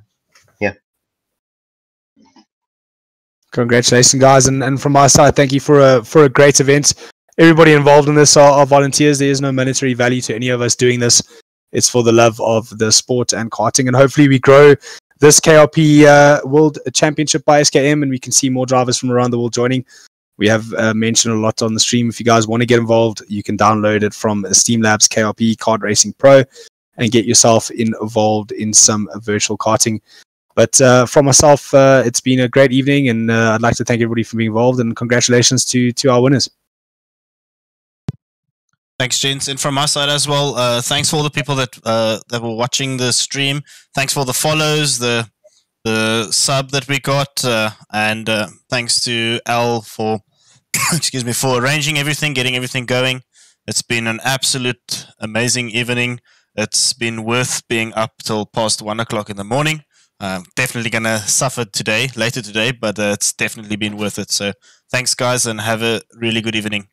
[SPEAKER 7] yeah.
[SPEAKER 6] Congratulations, guys, and from my side, thank you for a great event. Everybody involved in this are volunteers. There is no monetary value to any of us doing this. It's for the love of the sport and karting, and hopefully we grow this KRP World Championship by SKM, and we can see more drivers from around the world joining. We have mentioned a lot on the stream. If you guys want to get involved, you can download it from Steam Labs KRP Kart Racing Pro and get yourself involved in some virtual karting. But from myself, it's been a great evening, and I'd like to thank everybody for being involved, and congratulations to our winners.
[SPEAKER 5] Thanks, gents. And from my side as well, thanks for all the people that were watching the stream. Thanks for the follows, the sub that we got, and thanks to Al for for arranging everything, getting everything going. It's been an absolute amazing evening. It's been worth being up till past 1 o'clock in the morning. Definitely gonna suffer later today, but it's definitely been worth it. So thanks, guys, and have a really good evening.